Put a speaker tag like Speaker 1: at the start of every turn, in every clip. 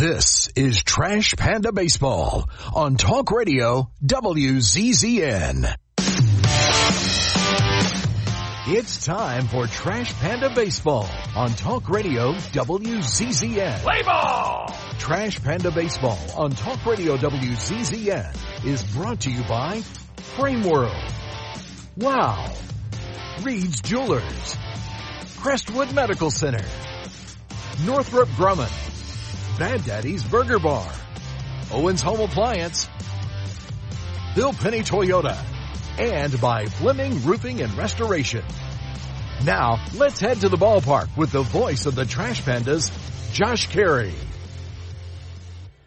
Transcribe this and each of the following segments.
Speaker 1: This is Trash Panda Baseball on Talk Radio WZZN. It's time for Trash Panda Baseball on Talk Radio WZZN. Play ball! Trash Panda Baseball on Talk Radio WZZN is brought to you by Frame World, Wow, Reed's Jewelers, Crestwood Medical Center, Northrop Grumman, Bad Daddy's Burger Bar, Owens Home Appliance, Bill Penny Toyota, and by Fleming Roofing and Restoration. Now, let's head to the ballpark with the voice of the Trash Pandas, Josh Carey.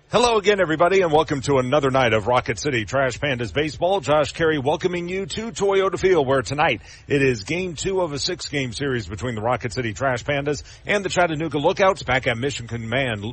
Speaker 2: Hello again, everybody, and welcome to another night of Rocket City Trash Pandas Baseball. Josh Carey welcoming you to Toyota Field, where tonight it is Game 2 of a 6-game series between the Rocket City Trash Pandas and the Chattanooga Lookouts. Back at Mission Command.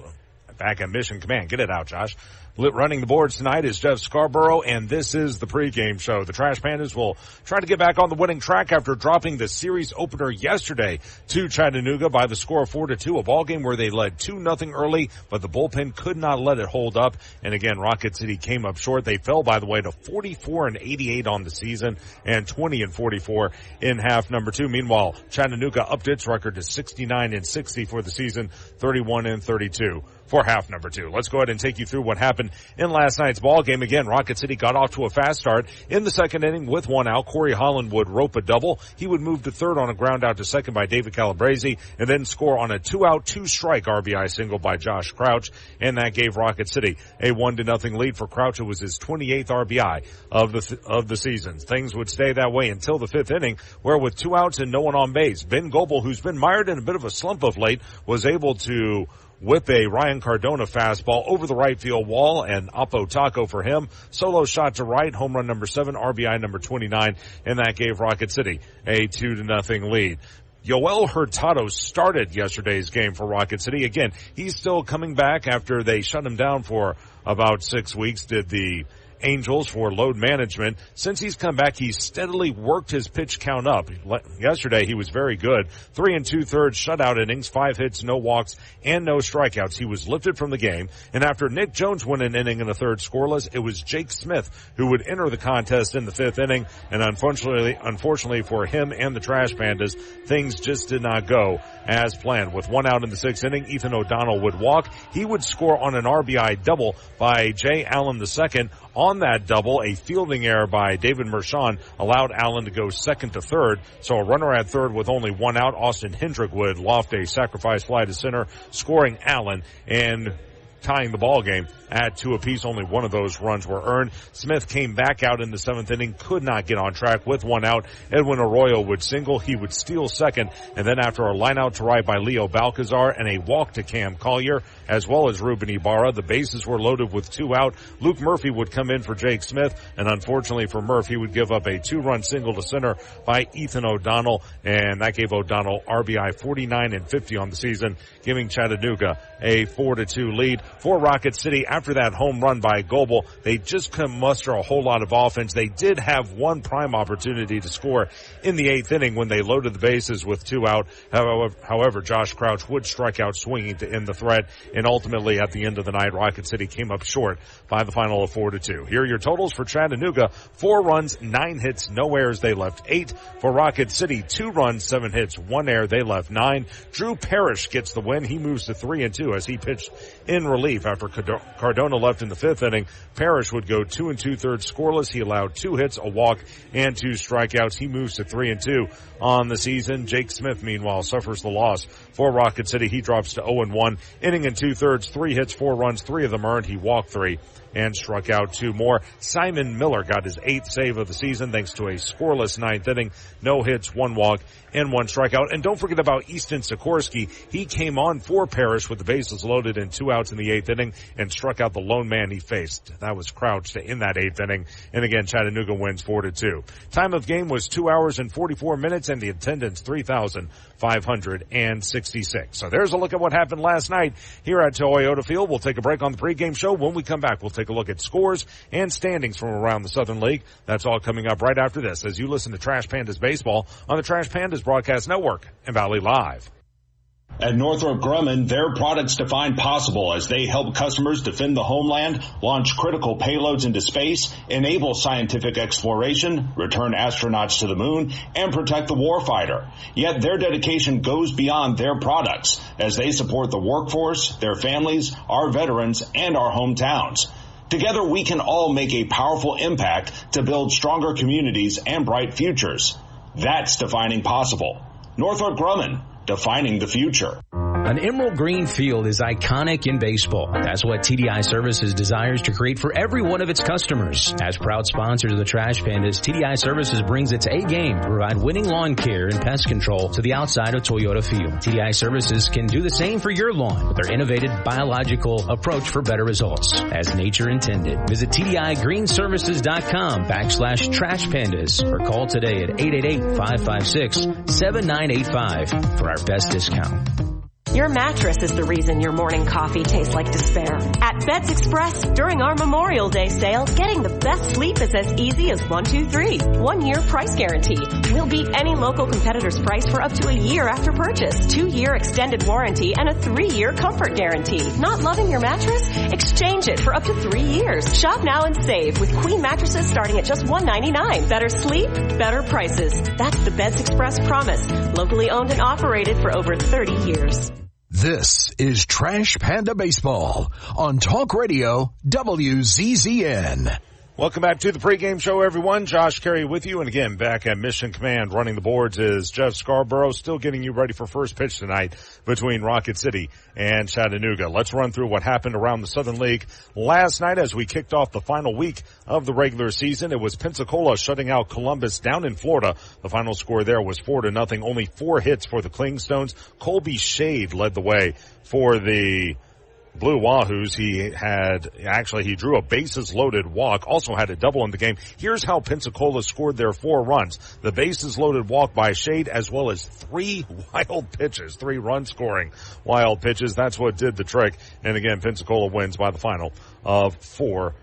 Speaker 2: Get it out, Josh. Running the boards tonight is Jeff Scarborough, and this is the pregame show. The Trash Pandas will try to get back on the winning track after dropping the series opener yesterday to Chattanooga by the score of 4-2, a ball game where they led 2-0 early, but the bullpen could not let it hold up. And again, Rocket City came up short. They fell, by the way, to 44-88 on the season and 20-44 in half number 2. Meanwhile, Chattanooga upped its record to 69-60 for the season, 31-32 for half number 2. Let's go ahead and take you through what happened in last night's ball game. Again, Rocket City got off to a fast start in the second inning with one out. Corey Holland would rope a double. He would move to third on a ground out to second by David Calabrese, and then score on a 2-out, 2-strike RBI single by Josh Crouch, and that gave Rocket City a 1-0 lead for Crouch. It was his 28th RBI of the season. Things would stay that way until the fifth inning, where with 2 outs and no one on base, Ben Goebel, who's been mired in a bit of a slump of late, was able to whip a Ryan Cardona fastball over the right field wall, and Oppo Taco for him. Solo shot to right, home run number 7, RBI number 29, and that gave Rocket City a 2-0 lead. Yoel Hurtado started yesterday's game for Rocket City. Again, he's still coming back after they shut him down for about 6 weeks, did the Angels, for load management. Since he's come back, he's steadily worked his pitch count up. Yesterday, he was very good. 3 2/3 shutout innings, 5 hits, no walks, and no strikeouts. He was lifted from the game, and after Nick Jones went an inning and a third scoreless, it was Jake Smith who would enter the contest in the fifth inning, and unfortunately for him and the Trash Pandas, things just did not go as planned. With 1 out in the sixth inning, Ethan O'Donnell would walk. He would score on an RBI double by Jay Allen II. On that double, a fielding error by David Mershon allowed Allen to go second to third. So a runner at third with only 1 out, Austin Hendrick would loft a sacrifice fly to center, scoring Allen and tying the ball game at 2 apiece. Only one of those runs were earned. Smith came back out in the seventh inning, could not get on track. With 1 out, Edwin Arroyo would single. He would steal second, and then after a line out to right by Leo Balcazar and a walk to Cam Collier, as well as Ruben Ibarra, the bases were loaded with 2 out. Luke Murphy would come in for Jake Smith, and unfortunately for Murphy, he would give up a 2-run single to center by Ethan O'Donnell, and that gave O'Donnell RBI 49 and 50 on the season, giving Chattanooga a 4-2 lead. For Rocket City, after that home run by Goebel, they just couldn't muster a whole lot of offense. They did have one prime opportunity to score in the 8th inning when they loaded the bases with 2 out. However, Josh Crouch would strike out swinging to end the threat, and ultimately at the end of the night, Rocket City came up short by the final of 4-2. Here are your totals for Chattanooga: 4 runs, 9 hits, no errors. They left 8. For Rocket City, 2 runs, 7 hits, 1 error. They left 9. Drew Parrish gets the win. He moves to 3-2 as he pitched in relief after Cardona left in the 5th inning. Parrish would go 2 2/3 scoreless. He allowed 2 hits, a walk, and 2 strikeouts. He moves to 3-2 on the season. Jake Smith, meanwhile, suffers the loss for Rocket City. He drops to 0-1. Inning and 2/3, 3 hits, 4 runs, 3 of them earned. He walked 3 and struck out 2 more. Simon Miller got his 8th save of the season thanks to a scoreless 9th inning, no hits, 1 walk, and 1 strikeout. And don't forget about Easton Sikorsky. He came on for Parrish with the bases loaded and 2 outs in the 8th inning and struck out the lone man he faced. That was Crouch in that 8th inning. And again, Chattanooga wins 4-2. Time of game was 2 hours and 44 minutes, and the attendance 3,566. So there's a look at what happened last night here at Toyota Field. We'll take a break on the pregame show. When we come back, we'll take a look at scores and standings from around the Southern League. That's all coming up right after this as you listen to Trash Pandas Baseball on the Trash Pandas Broadcast Network and Valley Live.
Speaker 3: At Northrop Grumman, their products define possible as they help customers defend the homeland, launch critical payloads into space, enable scientific exploration, return astronauts to the moon, and protect the warfighter. Yet their dedication goes beyond their products as they support the workforce, their families, our veterans, and our hometowns. Together, we can all make a powerful impact to build stronger communities and bright futures. That's defining possible. Northrop Grumman, defining the future.
Speaker 4: An emerald green field is iconic in baseball. That's what TDI Services desires to create for every one of its customers. As proud sponsors of the Trash Pandas, TDI Services brings its A game to provide winning lawn care and pest control to the outside of Toyota Field. TDI Services can do the same for your lawn with their innovative biological approach for better results, as nature intended. Visit TDIGreenServices.com/Trash Pandas or call today at 888-556-7985 for our best discount.
Speaker 5: Your mattress is the reason your morning coffee tastes like despair. At Beds Express, during our Memorial Day sale, getting the best sleep is as easy as 1, 2, 3. 1 year price guarantee. We'll beat any local competitor's price for up to a year after purchase. 2-year extended warranty and a 3-year comfort guarantee. Not loving your mattress? Exchange it for up to 3 years. Shop now and save with queen mattresses starting at just $199. Better sleep, better prices. That's the Beds Express promise. Locally owned and operated for over 30 years.
Speaker 1: This is Trash Panda Baseball on Talk Radio WZZN.
Speaker 2: Welcome back to the pregame show, everyone. Josh Carey with you. And again, back at Mission Command running the boards is Jeff Scarborough, still getting you ready for first pitch tonight between Rocket City and Chattanooga. Let's run through what happened around the Southern League last night as we kicked off the final week of the regular season. It was Pensacola shutting out Columbus down in Florida. The final score there was 4-0. Only 4 hits for the Clingstones. Colby Shade led the way for the Blue Wahoos. He drew a bases loaded walk, also had a double in the game. Here's how Pensacola scored their 4 runs. The bases loaded walk by Shade, as well as 3 wild pitches, 3 run scoring wild pitches. That's what did the trick. And again, Pensacola wins by the final of 4-0.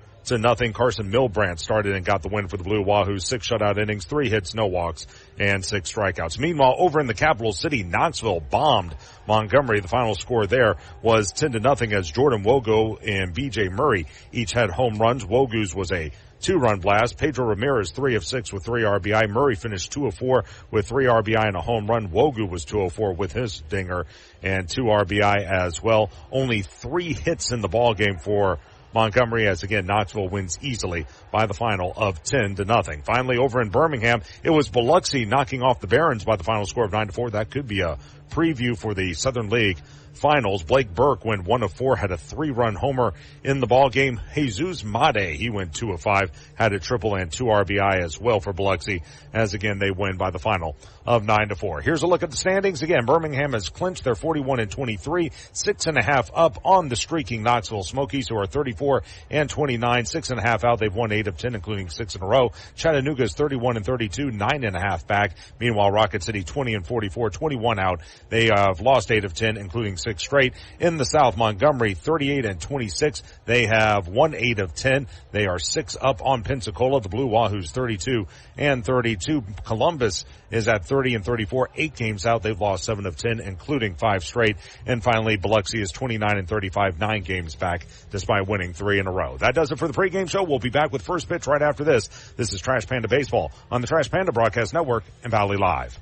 Speaker 2: Carson Milbrandt started and got the win for the Blue Wahoos. 6 shutout innings, 3 hits, no walks, and 6 strikeouts. Meanwhile, over in the capital city, Knoxville bombed Montgomery. The final score there was 10-0 as Jordan Wogo and B.J. Murray each had home runs. Wogo's was a 2-run blast. Pedro Ramirez 3 of 6 with 3 RBI. Murray finished 2 of 4 with 3 RBI and a home run. Wogo was 2 of 4 with his dinger and 2 RBI as well. Only 3 hits in the ball game for Montgomery, as again, Knoxville wins easily by the final of 10-0. Finally, over in Birmingham, it was Biloxi knocking off the Barons by the final score of 9-4. That could be a preview for the Southern League Finals. Blake Burke went 1 of 4, had a 3-run homer in the ball game. Jesus Made, he went 2 of 5, had a triple and 2 RBI as well for Biloxi, as again they win by the final of 9-4. Here's a look at the standings. Again, Birmingham has clinched their 41-23, 6.5 up on the streaking Knoxville Smokies, who are 34-29, 6.5 out. They've won 8 of 10, including 6 in a row. Chattanooga is 31-32, 9.5 back. Meanwhile, Rocket City 20-44, 21 out. They have lost 8 of 10, including 6 straight. In the South, Montgomery 38-26. They have won 8 of 10. They are 6 up on Pensacola. The Blue Wahoos 32-32. Columbus is at 30-34, 8 games out. They've lost 7 of 10, including 5 straight. And finally, Biloxi is 29-35, 9 games back, despite winning 3 in a row. That does it for the pregame show. We'll be back with first pitch right after this. This is Trash Panda Baseball on the Trash Panda Broadcast Network and Valley Live.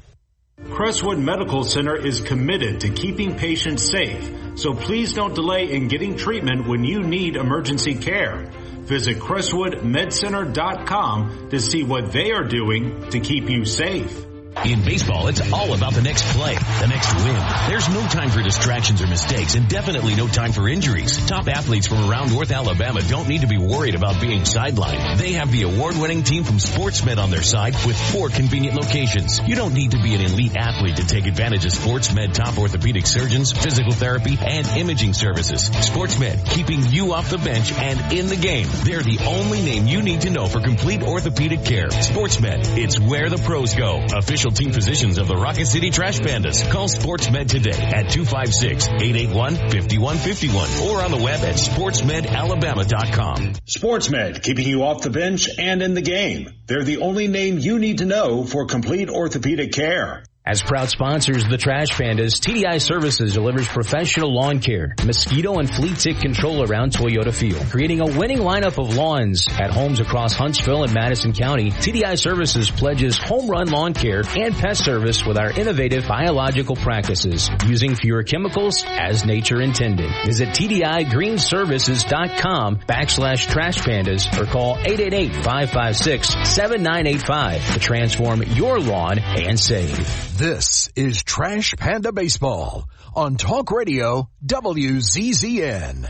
Speaker 3: Crestwood Medical Center is committed to keeping patients safe, so please don't delay in getting treatment when you need emergency care. Visit CrestwoodMedCenter.com to see what they are doing to keep you safe.
Speaker 6: In baseball, it's all about the next play, the next win. There's no time for distractions or mistakes, and definitely no time for injuries. Top athletes from around North Alabama don't need to be worried about being sidelined. They have the award-winning team from SportsMed on their side with 4 convenient locations. You don't need to be an elite athlete to take advantage of SportsMed top orthopedic surgeons, physical therapy, and imaging services. SportsMed, keeping you off the bench and in the game. They're the only name you need to know for complete orthopedic care. SportsMed, it's where the pros go. Official team physicians of the Rocket City Trash Pandas. Call SportsMed today at 256-881-5151 or on the web at sportsmedalabama.com.
Speaker 3: SportsMed, keeping you off the bench and in the game. They're the only name you need to know for complete orthopedic care.
Speaker 4: As proud sponsors of the Trash Pandas, TDI Services delivers professional lawn care, mosquito and flea tick control around Toyota Field. Creating a winning lineup of lawns at homes across Huntsville and Madison County, TDI Services pledges home run lawn care and pest service with our innovative biological practices, using fewer chemicals as nature intended. Visit TDIGreenServices.com/Trash Pandas or call 888-556-7985 to transform your lawn and save.
Speaker 1: This is Trash Panda Baseball on Talk Radio WZZN.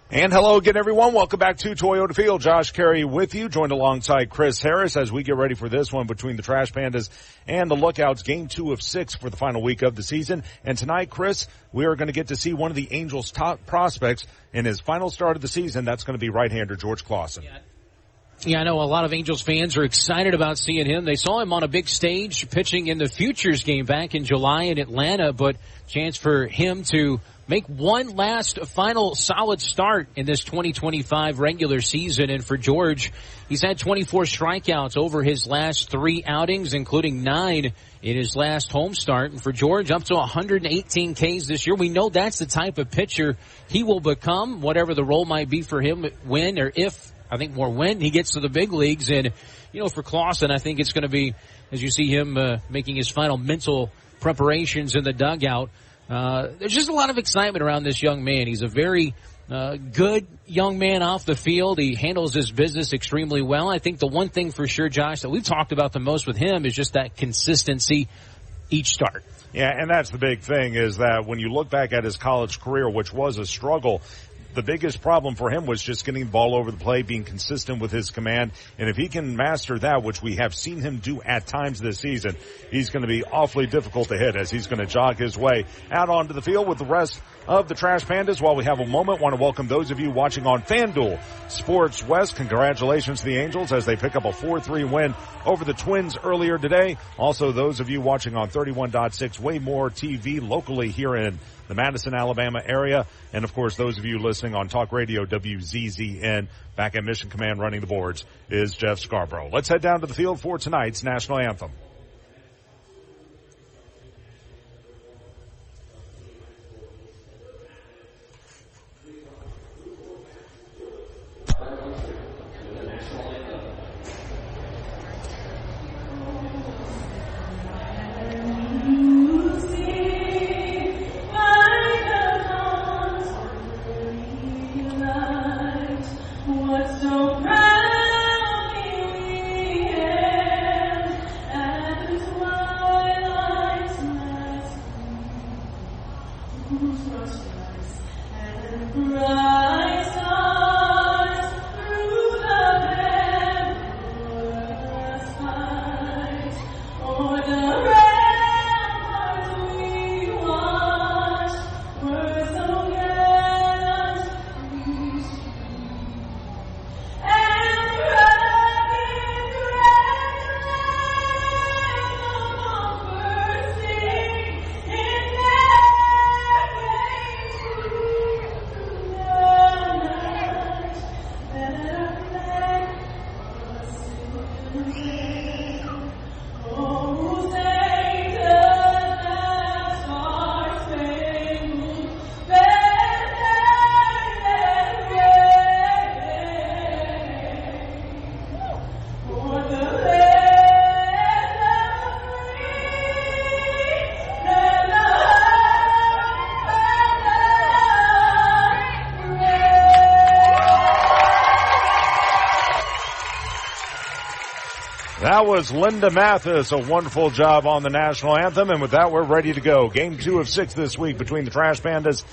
Speaker 2: And hello again, everyone. Welcome back to Toyota Field. Josh Carey with you, joined alongside Chris Harris as we get ready for this one between the Trash Pandas and the Lookouts. Game 2 of 6 for the final week of the season. And tonight, Chris, we are going to get to see one of the Angels' top prospects in his final start of the season. That's going to be right-hander George Clausen.
Speaker 7: Yeah, I know a lot of Angels fans are excited about seeing him. They saw him on a big stage pitching in the Futures game back in July in Atlanta, but chance for him to make one last final solid start in this 2025 regular season. And for George, he's had 24 strikeouts over his last 3 outings, including 9 in his last home start. And for George, up to 118 Ks this year. We know that's the type of pitcher he will become, whatever the role might be for him when or if, I think more when he gets to the big leagues. And, for Clausen, I think it's going to be, as you see him making his final mental preparations in the dugout, there's just a lot of excitement around this young man. He's a very good young man off the field. He handles his business extremely well. I think the one thing for sure, Josh, that we've talked about the most with him is just that consistency each start.
Speaker 2: Yeah, and that's the big thing, is that when you look back at his college career, which was a struggle, the biggest problem for him was just getting the ball over the plate, being consistent with his command. And if he can master that, which we have seen him do at times this season, he's going to be awfully difficult to hit as he's going to jog his way out onto the field with the rest of the Trash Pandas. While we have a moment, want to welcome those of you watching on FanDuel Sports West. Congratulations to the Angels as they pick up a 4-3 win over the Twins earlier today. Also, those of you watching on 31.6 Way More TV locally here in the Madison, Alabama area. And, of course, those of you listening on Talk Radio WZZN. Back at Mission Command running the boards is Jeff Scarborough. Let's head down to the field for tonight's national anthem. That was Linda Mathis. A wonderful job on the national anthem. And with that, we're ready to go. Game 2 of 6 this week between the Trash Pandas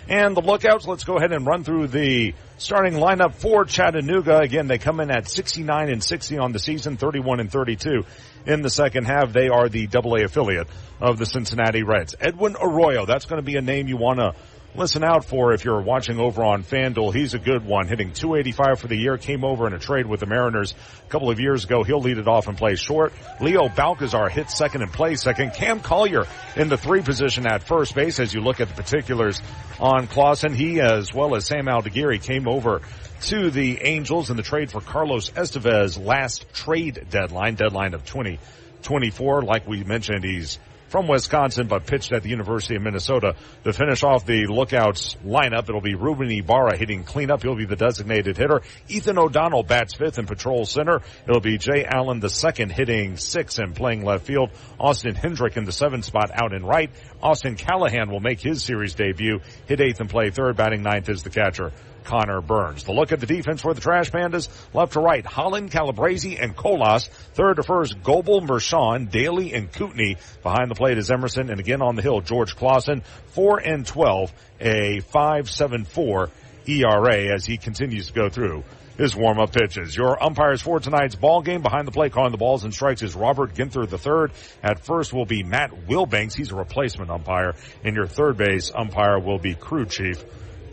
Speaker 2: and the Lookouts. Let's go ahead and run through the starting lineup for Chattanooga. Again, they come in at 69-60 on the season, 31-32 in the second half. They are the AA affiliate of the Cincinnati Reds. Edwin Arroyo, that's going to be a name you want to listen out for if you're watching over on FanDuel. He's a good one, hitting .285 for the year. Came over in a trade with the Mariners a couple of years ago. He'll lead it off and play short. Leo Balcazar hits second and plays second. Cam Collier in the 3 position at first base. As you look at the particulars on Clausen, he as well as Sam Aldeguerri came over to the Angels in the trade for Carlos Estevez last trade deadline of 2024. Like we mentioned, he's from Wisconsin, but pitched at the University of Minnesota. To finish off the Lookouts lineup, it'll be Ruben Ibarra hitting cleanup. He'll be the designated hitter. Ethan O'Donnell bats 5th and patrols center. It'll be Jay Allen II hitting 6th and playing left field. Austin Hendrick in the 7th spot out in right. Austin Callahan will make his series debut, hit 8th and play 3rd. Batting 9th is the catcher, Connor Burns. The look at the defense for the Trash Pandas, left to right, Holland, Calabrese, and Colas. 3rd to 1st, Goebel, Mershon, Daly, and Kootenai. Behind the plate is Emerson, and again on the hill, George Clausen. 4-12, a 5.74 ERA as he continues to go through his warm-up pitches. Your umpires for tonight's ball game. Behind the plate, calling the balls and strikes is Robert Ginther III. At first will be Matt Wilbanks. He's a replacement umpire. And your third base umpire will be crew chief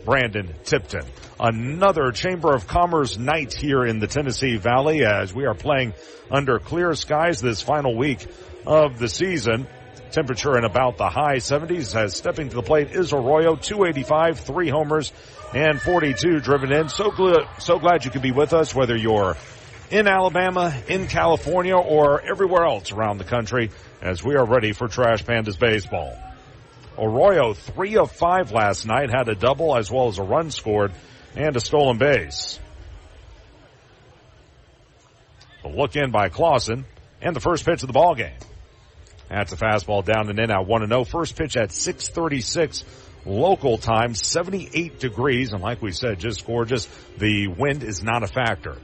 Speaker 2: Brandon Tipton. Another Chamber of Commerce night here in the Tennessee Valley as we are playing under clear skies this final week of the season. Temperature in about the high 70s as stepping to the plate is Arroyo, 285, 3 homers, and 42 driven in. So glad you could be with us, whether you're in Alabama, in California, or everywhere else around the country as we are ready for Trash Pandas baseball. Arroyo, 3 of 5 last night, had a double as well as a run scored and a stolen base. The look in by Clausen and the first pitch of the ball game. That's a fastball down and in at 1-0. First pitch at 6:36 local time, 78 degrees, and like we said, just gorgeous. The wind is not a factor.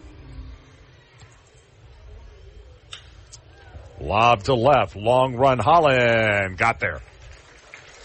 Speaker 2: Lob to left, long run, Holland got there.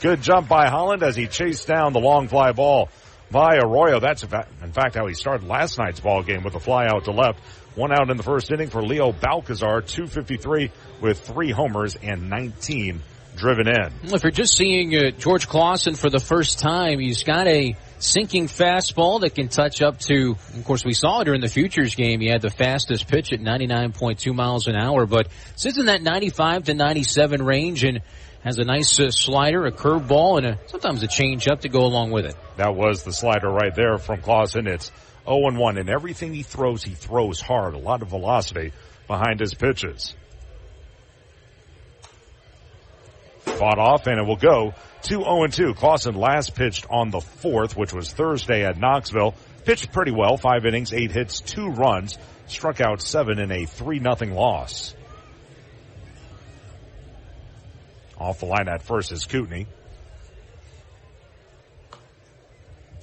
Speaker 2: Good jump by Holland as he chased down the long fly ball by Arroyo. That's in fact how he started last night's ball game with a fly out to left. 1 out in the first inning for Leo Balcazar, 253 with 3 homers and 19 driven in.
Speaker 7: If you're just seeing George Clausen for the first time, he's got a sinking fastball that can touch up to, of course, we saw it during the Futures game. He had the fastest pitch at 99.2 miles an hour, but sits in that 95 to 97 range and has a nice slider, a curveball, and sometimes a changeup to go along with it.
Speaker 2: That was the slider right there from Clausen. It's 0-1, and everything he throws hard. A lot of velocity behind his pitches. Fought off, and it will go to 0-2. Clausen last pitched on the 4th, which was Thursday at Knoxville. Pitched pretty well, 5 innings, 8 hits, 2 runs. Struck out 7 in a 3-0 loss. Off the line at first is Kootenai.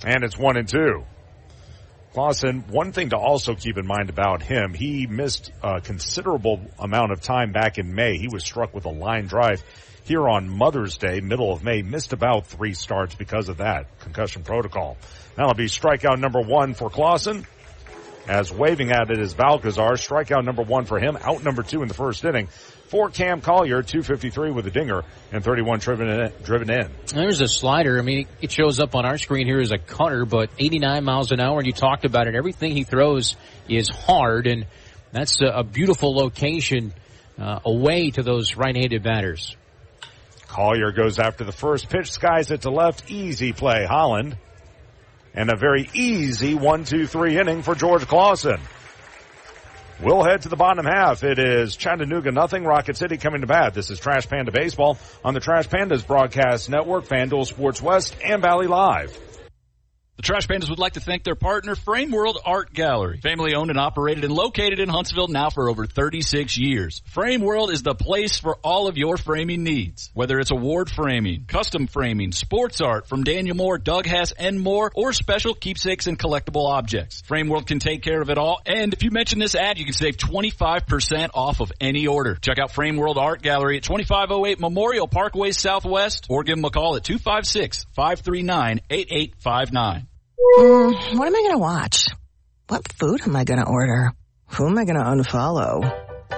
Speaker 2: And it's 1-2. Clausen, one thing to also keep in mind about him, he missed a considerable amount of time back in May. He was struck with a line drive here on Mother's Day, middle of May. Missed about 3 starts because of that concussion protocol. That'll be strikeout number 1 for Clausen. As waving at it is Balcazar. Strikeout number 1 for him. Out number 2 in the first inning. For Cam Collier, 253 with a dinger and 31 driven in.
Speaker 7: There's a slider. I mean, it shows up on our screen here as a cutter, but 89 miles an hour, and you talked about it. Everything he throws is hard, and that's a beautiful location away to those right-handed batters.
Speaker 2: Collier goes after the first pitch, skies it to left. Easy play, Holland. And a very easy 1-2-3 inning for George Clausen. We'll head to the bottom half. It is Chattanooga nothing, Rocket City coming to bat. This is Trash Panda Baseball on the Trash Pandas Broadcast Network, FanDuel Sports West, and Valley Live.
Speaker 8: The Trash Pandas would like to thank their partner, Frame World Art Gallery. Family owned and operated and located in Huntsville now for over 36 years. Frame World is the place for all of your framing needs. Whether it's award framing, custom framing, sports art from Daniel Moore, Doug Hess, and more, or special keepsakes and collectible objects. Frame World can take care of it all. And if you mention this ad, you can save 25% off of any order. Check out Frame World Art Gallery at 2508 Memorial Parkway Southwest, or give them a call at 256-539-8859.
Speaker 9: What am I going to watch? What food am I going to order? Who am I going to unfollow?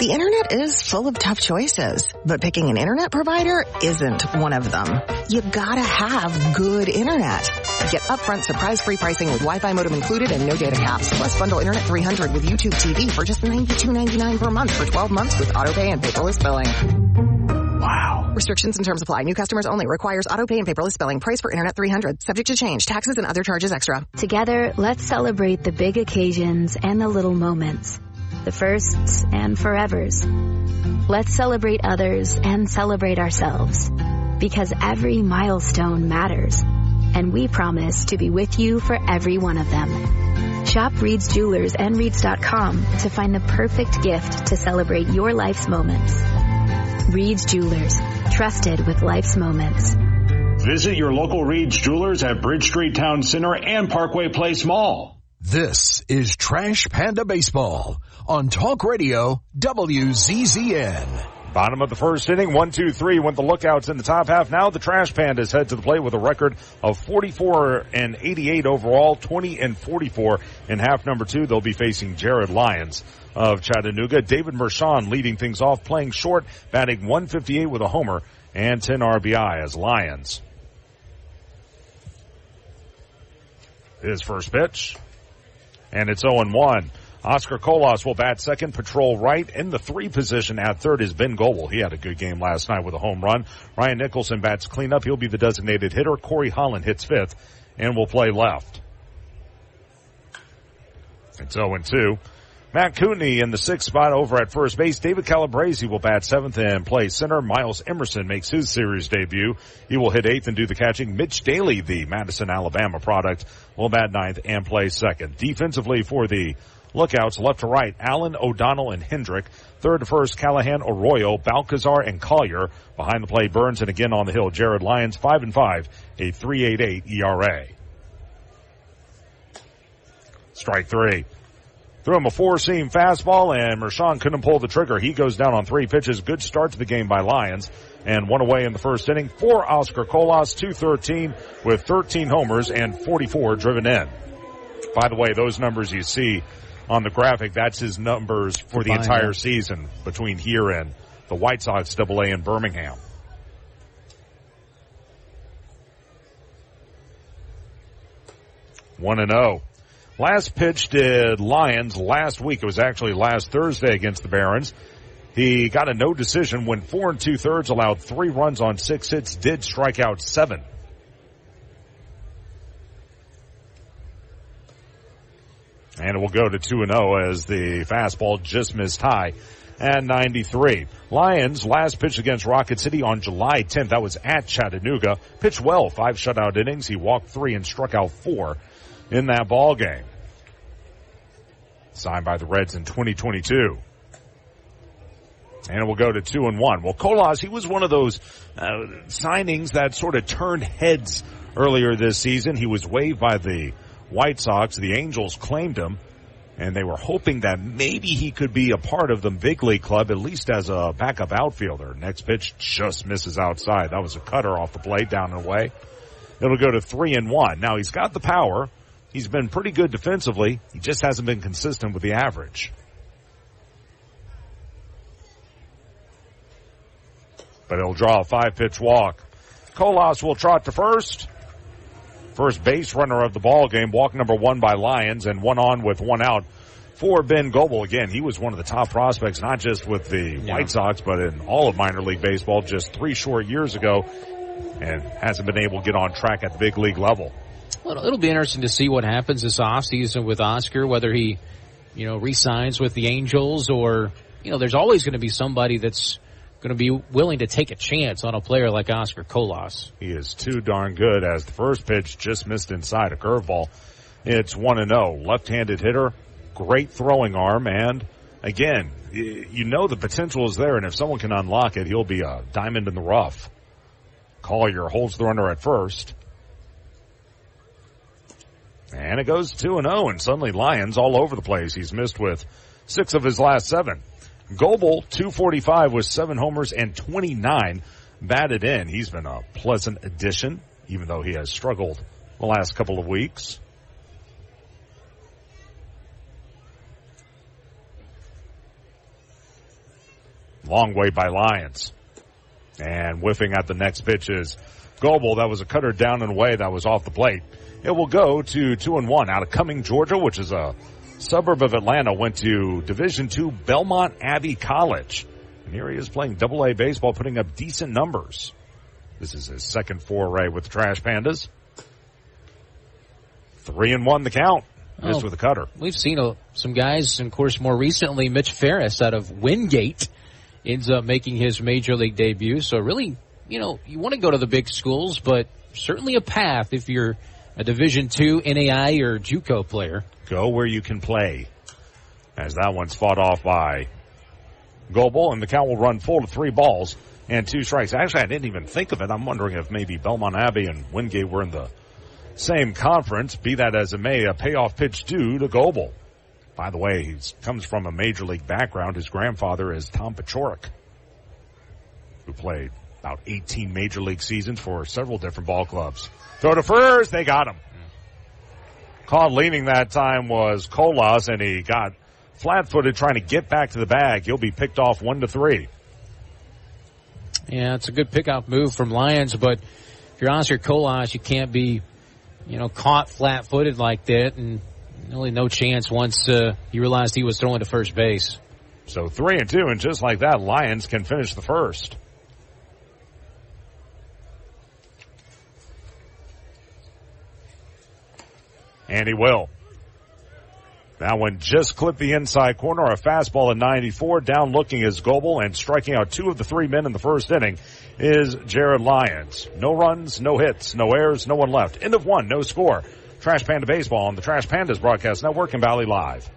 Speaker 9: The internet is full of tough choices, but picking an internet provider isn't one of them. You gotta have good internet. Get upfront surprise-free pricing with Wi-Fi modem included and no data caps. Plus bundle Internet 300 with YouTube TV for just $92.99 per month for 12 months with autopay and paperless billing. Wow. Restrictions and terms apply. New customers only. Requires autopay and paperless billing. Price for Internet 300. Subject to change. Taxes and other charges extra.
Speaker 10: Together, let's celebrate the big occasions and the little moments. The firsts and forevers. Let's celebrate others and celebrate ourselves. Because every milestone matters. And we promise to be with you for every one of them. Shop Reed's Jewelers and Reeds.com to find the perfect gift to celebrate your life's moments. Reed's Jewelers, trusted with life's moments.
Speaker 3: Visit your local Reed's Jewelers at Bridge Street Town Center and Parkway Place Mall.
Speaker 1: This is Trash Panda Baseball on Talk Radio WZZN.
Speaker 2: Bottom of the first inning, 1-2-3 went the Lookouts in the top half. Now the Trash Pandas head to the plate with a record of 44-88 overall, 20-44 in half number 2. They'll be facing Jared Lyons of Chattanooga. David Mershon leading things off, playing short, batting 158 with a homer and 10 RBI as Lyons. His first pitch, and it's 0-1. Oscar Colas will bat second, patrol right. In the 3 position at third is Ben Goebel. He had a good game last night with a home run. Ryan Nicholson bats cleanup. He'll be the designated hitter. Corey Holland hits 5th and will play left. It's 0-2. Matt Cooney in the 6th spot over at first base. David Calabrese will bat 7th and play center. Miles Emerson makes his series debut. He will hit 8th and do the catching. Mitch Daly, the Madison, Alabama product, will bat 9th and play 2nd. Defensively for the Lookouts, left to right, Allen, O'Donnell, and Hendrick. Third to first, Callahan, Arroyo, Balcazar, and Collier. Behind the plate, Burns, and again on the hill, Jared Lyons, 5-5, a 3.88 ERA. Strike 3. Threw him a 4-seam fastball, and Mershon couldn't pull the trigger. He goes down on 3 pitches. Good start to the game by Lyons, and 1 away in the first inning. For Oscar Colas, 213 with 13 homers and 44 driven in. By the way, those numbers you see on the graphic, that's his numbers for the entire season between here and the White Sox AA in Birmingham. One 1-0. Last pitch did Lyons last week. It was actually last Thursday against the Barons. He got a no decision, went 4 2/3, allowed 3 runs on 6 hits, did strike out 7. And it will go to 2-0 as the fastball just missed high at 93. Lyons last pitched against Rocket City on July 10th. That was at Chattanooga. Pitched well, 5 shutout innings. He walked 3 and struck out 4 in that ball game. Signed by the Reds in 2022. And it will go to 2-1. Well, Colas, he was one of those signings that sort of turned heads earlier this season. He was waived by the White Sox. The Angels claimed him, and they were hoping that maybe he could be a part of the big league club, at least as a backup outfielder. Next pitch just misses outside. That was a cutter off the plate, down and away. It'll go to 3-1. Now, he's got the power. He's been pretty good defensively. He just hasn't been consistent with the average. But he'll draw a 5-pitch walk. Colas will trot to first. First base runner of the ball game, walk number 1 by Lyons, and 1 on with 1 out for Ben Goebel. Again, he was one of the top prospects, not just with the White Sox, but in all of minor league baseball just 3 short years ago, and hasn't been able to get on track at the big league level.
Speaker 7: Well, it'll be interesting to see what happens this offseason with Oscar, whether he, re-signs with the Angels or, there's always going to be somebody that's going to be willing to take a chance on a player like Oscar Colas.
Speaker 2: He is too darn good, as the first pitch just missed inside a curveball. It's 1-0. Left-handed hitter, great throwing arm, and again, the potential is there, and if someone can unlock it, he'll be a diamond in the rough. Collier holds the runner at first. And it goes 2-0, and suddenly Lyons all over the place. He's missed with 6 of his last 7. Goebel, 245 with 7 homers and 29 batted in. He's been a pleasant addition, even though he has struggled the last couple of weeks. Long way by Lyons. And whiffing at the next pitch is Goebel. That was a cutter down and away that was off the plate. It will go to 2-1 out of Cumming, Georgia, which is a suburb of Atlanta. Went to Division II Belmont Abbey College. And here he is playing AA baseball, putting up decent numbers. This is his second foray with the Trash Pandas. 3-1 the count. Missed with a cutter.
Speaker 7: We've seen some guys, and of course more recently Mitch Ferris out of Wingate ends up making his major league debut. So really, you want to go to the big schools, but certainly a path if you're a Division II NAI or JUCO player.
Speaker 2: Go where you can play. As that one's fought off by Goebel, and the count will run full to 3 balls and 2 strikes. Actually, I didn't even think of it. I'm wondering if maybe Belmont Abbey and Wingate were in the same conference. Be that as it may, a payoff pitch due to Goebel. By the way, he comes from a major league background. His grandfather is Tom Paciorek, who played about 18 major league seasons for several different ball clubs. Throw to first, they got him. Caught leaning that time was Colas, and he got flat-footed trying to get back to the bag. He'll be picked off 1-3.
Speaker 7: Yeah, it's a good pickoff move from Lyons, but if you're Oscar Colas, you can't be, caught flat-footed like that, and really no chance once he realized he was throwing to first base.
Speaker 2: So 3-2, and just like that, Lyons can finish the first. And he will. That one just clipped the inside corner. A fastball at 94. Down looking is Goebel, and striking out 2 of the 3 men in the first inning is Jared Lyons. No runs, no hits, no errors, no one left. End of 1, no score. Trash Panda Baseball on the Trash Pandas Broadcast Network in Valley Live.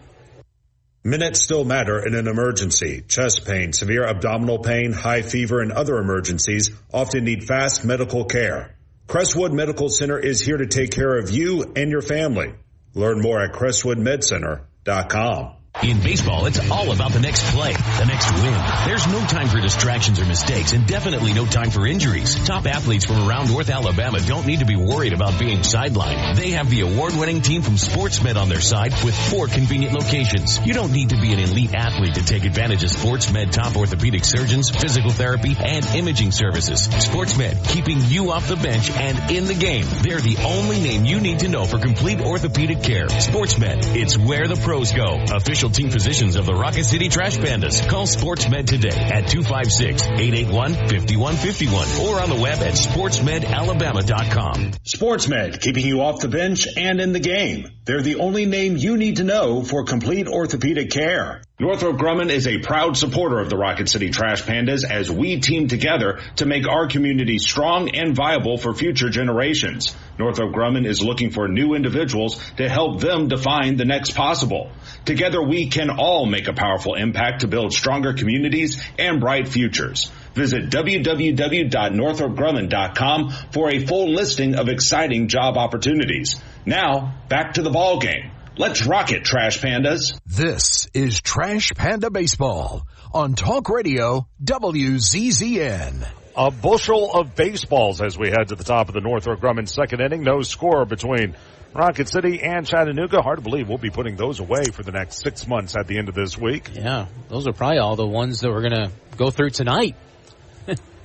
Speaker 3: Minutes still matter in an emergency. Chest pain, severe abdominal pain, high fever, and other emergencies often need fast medical care. Crestwood Medical Center is here to take care of you and your family. Learn more at crestwoodmedcenter.com.
Speaker 6: In baseball, it's all about the next play, the next win. There's no time for distractions or mistakes, and definitely no time for injuries. Top athletes from around North Alabama don't need to be worried about being sidelined. They have the award-winning team from SportsMed on their side with 4 convenient locations. You don't need to be an elite athlete to take advantage of SportsMed top orthopedic surgeons, physical therapy, and imaging services. SportsMed, keeping you off the bench and in the game. They're the only name you need to know for complete orthopedic care. SportsMed, it's where the pros go. Official team physicians of the Rocket City Trash Pandas. Call SportsMed today at 256-881-5151 or on the web at sportsmedalabama.com.
Speaker 3: SportsMed, keeping you off the bench and in the game. They're the only name you need to know for complete orthopedic care. Northrop Grumman is a proud supporter of the Rocket City Trash Pandas as we team together to make our community strong and viable for future generations. Northrop Grumman is looking for new individuals to help them define the next possible. Together we can all make a powerful impact to build stronger communities and bright futures. Visit www.northropgrumman.com for a full listing of exciting job opportunities. Now, back to the ball game. Let's rock it, Trash Pandas.
Speaker 1: This is Trash Panda Baseball on Talk Radio WZZN.
Speaker 2: A bushel of baseballs as we head to the top of the Northrop Grumman second inning. No score between Rocket City and Chattanooga. Hard to believe we'll be putting those away for the next 6 months at the end of this week.
Speaker 7: Yeah, those are probably all the ones that we're going to go through tonight.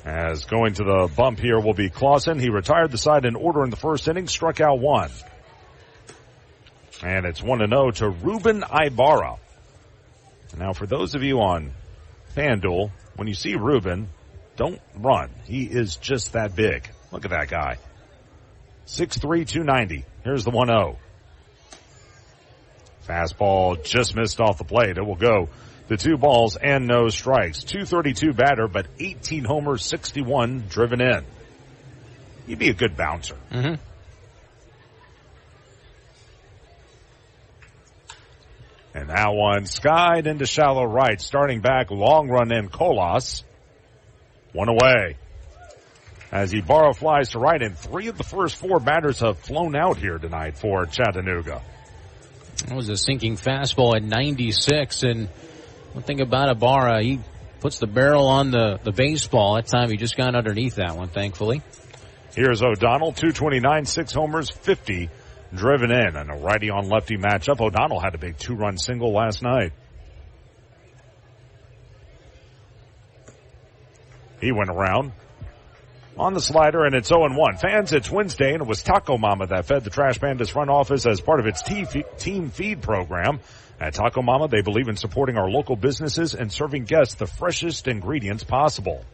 Speaker 2: As going to the bump here will be Clausen. He retired the side in order in the first inning, struck out 1. And it's 1-0 to Ruben Ibarra. Now, for those of you on FanDuel, when you see Ruben, don't run. He is just that big. Look at that guy. 6'3", 290. Here's the 1-0. Fastball just missed off the plate. It will go to 2 balls and no strikes. 232 batter, but 18 homers, 61 driven in. He'd be a good bouncer.
Speaker 7: Mm-hmm.
Speaker 2: And that one skied into shallow right. Starting back, long run in Colas. 1 away. As Ibarra flies to right, and 3 of the first 4 batters have flown out here tonight for Chattanooga.
Speaker 7: That was a sinking fastball at 96, and one thing about Ibarra, he puts the barrel on the baseball. That time he just got underneath that one, thankfully.
Speaker 2: Here's O'Donnell, 229, 6 homers, 50 driven in. And a righty on lefty matchup. O'Donnell had a big 2-run single last night. He went around on the slider, and it's 0-1. Fans, it's Wednesday, and it was Taco Mama that fed the Trash Pandas front office as part of its team feed program. At Taco Mama, they believe in supporting our local businesses and serving guests the freshest ingredients possible.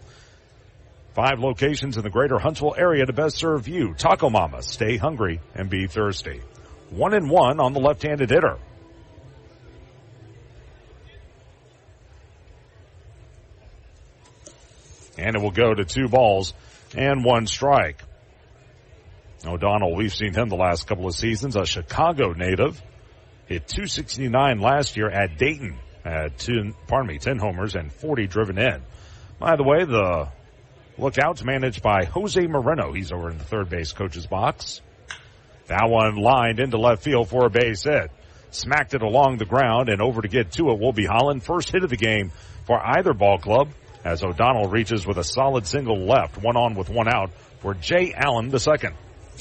Speaker 2: 5 locations in the greater Huntsville area to best serve you. Taco Mama, stay hungry and be thirsty. 1-1 on the left-handed hitter. And it will go to 2 balls and 1 strike. O'Donnell, we've seen him the last couple of seasons, a Chicago native. Hit .269 last year at Dayton. Had 10 homers and 40 driven in. By the way, the Lookouts managed by Jose Moreno. He's over in the third base coach's box. That one lined into left field for a base hit. Smacked it along the ground, and over to get to it will be Holland. First hit of the game for either ball club as O'Donnell reaches with a solid single left. 1 on with 1 out for Jay Allen the second.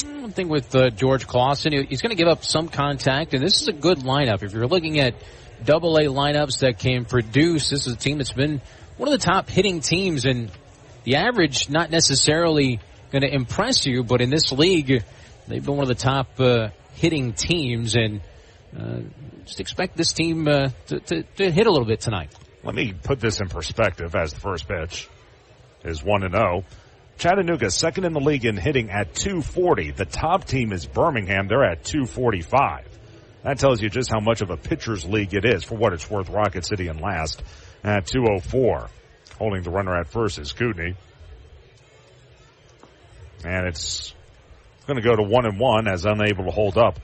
Speaker 7: One thing with George Clausen, he's going to give up some contact, and this is a good lineup. If you're looking at AA lineups that can produce, this is a team that's been one of the top hitting teams, and the average not necessarily going to impress you, but in this league, they've been one of the top hitting teams, and just expect this team to hit a little bit tonight.
Speaker 2: Let me put this in perspective as the first pitch is 1-0. Chattanooga second in the league in hitting at .240. The top team is Birmingham. They're at .245. That tells you just how much of a pitcher's league it is. For what it's worth, Rocket City in last at .204. Holding the runner at first is Kootenai. And it's going to go to 1-1 as unable to hold up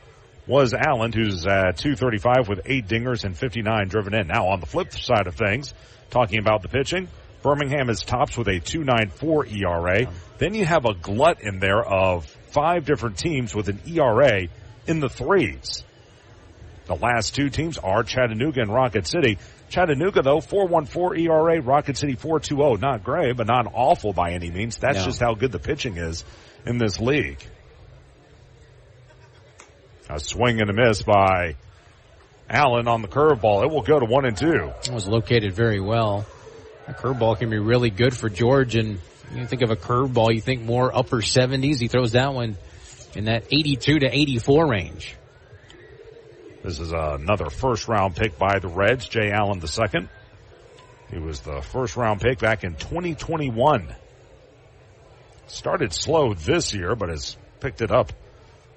Speaker 2: was Allen, who's at .235 with 8 dingers and 59 driven in. Now on the flip side of things, talking about the pitching, Birmingham is tops with a .294 ERA. Then you have a glut in there of 5 different teams with an ERA in the 3s. The last 2 teams are Chattanooga and Rocket City. Chattanooga, though, 4.14 ERA. Rocket City 4.20. Not great, but not awful by any means. That's just how good the pitching is in this league. A swing and a miss by Allen on the curveball. It will go to 1-2.
Speaker 7: It was located very well. A curveball can be really good for George, and you think of a curveball, you think more upper 70s. He throws that one in that 82 to 84 range.
Speaker 2: This is another first-round pick by the Reds, Jay Allen II. He was the first-round pick back in 2021. Started slow this year, but has picked it up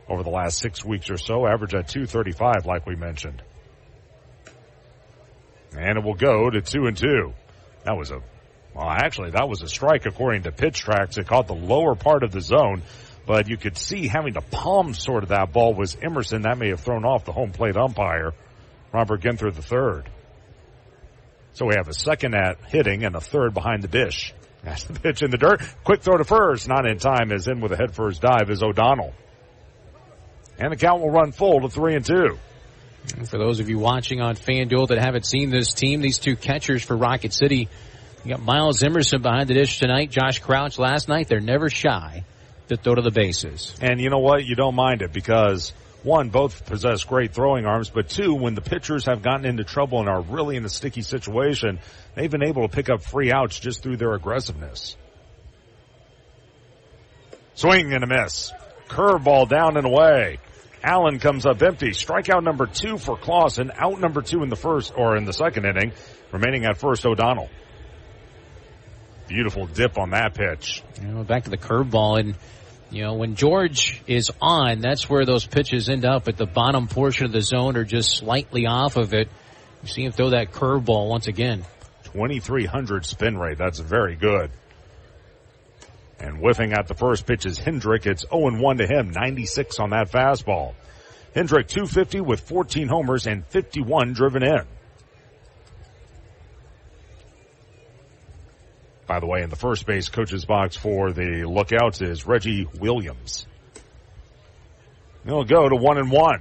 Speaker 2: over the last 6 weeks or so. Average at .235, like we mentioned. And it will go to 2-2. That was a strike according to Pitch Tracks. It caught the lower part of the zone, but you could see having to palm sort of that ball was Emerson. That may have thrown off the home plate umpire, Robert Ginther III. So we have a second at hitting and a third behind the dish. That's the pitch in the dirt. Quick throw to first. Not in time, as in with a head-first dive is O'Donnell. And the count will run full to 3-2.
Speaker 7: And for those of you watching on FanDuel that haven't seen this team, these 2 catchers for Rocket City, you got Miles Emerson behind the dish tonight, Josh Crouch last night. They're never shy to throw to the bases.
Speaker 2: And you know what? You don't mind it because, 1, both possess great throwing arms, but 2, when the pitchers have gotten into trouble and are really in a sticky situation, they've been able to pick up free outs just through their aggressiveness. Swing and a miss. Curveball down and away. Allen comes up empty. Strikeout number 2 for Clausen. Out number 2 in the first, or in the second inning. Remaining at first, O'Donnell. Beautiful dip on that pitch.
Speaker 7: Back to the curveball, and when George is on, that's where those pitches end up at the bottom portion of the zone or just slightly off of it. You see him throw that curveball once again.
Speaker 2: 2,300 spin rate. That's very good. And whiffing at the first pitch is Hendrick. It's 0-1 to him. 96 on that fastball. Hendrick 250 with 14 homers and 51 driven in. By the way, in the first base coach's box for the Lookouts is Reggie Williams. It'll go to 1-1.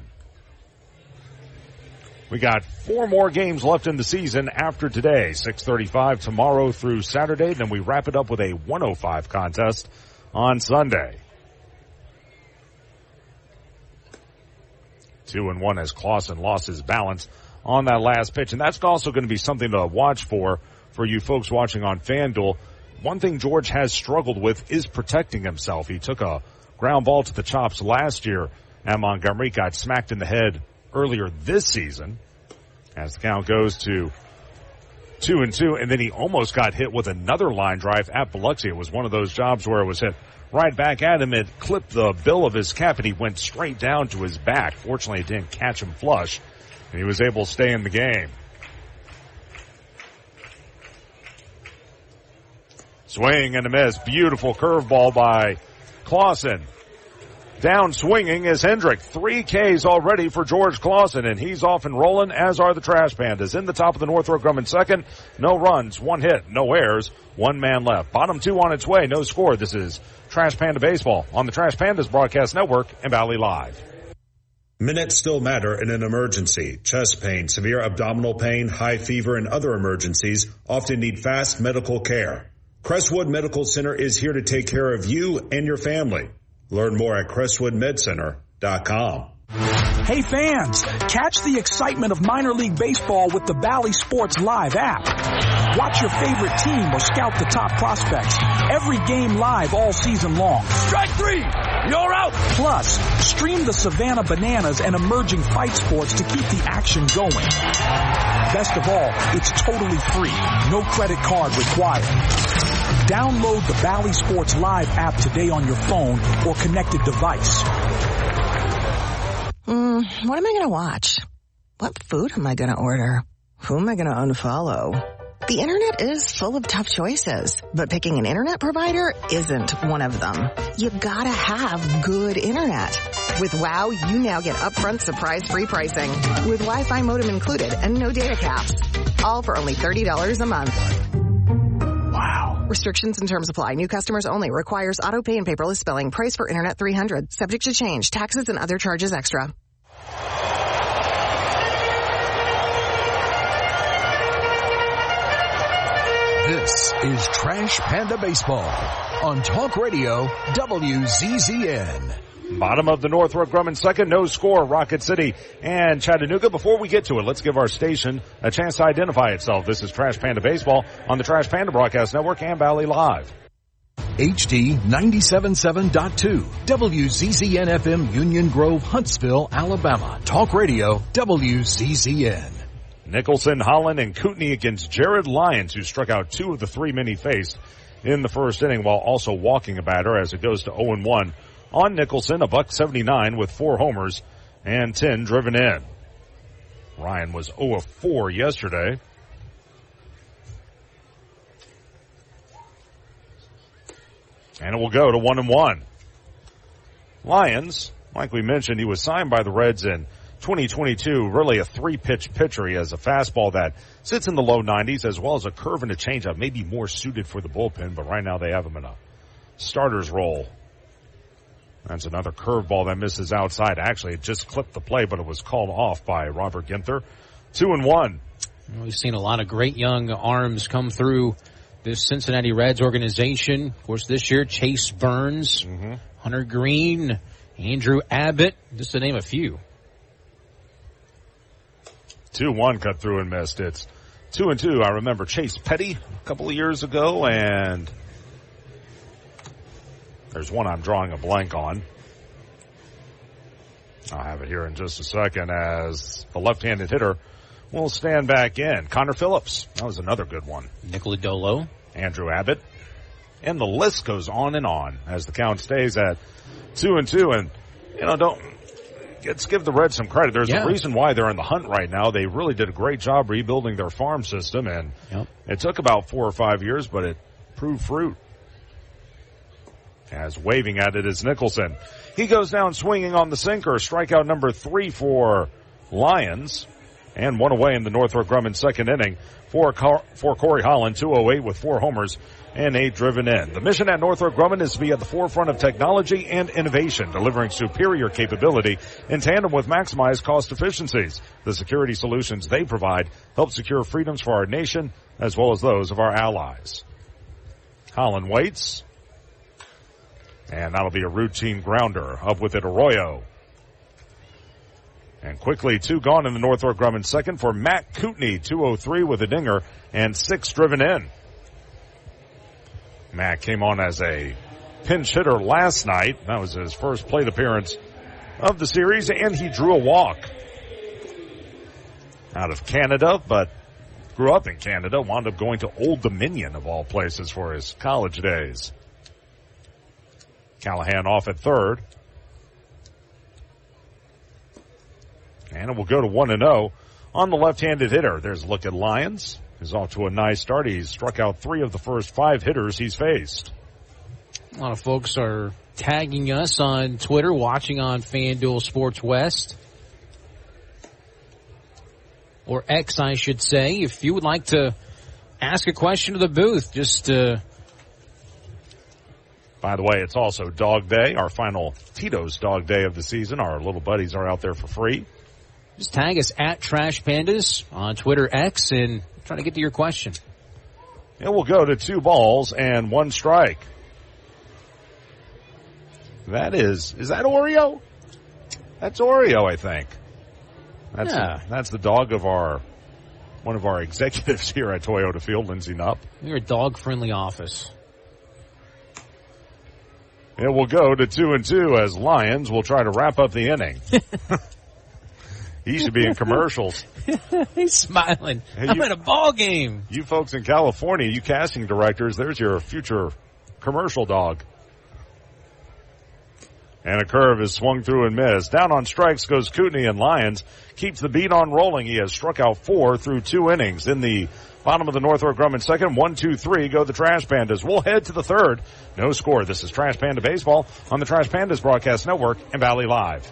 Speaker 2: We got 4 more games left in the season after today. 6:35 tomorrow through Saturday. Then we wrap it up with a 105 contest on Sunday. 2-1 as Clausen lost his balance on that last pitch. And that's also going to be something to watch for you folks watching on FanDuel. one thing George has struggled with is protecting himself. He took a ground ball to the chops last year at Montgomery, got smacked in the head earlier this season as the count goes to 2-2, and then he almost got hit with another line drive at Biloxi. It was one of those jobs where it was hit right back at him. It clipped the bill of his cap, and he went straight down to his back. Fortunately, it didn't catch him flush, and he was able to stay in the game. Swing and a miss. Beautiful curveball by Clausen. Down swinging is Hendrick. 3 Ks already for George Clausen, and he's off and rolling, as are the Trash Pandas. In the top of the Northrop Grumman second. No runs, 1 hit, no errors, 1 man left. Bottom 2 on its way, no score. This is Trash Panda Baseball on the Trash Pandas Broadcast Network and Valley Live.
Speaker 3: Minutes still matter in an emergency. Chest pain, severe abdominal pain, high fever, and other emergencies often need fast medical care. Crestwood Medical Center is here to take care of you and your family. Learn more at crestwoodmedcenter.com.
Speaker 11: Hey fans, catch the excitement of minor league baseball with the Bally Sports Live app. Watch your favorite team or scout the top prospects. Every game live all season long. Strike 3! You're out! Plus, stream the Savannah Bananas and emerging fight sports to keep the action going. Best of all, it's totally free. No credit card required. Download the Bally Sports Live app today on your phone or connected device.
Speaker 9: What am I going to watch? What food am I going to order? Who am I going to unfollow? The internet is full of tough choices, but picking an internet provider isn't one of them. You gotta have good internet. With WOW, you now get upfront surprise-free pricing with Wi-Fi modem included and no data caps. All for only $30 a month. Wow. Restrictions and terms apply. New customers only. Requires auto pay and paperless billing. Price for internet $300. Subject to change. Taxes and other charges extra.
Speaker 1: This is Trash Panda Baseball on Talk Radio WZZN.
Speaker 2: Bottom of the Northrop Grumman second, no score, Rocket City and Chattanooga. Before we get to it, let's give our station a chance to identify itself. This is Trash Panda Baseball on the Trash Panda Broadcast Network and Valley Live.
Speaker 1: HD 97.7.2, WZZN FM, Union Grove, Huntsville, Alabama. Talk Radio WZZN.
Speaker 2: Nicholson, Holland, and Kootenai against Jared Lyons, who struck out 2 of the 3 men he faced in the first inning while also walking a batter as it goes to 0-1. On Nicholson, a $179 with 4 homers and 10 driven in. Ryan was 0 of 4 yesterday. And it will go to 1-1. Lyons, like we mentioned, he was signed by the Reds in 2022, really a 3-pitch pitcher. He has a fastball that sits in the low 90s as well as a curve and a changeup, maybe more suited for the bullpen, but right now they have him in a starter's role. That's another curveball that misses outside. Actually, it just clipped the play, but it was called off by Robert Ginther. 2-1.
Speaker 7: We've seen a lot of great young arms come through this Cincinnati Reds organization. Of course, this year, Chase Burns, Hunter Green, Andrew Abbott, just to name a few.
Speaker 2: 2-1 cut through and missed. It's 2-2. I remember Chase Petty a couple of years ago, and there's one I'm drawing a blank on. I'll have it here in just a second as the left-handed hitter will stand back in. Connor Phillips, that was another good one.
Speaker 7: Nicola Dolo.
Speaker 2: Andrew Abbott. And the list goes on and on as the count stays at 2-2. And, let's give the Reds some credit. There's a reason why they're in the hunt right now. They really did a great job rebuilding their farm system, and it took about 4 or 5 years, but it proved fruit. As waving at it is Nicholson. He goes down swinging on the sinker. Strikeout number 3 for Lyons. And 1 away in the Northrop Grumman second inning for Corey Holland. 208 with 4 homers and 8 driven in. The mission at Northrop Grumman is to be at the forefront of technology and innovation, delivering superior capability in tandem with maximized cost efficiencies. The security solutions they provide help secure freedoms for our nation as well as those of our allies. Holland waits. And that'll be a routine grounder. Up with it, Arroyo. And quickly, 2 gone in the Northrop Grumman second for Matt Kootenai. 203 with a dinger and 6 driven in. Matt came on as a pinch hitter last night. That was his first plate appearance of the series, and he drew a walk. Out of Canada, but grew up in Canada, wound up going to Old Dominion of all places for his college days. Callahan off at third. And it will go to 1-0 on the left-handed hitter. There's a look at Lyons. He's off to a nice start. He's struck out 3 of the first 5 hitters he's faced.
Speaker 7: A lot of folks are tagging us on Twitter, watching on FanDuel Sports West. Or X, I should say. If you would like to ask a question to the booth, just
Speaker 2: By the way, it's also Dog Day, our final Tito's Dog Day of the season. Our little buddies are out there for free.
Speaker 7: Just tag us at Trash Pandas on Twitter X and try to get to your question.
Speaker 2: It will go to 2 balls and 1 strike. Is that Oreo? That's Oreo, I think. That's the dog of one of our executives here at Toyota Field, Lindsey Knupp.
Speaker 7: We're a dog-friendly office.
Speaker 2: It will go to 2-2 as Lyons will try to wrap up the inning. He should be in commercials.
Speaker 7: He's smiling. Hey, I'm at a ball game.
Speaker 2: You folks in California, you casting directors, there's your future commercial dog. And a curve is swung through and missed. Down on strikes goes Kootenai, and Lyons keeps the beat on rolling. He has struck out 4 through 2 innings. In the bottom of the Northrop Grumman second, 1-2-3 go the Trash Pandas. We'll head to the third. No score. This is Trash Panda Baseball on the Trash Pandas Broadcast Network and Valley Live.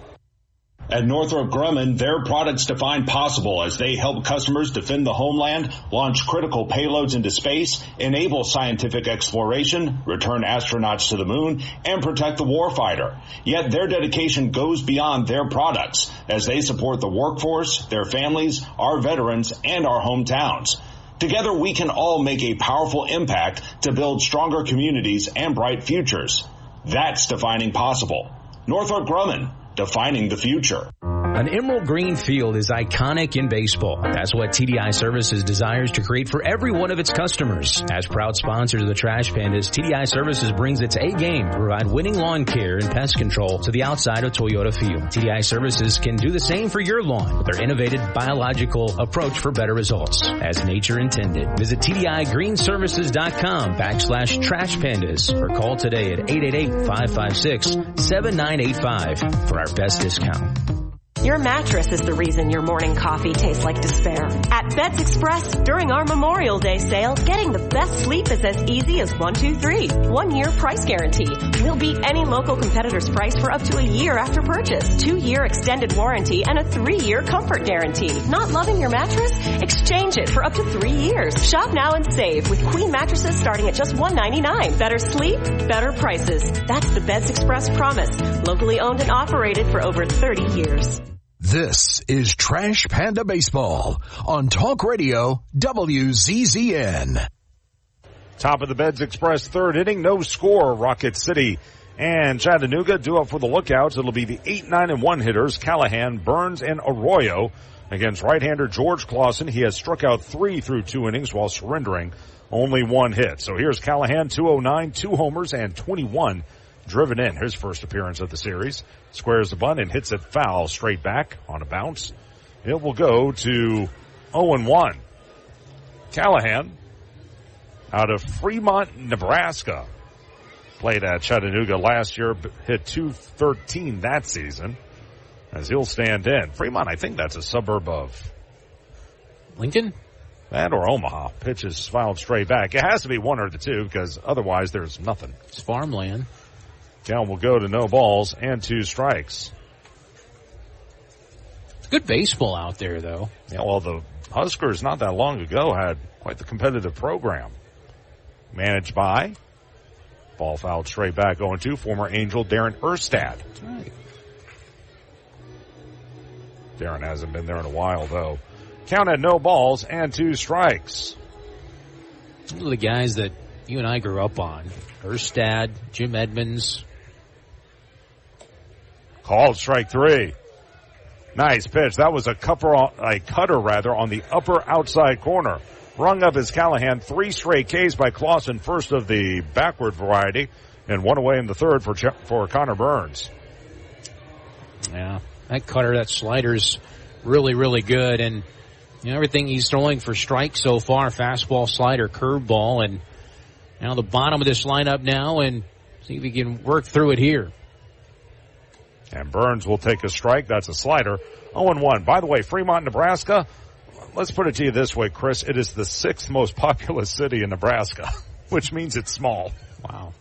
Speaker 3: At Northrop Grumman, their products define possible as they help customers defend the homeland, launch critical payloads into space, enable scientific exploration, return astronauts to the moon, and protect the warfighter. Yet their dedication goes beyond their products as they support the workforce, their families, our veterans, and our hometowns. Together, we can all make a powerful impact to build stronger communities and bright futures. That's defining possible. Northrop Grumman, defining the future.
Speaker 4: An emerald green field is iconic in baseball. That's what TDI Services desires to create for every one of its customers. As proud sponsors of the Trash Pandas, TDI Services brings its A game to provide winning lawn care and pest control to the outside of Toyota Field. TDI Services can do the same for your lawn with their innovative biological approach for better results, as nature intended. Visit TDIGreenServices.com/Trash Pandas or call today at 888-556-7985 for our best discount.
Speaker 5: Your mattress is the reason your morning coffee tastes like despair. At Beds Express, during our Memorial Day sale, getting the best sleep is as easy as 1, 2, 3. 1-year price guarantee. We'll beat any local competitor's price for up to a year after purchase. 2-year extended warranty and a 3-year comfort guarantee. Not loving your mattress? Exchange it for up to 3 years. Shop now and save with queen mattresses starting at just $199. Better sleep, better prices. That's the Beds Express promise. Locally owned and operated for over 30 years.
Speaker 1: This is Trash Panda Baseball on Talk Radio WZZN.
Speaker 2: Top of the Beds Express third inning, no score. Rocket City and Chattanooga due up for the lookouts. It'll be the 8, 9, and 1 hitters, Callahan, Burns, and Arroyo against right-hander George Clausen. He has struck out 3 through 2 innings while surrendering only 1 hit. So here's Callahan, 209, 2 homers, and 21 driven in. His first appearance of the series. Squares the bunt and hits it foul straight back on a bounce. It will go to 0-1. Callahan out of Fremont, Nebraska. Played at Chattanooga last year, hit .213 that season as he'll stand in. Fremont, I think that's a suburb of
Speaker 7: Lincoln?
Speaker 2: That or Omaha. Pitches fouled straight back. It has to be one or the two because otherwise there's nothing.
Speaker 7: It's farmland.
Speaker 2: Count will go to no balls and 2 strikes.
Speaker 7: Good baseball out there, though.
Speaker 2: Yeah, well, the Huskers not that long ago had quite the competitive program. Managed by, ball fouled straight back 0-2, former Angel Darren Erstad.
Speaker 7: Right.
Speaker 2: Darren hasn't been there in a while, though. Count at no balls and 2 strikes.
Speaker 7: One of the guys that you and I grew up on. Erstad, Jim Edmonds.
Speaker 2: Called strike 3. Nice pitch. That was a cutter on the upper outside corner. rung up his Callahan. 3 straight Ks by Clausen, first of the backward variety, and 1 away in the third for Connor Burns.
Speaker 7: Yeah, that cutter, that slider's really, really good. And everything he's throwing for strikes so far, fastball, slider, curveball, and now the bottom of this lineup now, and see if he can work through it here.
Speaker 2: And Burns will take a strike. That's a slider. 0-1. By the way, Fremont, Nebraska, let's put it to you this way, Chris. It is the 6th most populous city in Nebraska, which means it's small.
Speaker 7: Wow.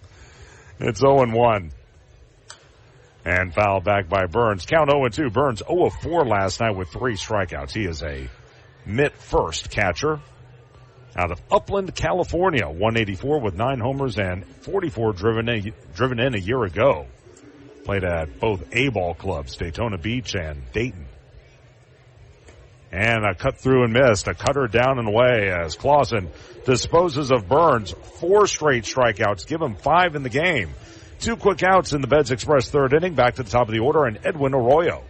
Speaker 2: It's 0-1. And foul back by Burns. Count 0-2. Burns 0-4 last night with 3 strikeouts. He is a mid-first catcher out of Upland, California. 184 with 9 homers and 44 driven in a year ago. Played at both A-ball clubs, Daytona Beach and Dayton. And a cut through and missed. A cutter down and away as Clausen disposes of Burns. 4 straight strikeouts. Give him 5 in the game. 2 quick outs in the Beds Express third inning. Back to the top of the order, and Edwin Arroyo.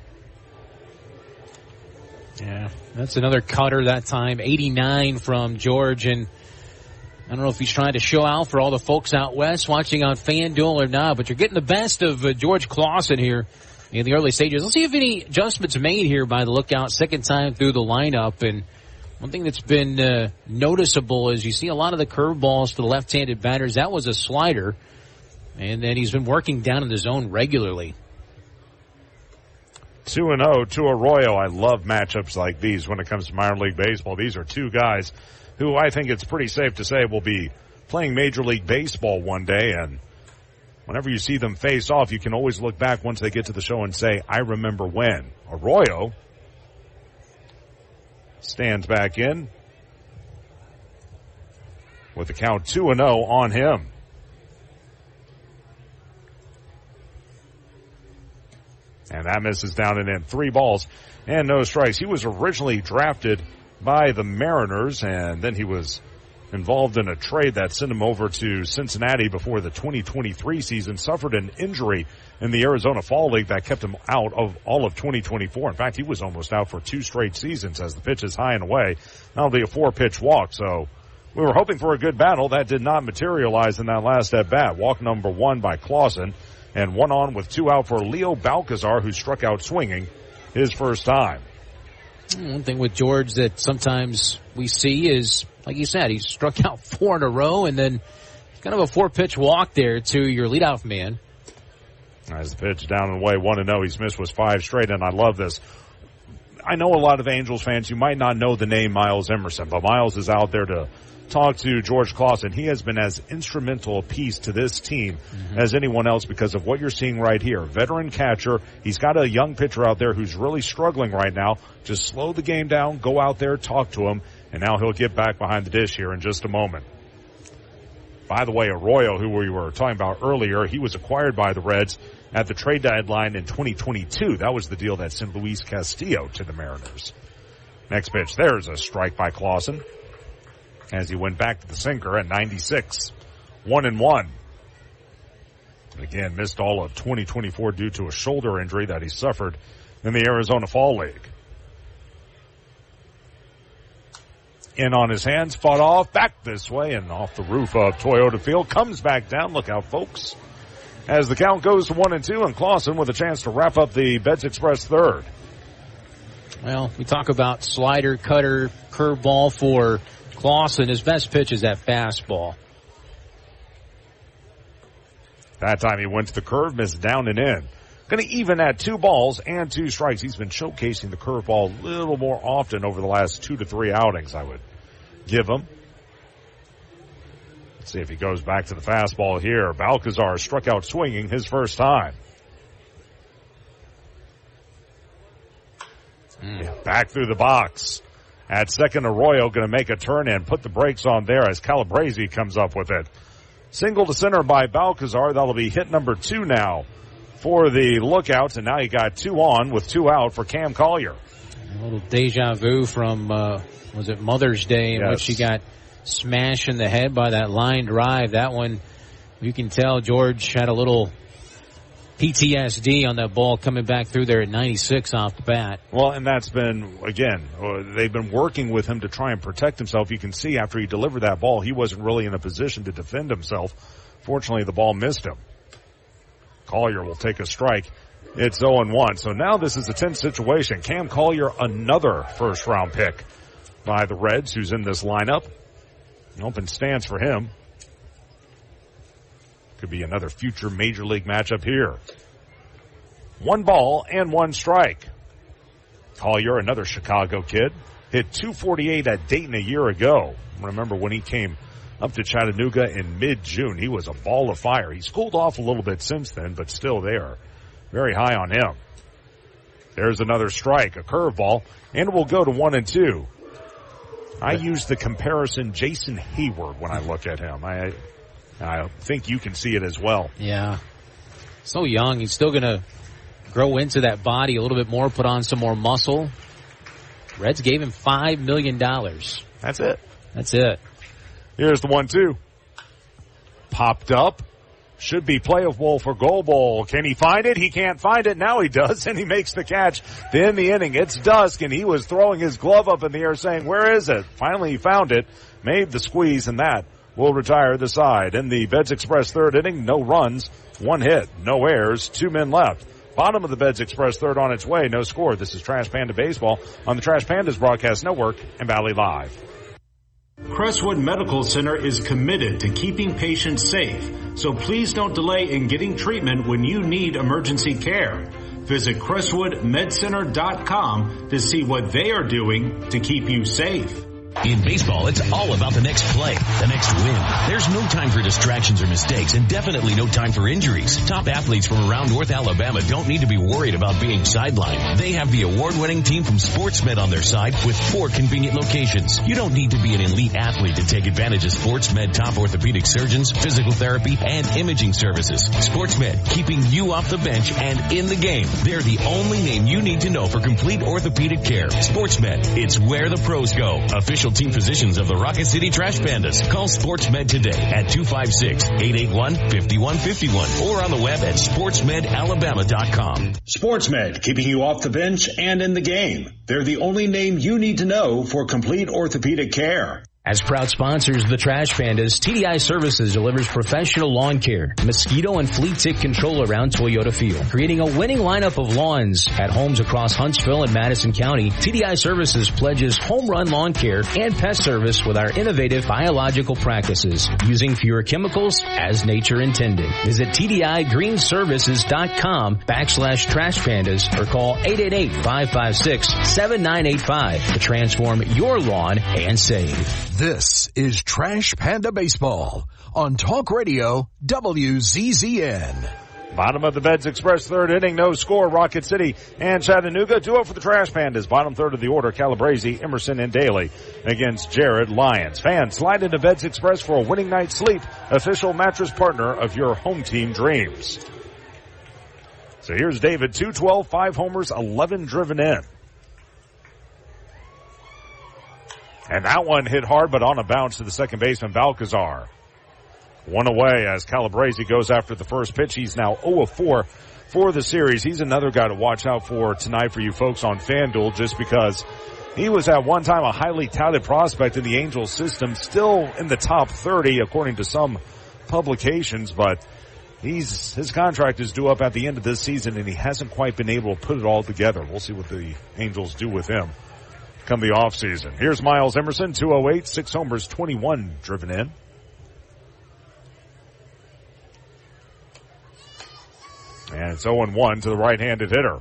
Speaker 7: Yeah, that's another cutter that time. 89 from George, and I don't know if he's trying to show out for all the folks out west watching on FanDuel or not, but you're getting the best of George Clausen here in the early stages. Let's see if any adjustments made here by the lookout. Second time through the lineup, and one thing that's been noticeable is you see a lot of the curveballs to the left-handed batters. That was a slider, and then he's been working down in the zone regularly.
Speaker 2: 2-0 to Arroyo. I love matchups like these when it comes to minor league baseball. These are 2 guys who I think it's pretty safe to say will be playing Major League Baseball one day, and whenever you see them face off, you can always look back once they get to the show and say, I remember when. Arroyo stands back in with the count 2-0 on him. And that misses down and in. 3 balls and no strikes. He was originally drafted by the Mariners, and then he was involved in a trade that sent him over to Cincinnati before the 2023 season, suffered an injury in the Arizona Fall League that kept him out of all of 2024. In fact, he was almost out for 2 straight seasons as the pitch is high and away. That'll be a 4-pitch walk, so we were hoping for a good battle. That did not materialize in that last at-bat. Walk number 1 by Clausen, and 1 on with 2 out for Leo Balcazar, who struck out swinging his first time.
Speaker 7: One thing with George that sometimes we see is, like you said, he's struck out 4 in a row, and then kind of a 4-pitch walk there to your leadoff man.
Speaker 2: As the pitch down and away, 1-0. He's missed was 5 straight, and I love this. I know a lot of Angels fans, you might not know the name Miles Emerson, but Miles is out there to talk to George Clausen. He has been as instrumental a piece to this team as anyone else because of what you're seeing right here. Veteran catcher. He's got a young pitcher out there who's really struggling right now. Just slow the game down, go out there, talk to him, and now he'll get back behind the dish here in just a moment. By the way, Arroyo, who we were talking about earlier, he was acquired by the Reds at the trade deadline in 2022. That was the deal that sent Luis Castillo to the Mariners. Next pitch, there's a strike by Clausen as he went back to the sinker at 96. 1-1. Again, missed all of 2024 due to a shoulder injury that he suffered in the Arizona Fall League. In on his hands, fought off, back this way, and off the roof of Toyota Field. Comes back down. Look out, folks. As the count goes to 1-2, and Clausen with a chance to wrap up the Beds Express third.
Speaker 7: Well, we talk about slider, cutter, curveball for Clausen. His best pitch is that fastball.
Speaker 2: That time he went to the curve, missed down and in. Going to even at 2 balls and 2 strikes. He's been showcasing the curveball a little more often over the last 2 to 3 outings, I would give him. Let's see if he goes back to the fastball here. Balcazar struck out swinging his first time. Back through the box. At second, Arroyo going to make a turn and put the brakes on there as Calabrese comes up with it. Single to center by Balcazar. That'll be hit number 2 now for the Lookouts, and now you got 2 on with 2 out for Cam Collier.
Speaker 7: A little deja vu from, was it Mother's Day, in which he got smashed in the head by that line drive. That one, you can tell George had a little PTSD on that ball coming back through there at 96 off the bat.
Speaker 2: Well, and that's been, again, they've been working with him to try and protect himself. You can see after he delivered that ball, he wasn't really in a position to defend himself. Fortunately, the ball missed him. Collier will take a strike. It's 0-1. So now this is a tense situation. Cam Collier, another first-round pick by the Reds, who's in this lineup. Open stands for him. Could be another future Major League matchup here. 1 ball and 1 strike. Collier, another Chicago kid, hit .248 at Dayton a year ago. Remember when he came up to Chattanooga in mid-June, he was a ball of fire. He's cooled off a little bit since then, but still they are very high on him. There's another strike, a curveball, and we'll go to 1-2. I use the comparison Jason Hayward when I look at him. I think you can see it as well.
Speaker 7: Yeah. So young. He's still going to grow into that body a little bit more, put on some more muscle. Reds gave him $5 million.
Speaker 2: That's it.
Speaker 7: That's it.
Speaker 2: Here's the 1-2. Popped up. Should be playable for goal ball. Can he find it? He can't find it. Now he does, and he makes the catch to end the inning. It's dusk, and he was throwing his glove up in the air saying, where is it? Finally, he found it, made the squeeze, and that will retire the side. In the Beds Express third inning, no runs, 1 hit, no errors, 2 men left. Bottom of the Beds Express third on its way, no score. This is Trash Panda Baseball on the Trash Pandas Broadcast Network and Valley Live.
Speaker 3: Crestwood Medical Center is committed to keeping patients safe, so please don't delay in getting treatment when you need emergency care. Visit CrestwoodMedCenter.com to see what they are doing to keep you safe.
Speaker 6: In baseball, it's all about the next play, the next win. There's no time for distractions or mistakes, and definitely no time for injuries. Top athletes from around North Alabama don't need to be worried about being sidelined. They have the award-winning team from SportsMed on their side with 4 convenient locations. You don't need to be an elite athlete to take advantage of SportsMed top orthopedic surgeons, physical therapy, and imaging services. SportsMed, keeping you off the bench and in the game. They're the only name you need to know for complete orthopedic care. SportsMed, it's where the pros go. Official team physicians of the Rocket City Trash Pandas. Call SportsMed today at 256-881-5151 or on the web at sportsmedalabama.com.
Speaker 3: SportsMed, keeping you off the bench and in the game. They're the only name you need to know for complete orthopedic care.
Speaker 4: As proud sponsors of the Trash Pandas, TDI Services delivers professional lawn care, mosquito and flea tick control around Toyota Field, creating a winning lineup of lawns at homes across Huntsville and Madison County. TDI Services pledges home run lawn care and pest service with our innovative biological practices, using fewer chemicals as nature intended. Visit TDIGreenServices.com/Trash Pandas or call 888-556-7985 to transform your lawn and save.
Speaker 1: This is Trash Panda Baseball on Talk Radio WZZN.
Speaker 2: Bottom of the Beds Express third inning, no score. Rocket City and Chattanooga. Duo for the Trash Pandas. Bottom third of the order, Calabrese, Emerson, and Daly against Jared Lyons. Fans, slide into Beds Express for a winning night's sleep. Official mattress partner of your home team dreams. So here's David, 212, 5 homers, 11 driven in. And that one hit hard, but on a bounce to the second baseman, Balcazar. 1 away as Calabrese goes after the first pitch. He's now 0-4 for the series. He's another guy to watch out for tonight for you folks on FanDuel, just because he was at one time a highly touted prospect in the Angels system, still in the top 30 according to some publications, but his contract is due up at the end of this season, and he hasn't quite been able to put it all together. We'll see what the Angels do with him come the offseason. Here's Miles Emerson, 208, 6 homers, 21 driven in. And it's 0-1 to the right-handed hitter.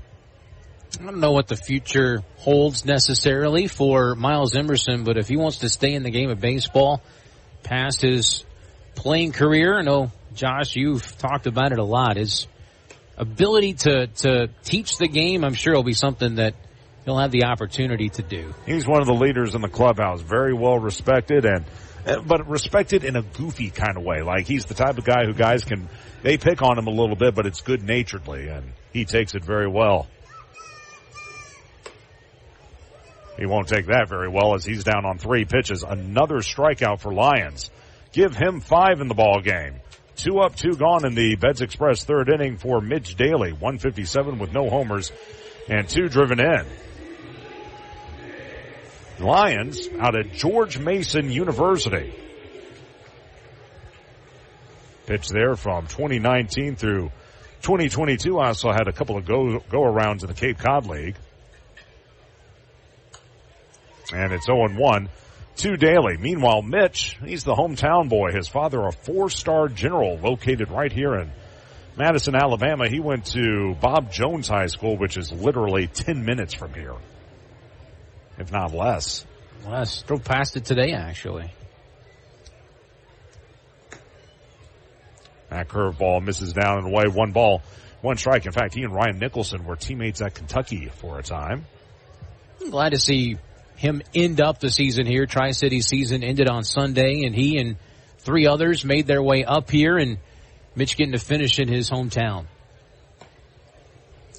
Speaker 7: I don't know what the future holds necessarily for Miles Emerson, but if he wants to stay in the game of baseball past his playing career, I know, Josh, you've talked about it a lot. His ability to teach the game, I'm sure, will be something that he'll have the opportunity to do.
Speaker 2: He's one of the leaders in the clubhouse, very well respected, but respected in a goofy kind of way. Like, he's the type of guy who they pick on him a little bit, but it's good-naturedly, and he takes it very well. He won't take that very well as he's down on 3 pitches. Another strikeout for Lyons. Give him 5 in the ball game. 2 up, 2 gone in the Beds Express third inning for Mitch Daly. 157 with no homers and 2 driven in. Lions out of George Mason University. Pitch there from 2019 through 2022. Also had a couple of go-arounds in the Cape Cod League. And it's 0-1 to Daly. Meanwhile, Mitch, he's the hometown boy. His father, a 4-star general located right here in Madison, Alabama. He went to Bob Jones High School, which is literally 10 minutes from here, if not less.
Speaker 7: Less. Drove past it today, actually.
Speaker 2: That curveball misses down and away. 1 ball, 1 strike. In fact, he and Ryan Nicholson were teammates at Kentucky for a time.
Speaker 7: I'm glad to see him end up the season here. Tri-City season ended on Sunday, and he and 3 others made their way up here, and Mitch getting to finish in his hometown.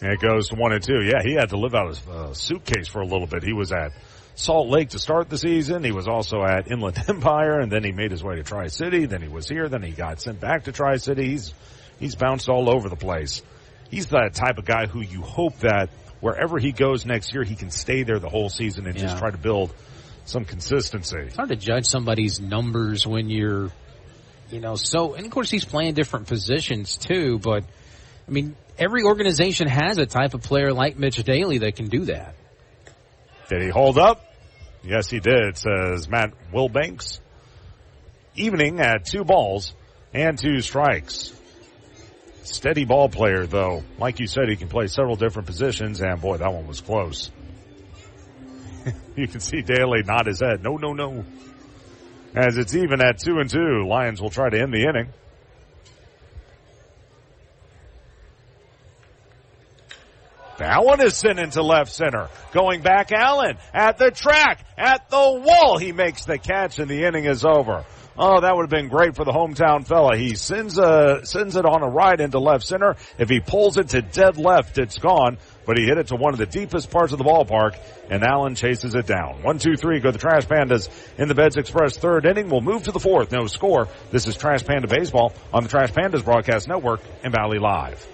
Speaker 2: And it goes to 1-2. Yeah, he had to live out his suitcase for a little bit. He was at Salt Lake to start the season. He was also at Inland Empire, and then he made his way to Tri-City. Then he was here. Then he got sent back to Tri-City. He's bounced all over the place. He's that type of guy who you hope that wherever he goes next year, he can stay there the whole season and just try to build some consistency.
Speaker 7: It's hard to judge somebody's numbers when you're, and of course he's playing different positions too, but, I mean, every organization has a type of player like Mitch Daly that can do that.
Speaker 2: Did he hold up? Yes, he did, says Matt Wilbanks. Evening at 2 balls and 2 strikes. Steady ball player, though. Like you said, he can play several different positions, and boy, that one was close. You can see Daly nod his head. No. As it's even at 2-2, Lions will try to end the inning. That one is sent into left center. Going back, Allen at the track, at the wall. He makes the catch, and the inning is over. Oh, that would have been great for the hometown fella. He sends it on a ride into left center. If he pulls it to dead left, it's gone. But he hit it to one of the deepest parts of the ballpark, and Allen chases it down. 1-2-3 go the Trash Pandas in the Beds Express third inning. We'll move to the 4th. No score. This is Trash Panda Baseball on the Trash Pandas Broadcast Network and Valley Live.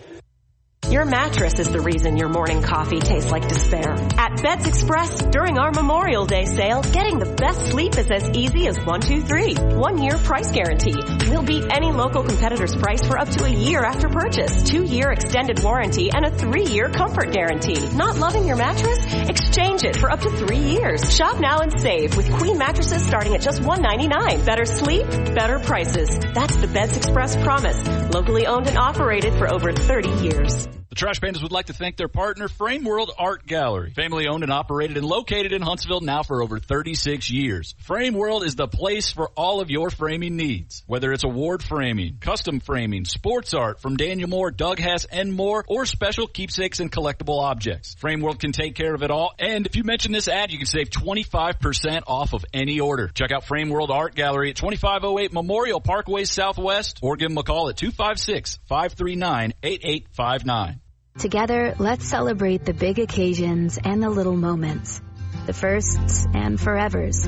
Speaker 5: Your mattress is the reason your morning coffee tastes like despair. At Beds Express, during our Memorial Day sale, getting the best sleep is as easy as 1, 2, 3. 1 year price guarantee. We'll beat any local competitor's price for up to a year after purchase. 2-year extended warranty and a 3-year comfort guarantee. Not loving your mattress? Exchange it for up to 3 years. Shop now and save with queen mattresses starting at just $199. Better sleep, better prices. That's the Beds Express promise. Locally owned and operated for over 30 years.
Speaker 8: The Trash Pandas would like to thank their partner, Frame World Art Gallery. Family owned and operated and located in Huntsville now for over 36 years. Frame World is the place for all of your framing needs. Whether it's award framing, custom framing, sports art from Daniel Moore, Doug Hess, and more, or special keepsakes and collectible objects. Frame World can take care of it all. And if you mention this ad, you can save 25% off of any order. Check out Frame World Art Gallery at 2508 Memorial Parkway Southwest, or give them a call at 256-539-8859.
Speaker 10: Together, let's celebrate the big occasions and the little moments, the firsts and forevers.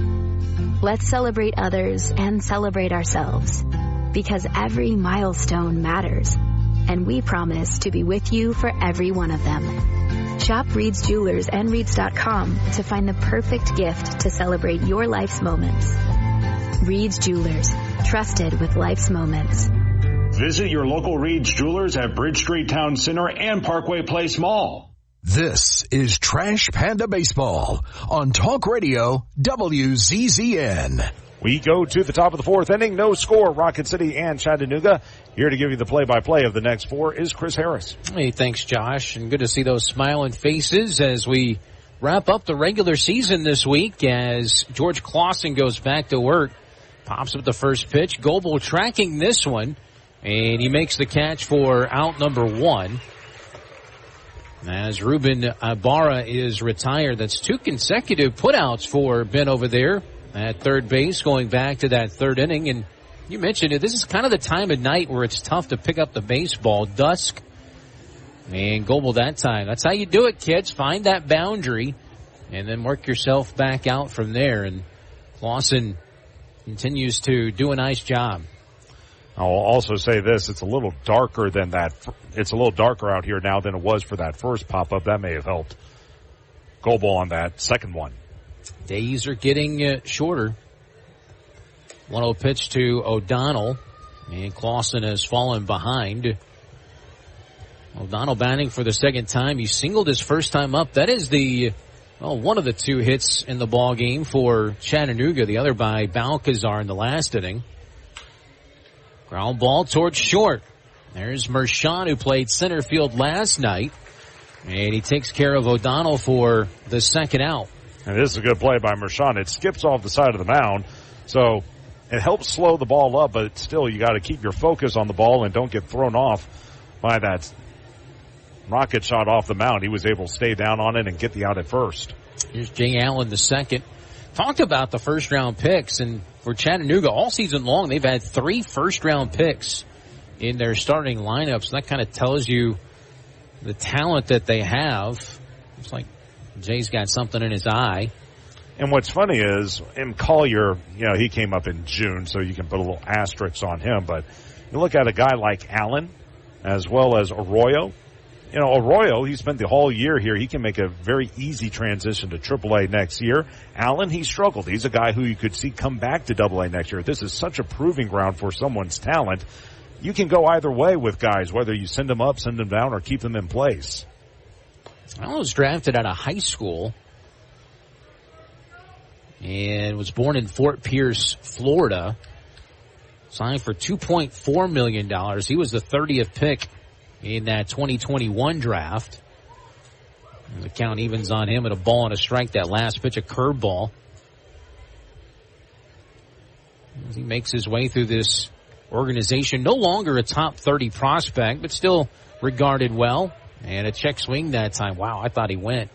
Speaker 10: Let's celebrate others and celebrate ourselves, because every milestone matters, and we promise to be with you for every one of them. Shop Reed's Jewelers and Reeds.com to find the perfect gift to celebrate your life's moments. Reed's Jewelers, trusted with life's moments.
Speaker 3: Visit your local Reed's Jewelers at Bridge Street Town Center and Parkway Place Mall.
Speaker 1: This is Trash Panda Baseball on Talk Radio WZZN.
Speaker 2: We go to the top of the 4th inning. No score, Rocket City and Chattanooga. Here to give you the play-by-play of the next 4 is Chris Harris.
Speaker 7: Hey, thanks, Josh, and good to see those smiling faces as we wrap up the regular season this week as George Clausen goes back to work. Pops up the first pitch. Goebel tracking this one. And he makes the catch for out number 1. As Ruben Ibarra is retired. That's 2 consecutive putouts for Ben over there at third base, going back to that 3rd inning. And you mentioned it. This is kind of the time of night where it's tough to pick up the baseball. Dusk. And Goebel that time. That's how you do it, kids. Find that boundary and then work yourself back out from there. And Clausen continues to do a nice job.
Speaker 2: I'll also say this, it's a little darker than that. It's a little darker out here now than it was for that first pop-up. That may have helped. Goal ball on that second one.
Speaker 7: Days are getting shorter. 1-0 pitch to O'Donnell, and Clausen has fallen behind. O'Donnell batting for the second time. He singled his first time up. That is one of the two hits in the ball game for Chattanooga, the other by Balcazar in the last inning. Ground ball towards short. There's Mershon, who played center field last night, and he takes care of O'Donnell for the second out.
Speaker 2: And this is a good play by Mershon. It skips off the side of the mound, so it helps slow the ball up, but still you got to keep your focus on the ball and don't get thrown off by that rocket shot off the mound. He was able to stay down on it and get the out at first.
Speaker 7: Here's Jay Allen, the second. Talked about the first-round picks, and for Chattanooga all season long, they've had 3 first-round picks in their starting lineups. That kind of tells you the talent that they have. It's like Jay's got something in his eye.
Speaker 2: And what's funny is, M. Collier, he came up in June, so you can put a little asterisk on him. But you look at a guy like Allen, as well as Arroyo. Arroyo, he spent the whole year here. He can make a very easy transition to AAA next year. Allen, he struggled. He's a guy who you could see come back to AA next year. This is such a proving ground for someone's talent. You can go either way with guys, whether you send them up, send them down, or keep them in place.
Speaker 7: Allen was drafted out of high school and was born in Fort Pierce, Florida. Signed for $2.4 million. He was the 30th pick in that 2021 draft. And the count evens on him at a ball and a strike. That last pitch, a curveball. As he makes his way through this organization, no longer a top 30 prospect, but still regarded well. And a check swing that time. Wow, I thought he went.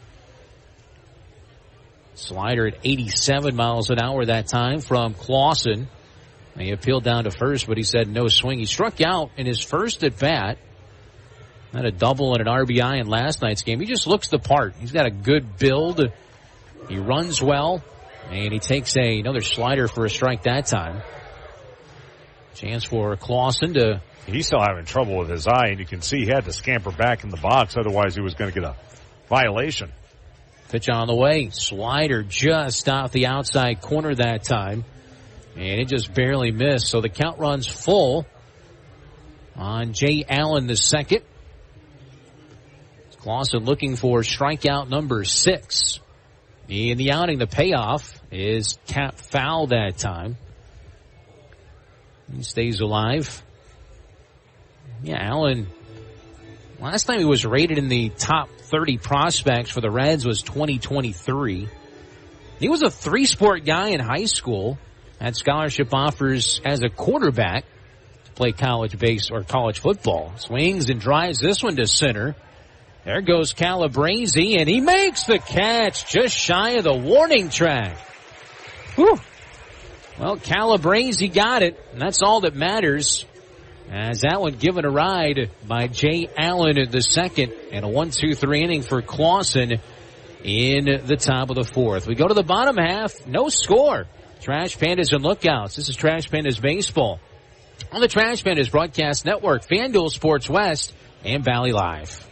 Speaker 7: Slider at 87 miles an hour that time from Clausen. He appealed down to first, but he said no swing. He struck out in his first at bat. Had a double and an RBI in last night's game. He just looks the part. He's got a good build. He runs well, and he takes another slider for a strike that time. Chance for Clausen to...
Speaker 2: He's still having trouble with his eye, and you can see he had to scamper back in the box. Otherwise, he was going to get a violation.
Speaker 7: Pitch on the way. Slider just off the outside corner that time, and it just barely missed. So the count runs full on Jay Allen, the second. Clausen looking for strikeout number 6. In the outing, the payoff is cap foul that time. He stays alive. Yeah, Allen, last time he was rated in the top 30 prospects for the Reds was 2023. He was a 3-sport guy in high school. Had scholarship offers as a quarterback to play college football. Swings and drives this one to center. There goes Calabrese, and he makes the catch just shy of the warning track. Whew. Well, Calabrese got it, and that's all that matters. As that one given a ride by Jay Allen in the second, and a 1-2-3 inning for Clausen in the top of the fourth. We go to the bottom half, no score. Trash Pandas and Lookouts. This is Trash Pandas Baseball on the Trash Pandas Broadcast Network, FanDuel Sports West, and Valley Live.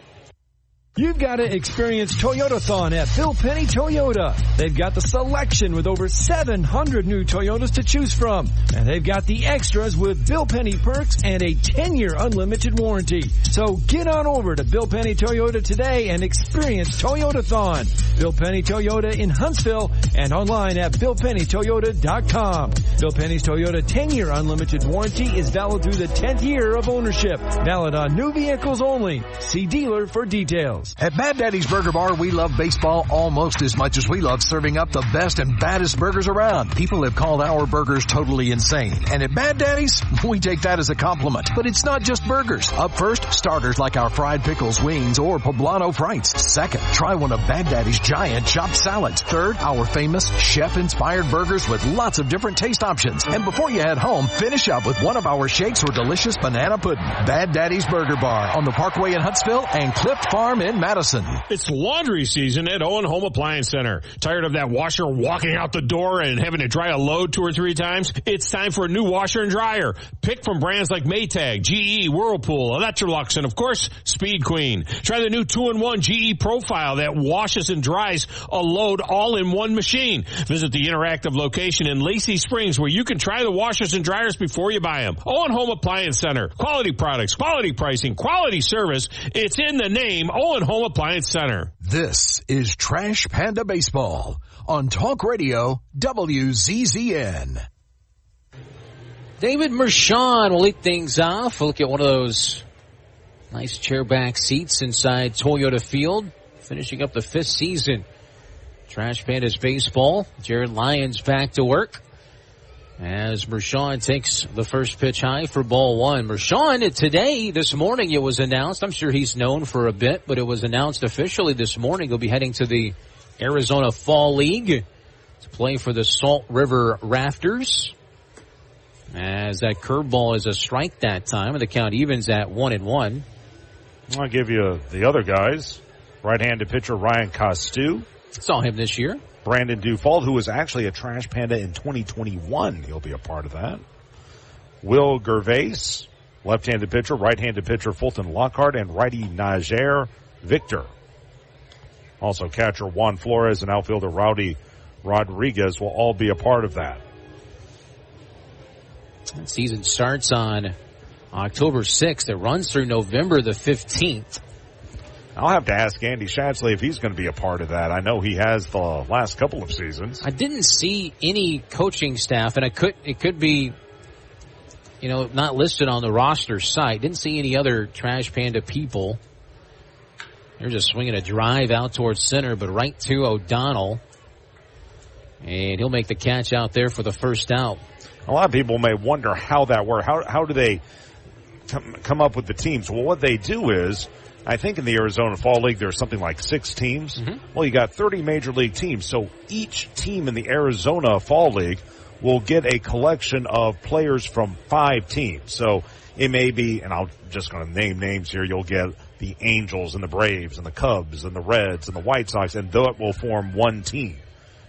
Speaker 12: You've got to experience Toyotathon at Bill Penny Toyota. They've got the selection with over 700 new Toyotas to choose from. And they've got the extras with Bill Penny perks and a 10-year unlimited warranty. So get on over to Bill Penny Toyota today and experience Toyotathon. Bill Penny Toyota in Huntsville and online at BillPennyToyota.com. Bill Penny's Toyota 10-year unlimited warranty is valid through the 10th year of ownership. Valid on new vehicles only. See dealer for details.
Speaker 1: At Bad Daddy's Burger Bar, we love baseball almost as much as we love serving up the best and baddest burgers around. People have called our burgers totally insane. And at Bad Daddy's, we take that as a compliment. But it's not just burgers. Up first, starters like our fried pickles, wings, or poblano frites. Second, try one of Bad Daddy's giant chopped salads. Third, our famous chef-inspired burgers with lots of different taste options. And before you head home, finish up with one of our shakes or delicious banana pudding. Bad Daddy's Burger Bar on the Parkway in Huntsville and Cliff Farm in Madison.
Speaker 13: It's laundry season at Owen Home Appliance Center. Tired of that washer walking out the door and having to dry a load 2 or 3 times? It's time for a new washer and dryer. Pick from brands like Maytag, GE, Whirlpool, Electrolux, and of course, Speed Queen. Try the new 2-in-1 GE Profile that washes and dries a load all in one machine. Visit the interactive location in Lacey Springs where you can try the washers and dryers before you buy them. Owen Home Appliance Center. Quality products, quality pricing, quality service. It's in the name, Owen Home Appliance Center.
Speaker 1: This is Trash Panda Baseball on Talk Radio WZZN.
Speaker 7: David Mershon will lead things off. We'll look at one of those nice chairback seats inside Toyota Field, finishing up the 5th season. Trash Pandas Baseball. Jared Lyons back to work as Mershon takes the first pitch high for ball 1. Mershon, today, this morning, it was announced, I'm sure he's known for a bit, but it was announced officially this morning he'll be heading to the Arizona Fall League to play for the Salt River Rafters. As that curveball is a strike that time, and the count evens at 1-1.
Speaker 2: I'll give you the other guys. Right-handed pitcher Ryan Costu.
Speaker 7: Saw him this year.
Speaker 2: Brandon Dufault, who was actually a Trash Panda in 2021. He'll be a part of that. Will Gervais, left-handed pitcher. Right-handed pitcher Fulton Lockhart, and righty Najer Victor. Also catcher Juan Flores and outfielder Rowdy Rodriguez will all be a part of that.
Speaker 7: The season starts on October 6th. It runs through November the 15th.
Speaker 2: I'll have to ask Andy Schatsley if he's going to be a part of that. I know he has the last couple of seasons.
Speaker 7: I didn't see any coaching staff, and it could be, not listed on the roster site. Didn't see any other Trash Panda people. They're just swinging a drive out towards center, but right to O'Donnell. And he'll make the catch out there for the first out.
Speaker 2: A lot of people may wonder how that works. How do they come up with the teams? Well, what they do is, I think in the Arizona Fall League there's something like 6 teams. Mm-hmm. Well, you got 30 major league teams, so each team in the Arizona Fall League will get a collection of players from 5 teams. So it may be, and I'm just going to name names here, you'll get the Angels and the Braves and the Cubs and the Reds and the White Sox, and that will form one team.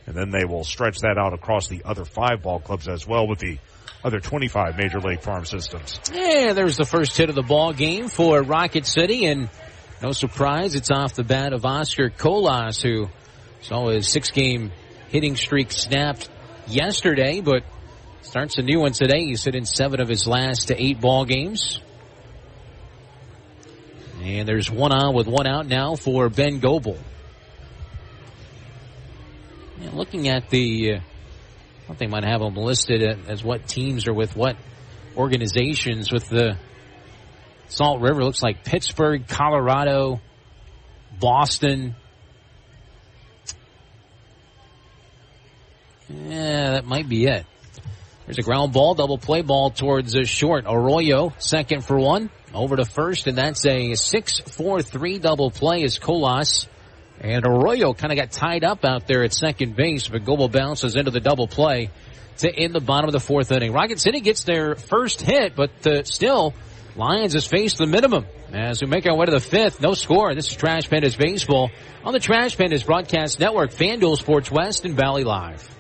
Speaker 2: And then they will stretch that out across the other 5 ball clubs as well with the other 25 major league farm systems.
Speaker 7: Yeah, there's the first hit of the ball game for Rocket City, and no surprise, it's off the bat of Oscar Colas, who saw his 6-game hitting streak snapped yesterday, but starts a new one today. He's hit in 7 of his last 8 ball games. And there's 1 on with 1 out now for Ben Goebel. And looking at I think they might have them listed as what teams are with what organizations. With the Salt River, looks like Pittsburgh, Colorado, Boston. Yeah, that might be it. There's a ground ball, double play ball towards short. Arroyo, second for 1, over to first, and that's a 6-4-3 double play as Colas. And Arroyo kind of got tied up out there at second base, but Goebel bounces into the double play to end the bottom of the 4th inning. Rocket City gets their first hit, but still, Lions has faced the minimum. As we make our way to the 5th, no score. This is Trash Pandas Baseball on the Trash Pandas Broadcast Network, FanDuel Sports West, and Valley Live.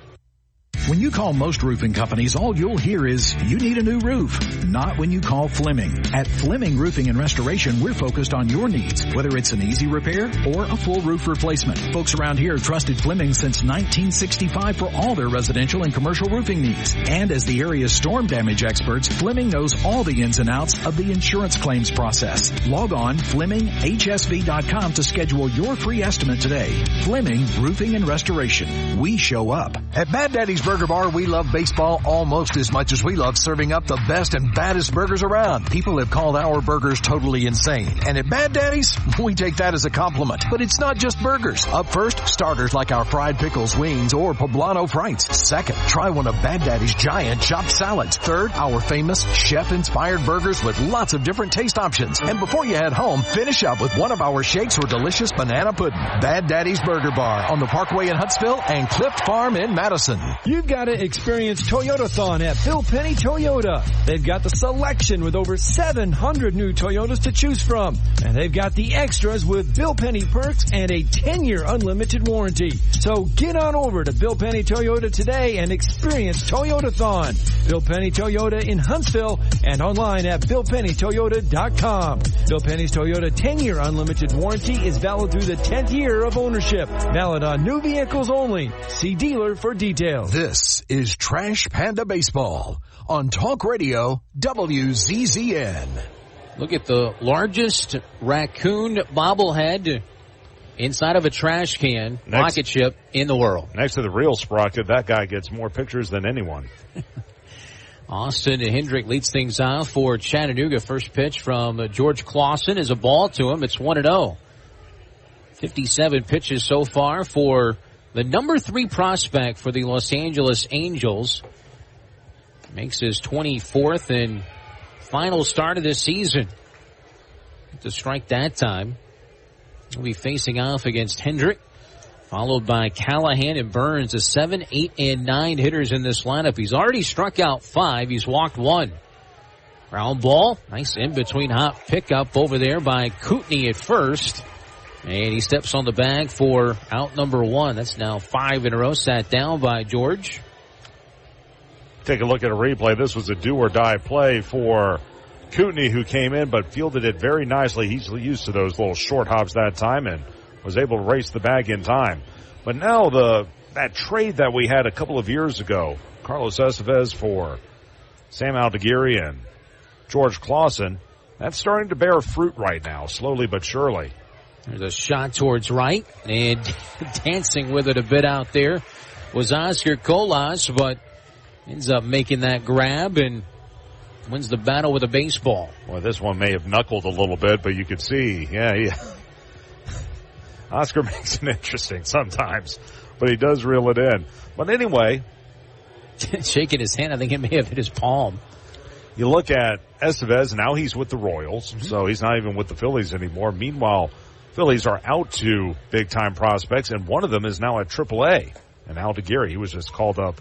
Speaker 14: When you call most roofing companies, all you'll hear is, you need a new roof. Not when you call Fleming. At Fleming Roofing and Restoration, we're focused on your needs, whether it's an easy repair or a full roof replacement. Folks around here have trusted Fleming since 1965 for all their residential and commercial roofing needs. And as the area's storm damage experts, Fleming knows all the ins and outs of the insurance claims process. Log on FlemingHSV.com to schedule your free estimate today. Fleming Roofing and Restoration. We show up.
Speaker 1: At Bad Daddy's Burger Bar, we love baseball almost as much as we love serving up the best and baddest burgers around. People have called our burgers totally insane. And at Bad Daddy's, we take that as a compliment. But it's not just burgers. Up first, starters like our fried pickles, wings, or poblano frites. Second, try one of Bad Daddy's giant chopped salads. Third, our famous chef-inspired burgers with lots of different taste options. And before you head home, finish up with one of our shakes or delicious banana pudding. Bad Daddy's Burger Bar on the Parkway in Huntsville and Cliff Farm in Madison.
Speaker 12: You've got to experience Toyotathon at Bill Penny Toyota. They've got the selection with over 700 new Toyotas to choose from. And they've got the extras with Bill Penny perks and a 10-year unlimited warranty. So get on over to Bill Penny Toyota today and experience Toyotathon. Bill Penny Toyota in Huntsville and online at BillPennyToyota.com. Bill Penny's Toyota 10-year unlimited warranty is valid through the 10th year of ownership. Valid on new vehicles only. See dealer for details.
Speaker 1: This is Trash Panda Baseball on Talk Radio WZZN.
Speaker 7: Look at the largest raccoon bobblehead inside of a trash can rocket ship in the world.
Speaker 2: Next to the real Sprocket, that guy gets more pictures than anyone.
Speaker 7: Austin Hendrick leads things off for Chattanooga. First pitch from George Clausen is a ball to him. It's 1-0. 57 pitches so far for the number 3 prospect for the Los Angeles Angels. Makes his 24th and final start of this season. To strike that time. He'll be facing off against Hendrick, followed by Callahan and Burns, the 7, 8, and 9 hitters in this lineup. He's already struck out 5. He's walked 1. Ground ball. Nice in-between hop pickup over there by Kootenai at first. And he steps on the bag for out number 1. That's now 5 in a row. Sat down by George.
Speaker 2: Take a look at a replay. This was a do-or-die play for Kootenai, who came in but fielded it very nicely. He's used to those little short hops that time and was able to race the bag in time. But now that trade that we had a couple of years ago, Carlos Estevez for Sam Aldeguerri and George Clausen, that's starting to bear fruit right now, slowly but surely.
Speaker 7: There's a shot towards right, and dancing with it a bit out there was Oscar Colas, but ends up making that grab and wins the battle with a baseball.
Speaker 2: Well, this one may have knuckled a little bit, but you could see, Oscar makes it interesting sometimes, but he does reel it in. But anyway.
Speaker 7: Shaking his hand, I think it may have hit his palm.
Speaker 2: You look at Estevez, now he's with the Royals, so he's not even with the Phillies anymore. Meanwhile, Phillies are out to big-time prospects, and one of them is now at AAA. And Aldeguerri, he was just called up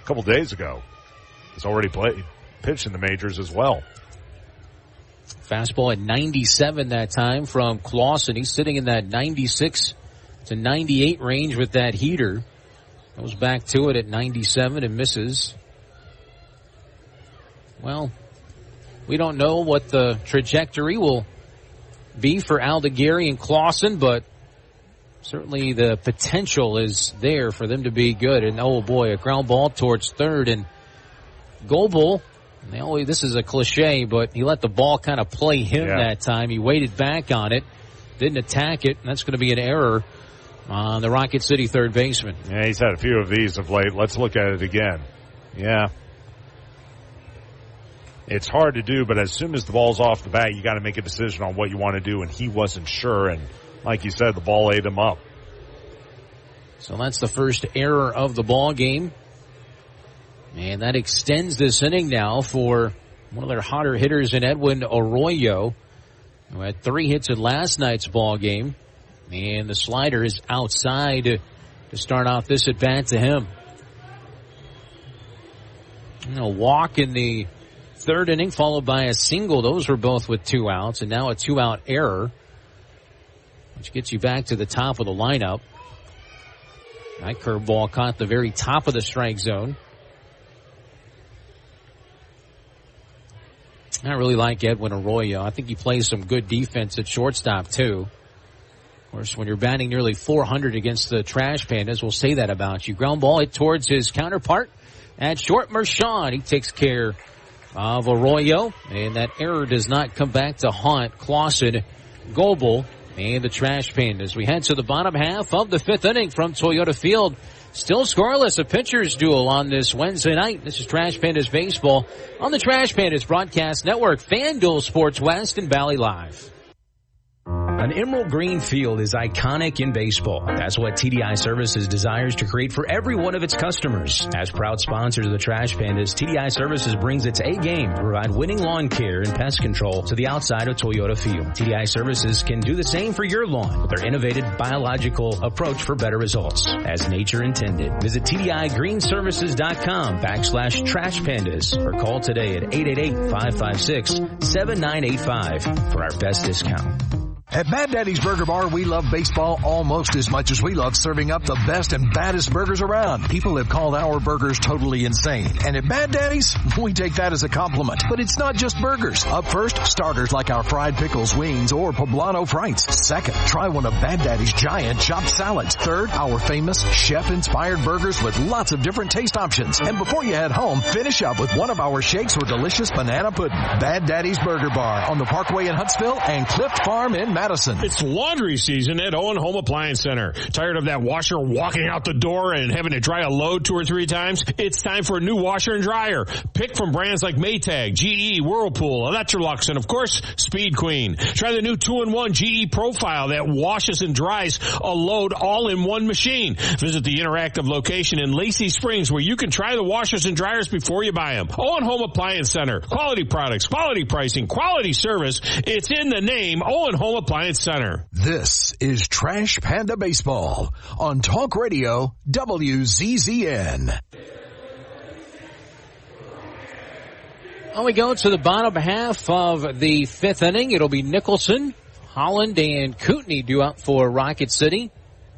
Speaker 2: a couple days ago. He's already pitched in the majors as well.
Speaker 7: Fastball at 97 that time from Clausen. He's sitting in that 96 to 98 range with that heater. Goes back to it at 97 and misses. Well, we don't know what the trajectory will be for Aldeguerri and Clausen, but certainly the potential is there for them to be good. And oh boy, a ground ball towards third, and Goebel, this is a cliche, but he let the ball kind of play him that time. He waited back on it, didn't attack it, and that's going to be an error on the Rocket City third baseman.
Speaker 2: Yeah, he's had a few of these of late. Let's look at it again. Yeah. It's hard to do, but as soon as the ball's off the bat, you got to make a decision on what you want to do, and he wasn't sure, and like you said, the ball ate him up.
Speaker 7: So that's the first error of the ball game. And that extends this inning now for one of their hotter hitters in Edwin Arroyo, who had 3 hits in last night's ball game. And the slider is outside to start off this at bat to him. A walk in the third inning followed by a single. Those were both with 2 outs, and now a 2-out error, which gets you back to the top of the lineup. That curveball caught the very top of the strike zone. I really like Edwin Arroyo. I think he plays some good defense at shortstop, too. Of course, when you're batting nearly 400 against the Trash Pandas, we'll say that about you. Ground ball hit towards his counterpart at short. Mershon, he takes care of Arroyo, and that error does not come back to haunt Clausen. Goebel, and the Trash Pandas. We head to the bottom half of the 5th inning from Toyota Field. Still scoreless, a pitcher's duel on this Wednesday night. This is Trash Pandas Baseball on the Trash Pandas Broadcast Network, FanDuel Sports West, and Valley Live.
Speaker 4: An emerald green field is iconic in baseball. That's what TDI Services desires to create for every one of its customers. As proud sponsors of the Trash Pandas, TDI Services brings its A game to provide winning lawn care and pest control to the outside of Toyota Field. TDI Services can do the same for your lawn with their innovative biological approach for better results, as nature intended. Visit TDIGreenServices.com/Trash Pandas or call today at 888-556-7985 for our best discount.
Speaker 1: At Bad Daddy's Burger Bar, we love baseball almost as much as we love serving up the best and baddest burgers around. People have called our burgers totally insane. And at Bad Daddy's, we take that as a compliment. But it's not just burgers. Up first, starters like our fried pickles, wings, or poblano frites. Second, try one of Bad Daddy's giant chopped salads. Third, our famous chef-inspired burgers with lots of different taste options. And before you head home, finish up with one of our shakes or delicious banana pudding. Bad Daddy's Burger Bar on the Parkway in Huntsville and Clift Farm in Madison.
Speaker 13: It's laundry season at Owen Home Appliance Center. Tired of that washer walking out the door and having to dry a load 2 or 3 times? It's time for a new washer and dryer. Pick from brands like Maytag, GE, Whirlpool, Electrolux, and of course, Speed Queen. Try the new 2-in-1 GE Profile that washes and dries a load all in one machine. Visit the interactive location in Lacey Springs where you can try the washers and dryers before you buy them. Owen Home Appliance Center. Quality products, quality pricing, quality service. It's in the name, Owen Home Appliance Center.
Speaker 1: This is Trash Panda Baseball on Talk Radio WZZN.
Speaker 7: Well, we go to the bottom half of the 5th inning. It'll be Nicholson, Holland, and Kootenai due up for Rocket City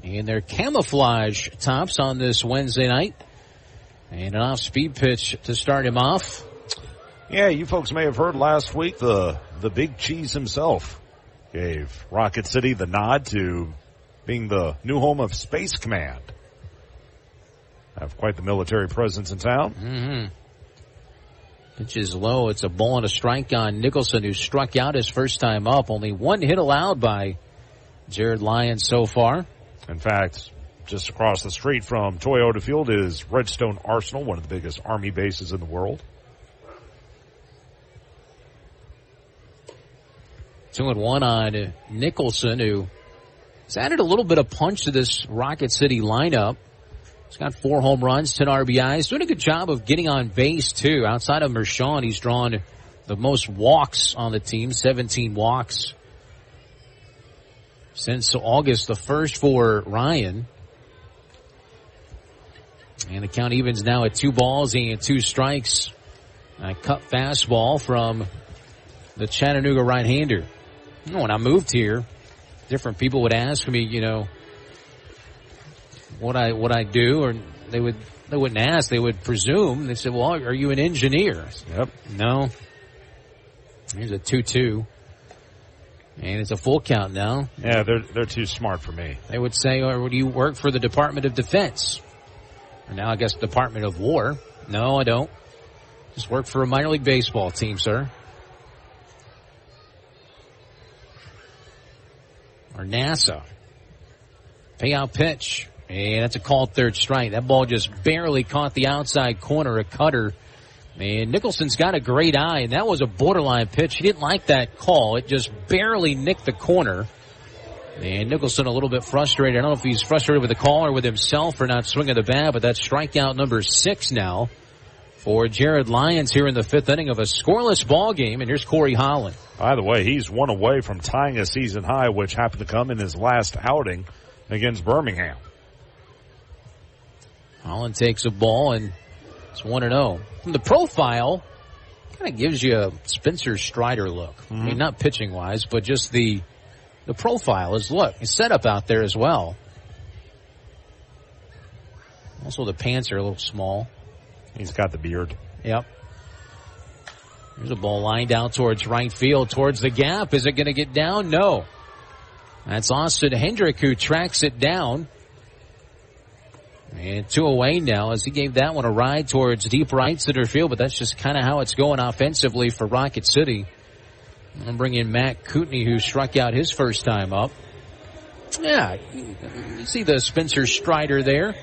Speaker 7: in their camouflage tops on this Wednesday night. And an off-speed pitch to start him off.
Speaker 2: Yeah, you folks may have heard last week the Big Cheese himself gave Rocket City the nod to being the new home of Space Command. Have quite the military presence in town.
Speaker 7: Mm-hmm. Pitch is low. It's a ball and a strike on Nicholson, who struck out his first time up. Only 1 hit allowed by Jared Lyons so far.
Speaker 2: In fact, just across the street from Toyota Field is Redstone Arsenal, one of the biggest Army bases in the world.
Speaker 7: 2-1 on Nicholson, who has added a little bit of punch to this Rocket City lineup. He's got 4 home runs, 10 RBIs. Doing a good job of getting on base, too. Outside of Mershon, he's drawn the most walks on the team, 17 walks since August the 1st for Ryan. And the count evens now at 2 balls and 2 strikes. A cut fastball from the Chattanooga right-hander. When I moved here, different people would ask me, what I do, or they wouldn't ask, they would presume. They said, "Well, are you an engineer?" Said,
Speaker 2: yep.
Speaker 7: No. Here's a 2-2, and it's a full count now.
Speaker 2: Yeah, they're too smart for me.
Speaker 7: They would say, "Or do you work for the Department of Defense?" Or now I guess Department of War. No, I don't. Just work for a minor league baseball team, sir. Or NASA. Payout pitch. And that's a called third strike. That ball just barely caught the outside corner, a cutter. And Nicholson's got a great eye, and that was a borderline pitch. He didn't like that call. It just barely nicked the corner. And Nicholson a little bit frustrated. I don't know if he's frustrated with the call or with himself for not swinging the bat, but that's strikeout number 6 now for Jared Lyons here in the 5th inning of a scoreless ball game. And here's Corey Holland.
Speaker 2: By the way, he's 1 away from tying a season high, which happened to come in his last outing against Birmingham.
Speaker 7: Holland takes a ball, and it's 1-0. From the profile, kind of gives you a Spencer Strider look. Mm-hmm. I mean, not pitching-wise, but just the profile is, look, his setup out there as well. Also, the pants are a little small.
Speaker 2: He's got the beard.
Speaker 7: Yep. There's a ball lined out towards right field, towards the gap. Is it going to get down? No. That's Austin Hendrick who tracks it down. And 2 away now as he gave that one a ride towards deep right center field, but that's just kind of how it's going offensively for Rocket City. I'm going to bring in Matt Kootenai, who struck out his first time up. Yeah, you see the Spencer Strider there.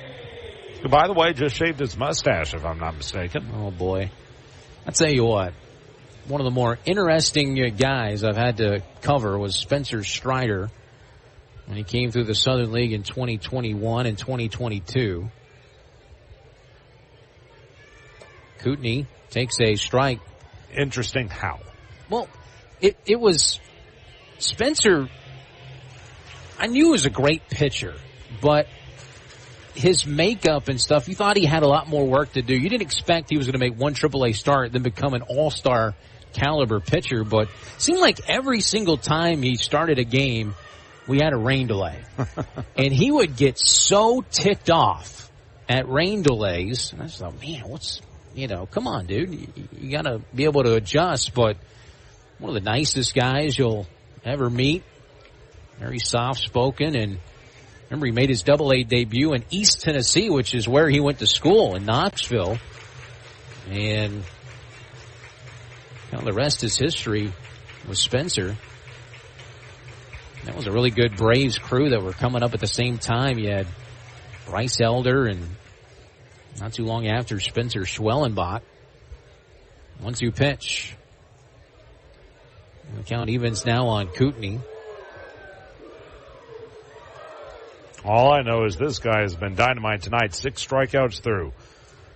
Speaker 2: Who, by the way, just shaved his mustache, if I'm not mistaken.
Speaker 7: Oh, boy. I'll tell you what. One of the more interesting guys I've had to cover was Spencer Strider when he came through the Southern League in 2021 and 2022. Kootenai takes a strike.
Speaker 2: Interesting how?
Speaker 7: Well, it was Spencer. I knew he was a great pitcher, but his makeup and stuff, you thought he had a lot more work to do. You didn't expect he was going to make one AAA start, then become an all-star caliber pitcher, but it seemed like every single time he started a game, we had a rain delay. And he would get so ticked off at rain delays. And I just thought, man, come on, dude. You got to be able to adjust, but one of the nicest guys you'll ever meet. Very soft-spoken, and remember he made his AA debut in East Tennessee, which is where he went to school, in Knoxville. And the rest is history with Spencer. That was a really good Braves crew that were coming up at the same time. You had Bryce Elder, and not too long after, Spencer Schwellenbach. 1-2 pitch. The count evens now on Kootenai.
Speaker 2: All I know is this guy has been dynamite tonight. 6 strikeouts through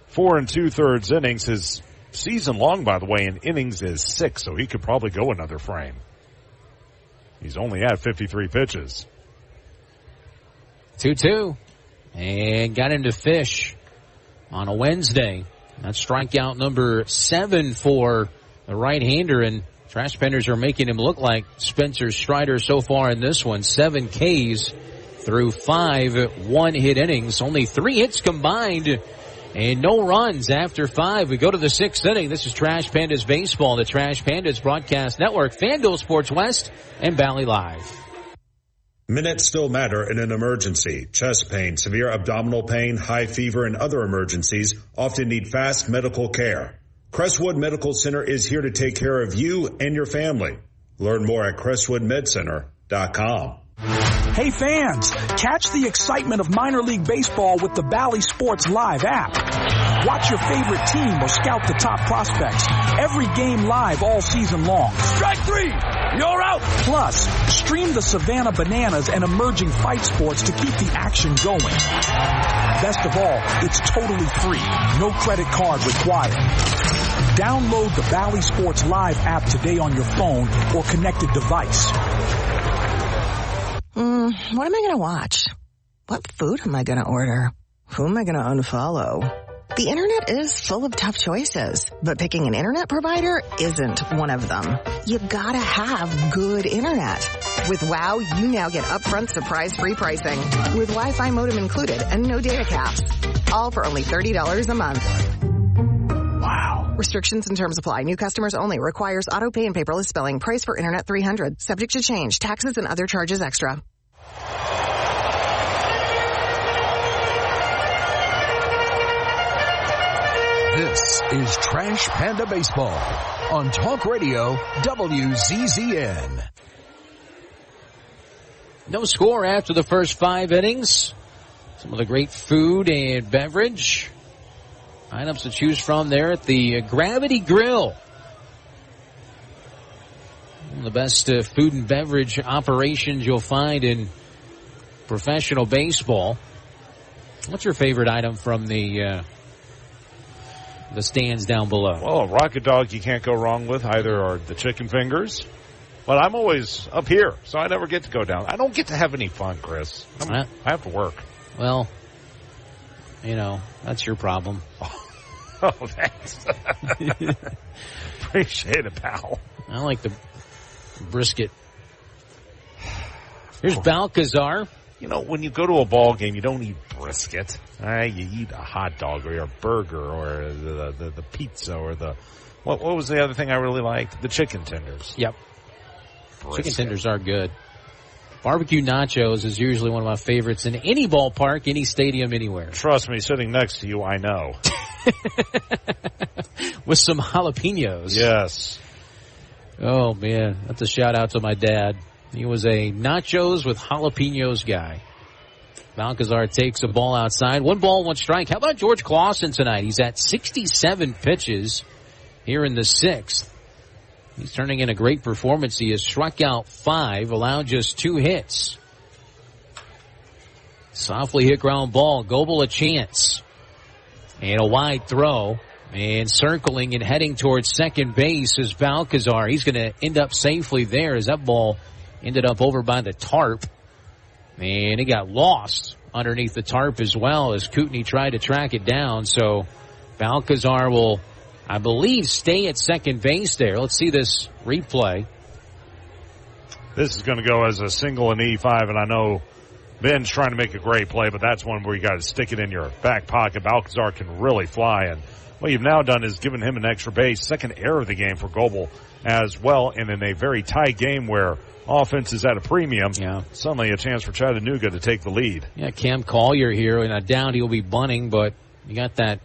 Speaker 2: 4 2/3 innings. His season long, by the way, in innings is 6, so he could probably go another frame. He's only had 53 pitches.
Speaker 7: 2-2. And got him to Fish on a Wednesday. That's strikeout number 7 for the right-hander, and Trash Panders are making him look like Spencer Strider so far in this one. 7 Ks through 5 one-hit innings. Only 3 hits combined and no runs after 5. We go to the 6th inning. This is Trash Pandas Baseball, the Trash Pandas Broadcast Network, FanDuel Sports West, and Valley Live.
Speaker 3: Minutes still matter in an emergency. Chest pain, severe abdominal pain, high fever, and other emergencies often need fast medical care. Crestwood Medical Center is here to take care of you and your family. Learn more at crestwoodmedcenter.com.
Speaker 11: Hey fans, catch the excitement of minor league baseball with the Bally Sports Live app. Watch your favorite team or scout the top prospects. Every game live all season long.
Speaker 15: Strike 3! You're out!
Speaker 11: Plus, stream the Savannah Bananas and emerging fight sports to keep the action going. Best of all, it's totally free. No credit card required. Download the Bally Sports Live app today on your phone or connected device.
Speaker 9: What am I going to watch? What food am I going to order? Who am I going to unfollow? The internet is full of tough choices, but picking an internet provider isn't one of them. You gotta have good internet. With WOW, you now get upfront surprise-free pricing with Wi-Fi modem included and no data caps. All for only $30 a month. Wow. Restrictions and terms apply. New customers only. Requires auto pay and paperless billing. Price for internet $300. Subject to change. Taxes and other charges extra.
Speaker 1: This is Trash Panda Baseball on Talk Radio WZZN.
Speaker 7: No score after the first 5 innings. Some of the great food and beverage items to choose from there at the Gravity Grill. One of the best food and beverage operations you'll find in professional baseball. What's your favorite item from the stands down below?
Speaker 2: Well, a rocket dog you can't go wrong with. Either are the chicken fingers, but I'm always up here, so I never get to go down. I don't get to have any fun, Chris. I have to work.
Speaker 7: Well, that's your problem.
Speaker 2: Oh, thanks. Appreciate it, pal.
Speaker 7: I like the brisket. Here's Balcazar.
Speaker 2: When you go to a ball game, you don't eat brisket. You eat a hot dog or a burger or the pizza or what was the other thing I really liked? The chicken tenders.
Speaker 7: Yep.
Speaker 2: Brisket.
Speaker 7: Chicken tenders are good. Barbecue nachos is usually one of my favorites in any ballpark, any stadium, anywhere.
Speaker 2: Trust me, sitting next to you, I know.
Speaker 7: With some jalapenos.
Speaker 2: Yes.
Speaker 7: Oh, man. That's a shout out to my dad. He was a nachos with jalapenos guy. Balcazar takes the ball outside. 1 ball, 1 strike. How about George Clausen tonight? He's at 67 pitches here in the 6th. He's turning in a great performance. He has struck out 5, allowed just 2 hits. Softly hit ground ball. Goebel a chance. And a wide throw. And circling and heading towards second base is Balcazar. He's going to end up safely there as that ball ended up over by the tarp. And it got lost underneath the tarp as well as Kootenai tried to track it down. So Balcazar will, I believe, stay at second base there. Let's see this replay.
Speaker 2: This is going to go as a single in E5, and I know Ben's trying to make a great play, but that's one where you got to stick it in your back pocket. Balcazar can really fly, and what you've now done is given him an extra base. Second error of the game for Goebel as well, and in a very tight game where offense is at a premium, suddenly a chance for Chattanooga to take the lead.
Speaker 7: Yeah, Cam Collier here, and I doubt he'll be bunting, but you got that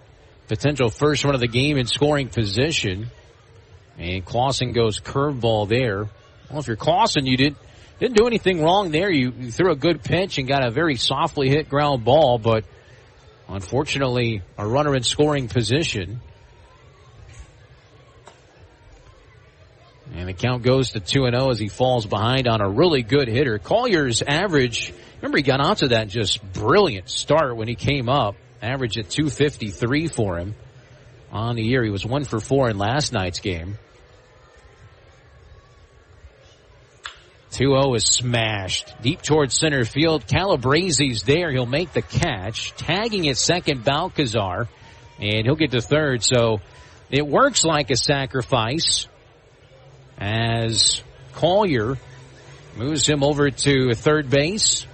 Speaker 7: potential first run of the game in scoring position. And Clausen goes curveball there. Well, if you're Clausen, you didn't do anything wrong there. You threw a good pitch and got a very softly hit ground ball, but unfortunately a runner in scoring position. And the count goes to 2-0 as he falls behind on a really good hitter. Collier's average, remember he got off to that just brilliant start when he came up. Average at 253 for him on the year. He was 1 for 4 in last night's game. 2-0 is smashed. Deep towards center field. Calabresi's there. He'll make the catch. Tagging at second, Balcazar. And he'll get to third. So it works like a sacrifice as Collier moves him over to third base.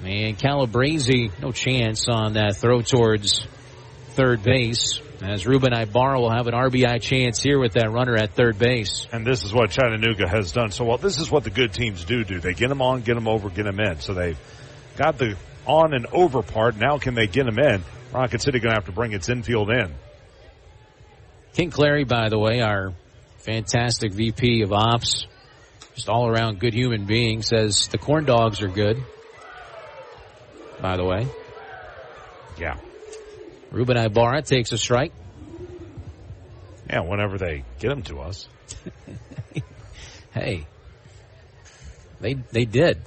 Speaker 7: And Calabresi, no chance on that throw towards third base, as Ruben Ibarra will have an RBI chance here with that runner at third base.
Speaker 2: And this is what Chattanooga has done so well. This is what the good teams do. They get them on, get them over, get them in. So they've got the on and over part. Now can they get them in? Rocket City going to have to bring its infield in.
Speaker 7: King Clary, by the way, our fantastic VP of Ops, just all around good human being, says the corn dogs are good. By the way.
Speaker 2: Yeah.
Speaker 7: Ruben Ibarra takes a strike.
Speaker 2: Yeah, whenever they get them to us.
Speaker 7: Hey. They did.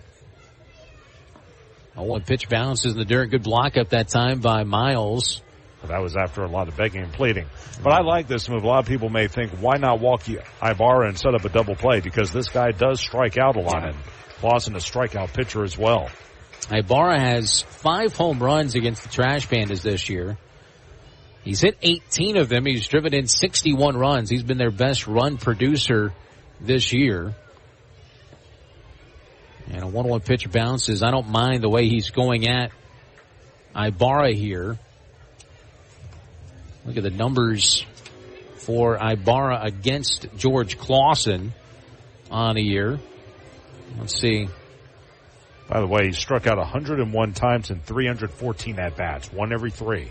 Speaker 7: One pitch bounces in the dirt. Good block up that time by Miles.
Speaker 2: Well, that was after a lot of begging and pleading. But I like this move. A lot of people may think, why not walk Ibarra and set up a double play? Because this guy does strike out a lot. And Clausen a strikeout pitcher as well.
Speaker 7: Ibarra has 5 home runs against the Trash Pandas this year. He's hit 18 of them. He's driven in 61 runs. He's been their best run producer this year. And a 1-1 pitch bounces. I don't mind the way he's going at Ibarra here. Look at the numbers for Ibarra against George Clausen on the year. Let's see.
Speaker 2: By the way, he struck out 101 times in 314 at-bats, 1 every 3.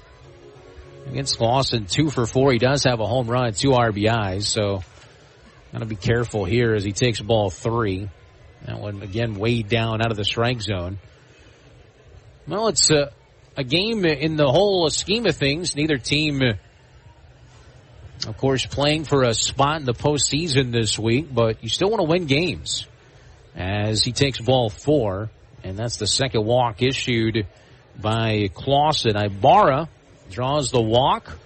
Speaker 7: Against Clausen, 2 for 4. He does have a home run, 2 RBIs, so got to be careful here as he takes ball 3. That one, again, weighed down out of the strike zone. Well, it's a game in the whole scheme of things. Neither team, of course, playing for a spot in the postseason this week, but you still want to win games as he takes ball 4. And that's the second walk issued by Clausen. Ibarra draws the walk,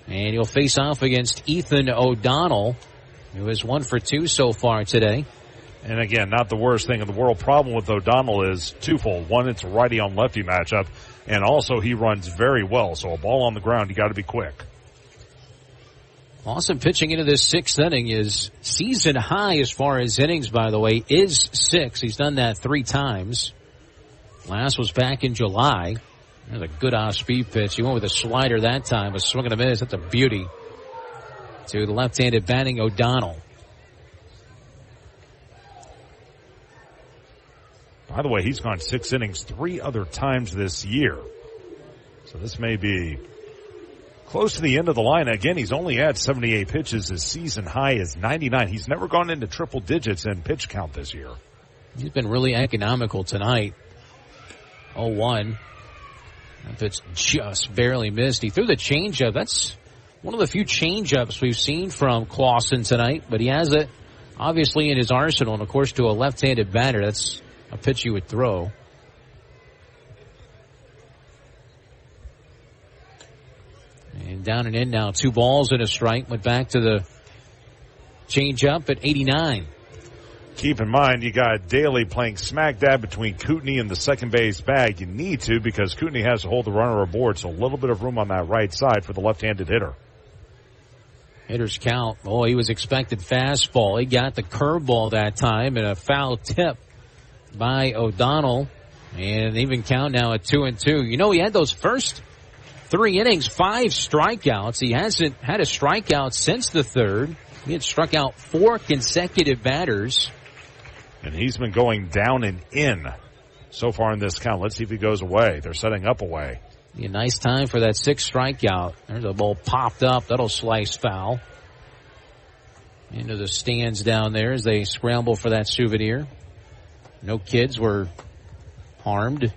Speaker 7: and he'll face off against Ethan O'Donnell, who is 1 for 2 so far today.
Speaker 2: And again, not the worst thing in the world. Problem with O'Donnell is twofold. One, it's a righty on lefty matchup, and also he runs very well. So a ball on the ground, you got to be quick.
Speaker 7: Clausen pitching into this 6th inning is season high as far as innings, by the way, is 6. He's done that 3 times. Last was back in July. There's a good off-speed pitch. He went with a slider that time, a swing and a miss. That's a beauty to the left-handed batting O'Donnell.
Speaker 2: By the way, he's gone 6 innings 3 other times this year. So this may be close to the end of the line. Again, he's only had 78 pitches. His season high is 99. He's never gone into triple digits in pitch count this year.
Speaker 7: He's been really economical tonight. 0-1. That pitch just barely missed. He threw the changeup. That's one of the few changeups we've seen from Clausen tonight, but he has it obviously in his arsenal. And, of course, to a left-handed batter, that's a pitch you would throw. And down and in now. 2 balls and a strike. Went back to the changeup at 89.
Speaker 2: Keep in mind, you got Daly playing smack dab between Kootenai and the second base bag. You need to, because Kootenai has to hold the runner aboard, so a little bit of room on that right side for the left-handed hitter.
Speaker 7: Hitter's count. Oh, he was expected fastball. He got the curveball that time and a foul tip by O'Donnell. And even count now at 2-2. You know, he had those first 3 innings, 5 strikeouts. He hasn't had a strikeout since the third. He had struck out 4 consecutive batters.
Speaker 2: And he's been going down and in so far in this count. Let's see if he goes away. They're setting up away.
Speaker 7: Be a nice time for that 6th strikeout. There's a ball popped up. That'll slice foul. Into the stands down there as they scramble for that souvenir. No kids were harmed.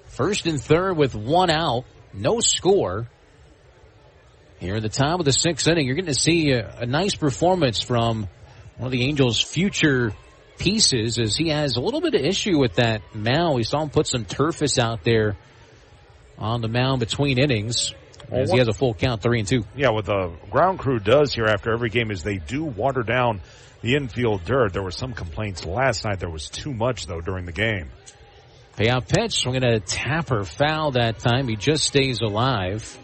Speaker 7: First and third with 1 out. No score. Here at the top of the 6th inning, you're going to see a nice performance from one of the Angels' future pieces, as he has a little bit of issue with that mound. We saw him put some turfus out there on the mound between innings, as he has a full count, 3-2.
Speaker 2: Yeah, what the ground crew does here after every game is they do water down the infield dirt. There were some complaints last night. There was too much, though, during the game.
Speaker 7: Payout pitch, swinging at a tapper foul that time. He just stays alive.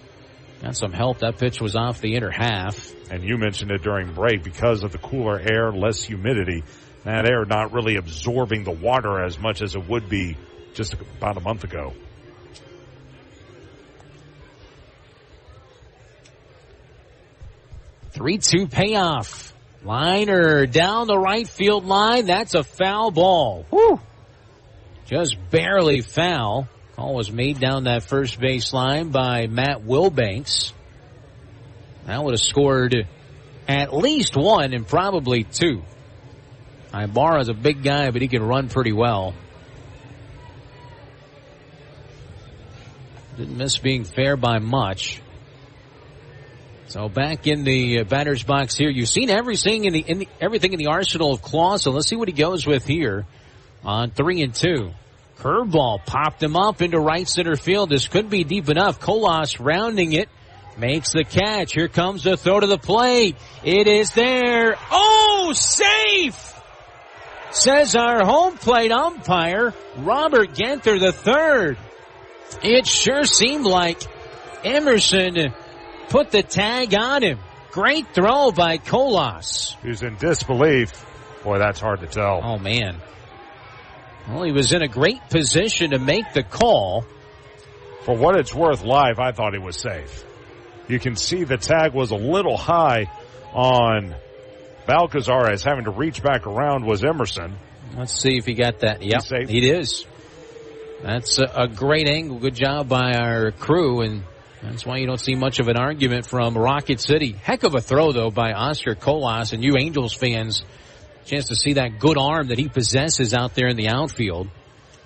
Speaker 7: Got some help. That pitch was off the inner half.
Speaker 2: And you mentioned it during break, because of the cooler air, less humidity, that air not really absorbing the water as much as it would be just about a month ago.
Speaker 7: Three-two payoff. Liner down the right field line. That's a foul ball. Woo! Just barely foul. Call was made down that first base line by Matt Wilbanks. That would have scored at least 1 and probably 2. Ibarra's a big guy, but he can run pretty well. Didn't miss being fair by much. So back in the batter's box here. You've seen everything in the arsenal of Clausen. Let's see what he goes with here on 3-2. Curveball popped him up into right center field. This could be deep enough. Colas rounding it. Makes the catch. Here comes the throw to the plate. It is there. Oh, safe! Says our home plate umpire, Robert Genther III. It sure seemed like Emerson put the tag on him. Great throw by Colas.
Speaker 2: He was in disbelief. Boy, that's hard to tell.
Speaker 7: Oh, man. Well, he was in a great position to make the call.
Speaker 2: For what it's worth, live, I thought he was safe. You can see the tag was a little high on Balcazar, as having to reach back around was Emerson.
Speaker 7: Let's see if he got that. Yep, it is. That's a great angle. Good job by our crew, and that's why you don't see much of an argument from Rocket City. Heck of a throw, though, by Oscar Colas, and you Angels fans, chance to see that good arm that he possesses out there in the outfield.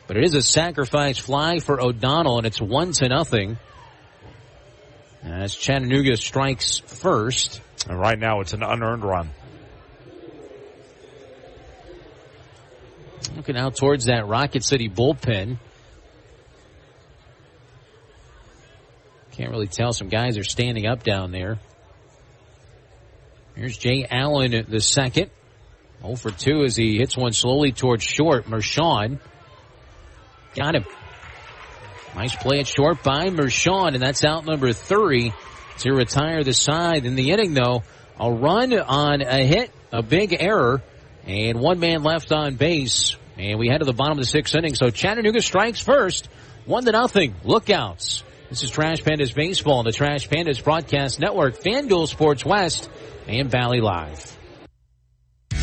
Speaker 7: But it is a sacrifice fly for O'Donnell, and it's 1-0. As Chattanooga strikes first.
Speaker 2: And right now it's an unearned run.
Speaker 7: Looking out towards that Rocket City bullpen. Can't really tell. Some guys are standing up down there. Here's Jay Allen the second. 0 for 2 as he hits one slowly towards short. Mershon got him. Nice play at short by Mershon, and that's out number 3 to retire the side. In the inning, though, a run on a hit, a big error, and 1 man left on base. And we head to the bottom of the 6th inning. So Chattanooga strikes first, 1-0. Lookouts. This is Trash Pandas Baseball on the Trash Pandas Broadcast Network, FanDuel Sports West, and Valley Live.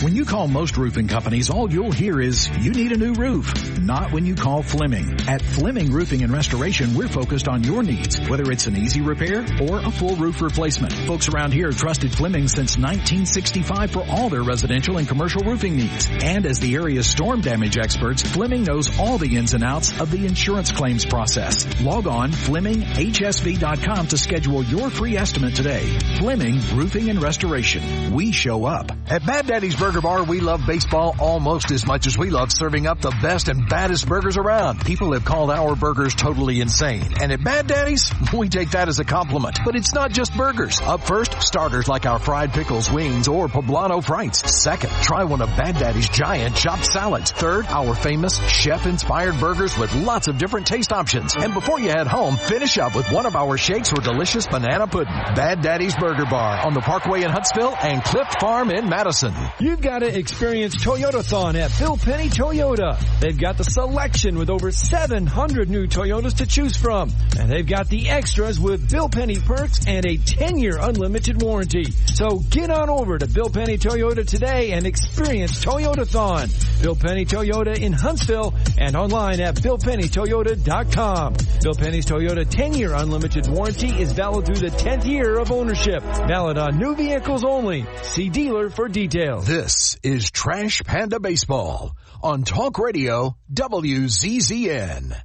Speaker 14: When you call most roofing companies, all you'll hear is, you need a new roof. Not when you call Fleming. At Fleming Roofing and Restoration, we're focused on your needs, whether it's an easy repair or a full roof replacement. Folks around here have trusted Fleming since 1965 for all their residential and commercial roofing needs. And as the area's storm damage experts, Fleming knows all the ins and outs of the insurance claims process. Log on FlemingHSV.com to schedule your free estimate today. Fleming Roofing and Restoration. We show up.
Speaker 1: At Bad Daddy's Burger Bar, we love baseball almost as much as we love serving up the best and baddest burgers around. People have called our burgers totally insane. And at Bad Daddy's, we take that as a compliment. But it's not just burgers. Up first, starters like our fried pickles, wings, or poblano frites. Second, try one of Bad Daddy's giant chopped salads. Third, our famous chef-inspired burgers with lots of different taste options. And before you head home, finish up with one of our shakes or delicious banana pudding. Bad Daddy's Burger Bar on the Parkway in Huntsville and Clift Farm in Madison.
Speaker 12: You've got to experience Toyotathon at Bill Penny Toyota. They've got the selection with over 700 new Toyotas to choose from. And they've got the extras with Bill Penny perks and a 10-year unlimited warranty. So get on over to Bill Penny Toyota today and experience Toyotathon. Bill Penny Toyota in Huntsville and online at BillPennyToyota.com. Bill Penny's Toyota 10-year unlimited warranty is valid through the 10th year of ownership. Valid on new vehicles only. See dealer for details.
Speaker 1: This is Trash Panda Baseball on Talk Radio WZZN.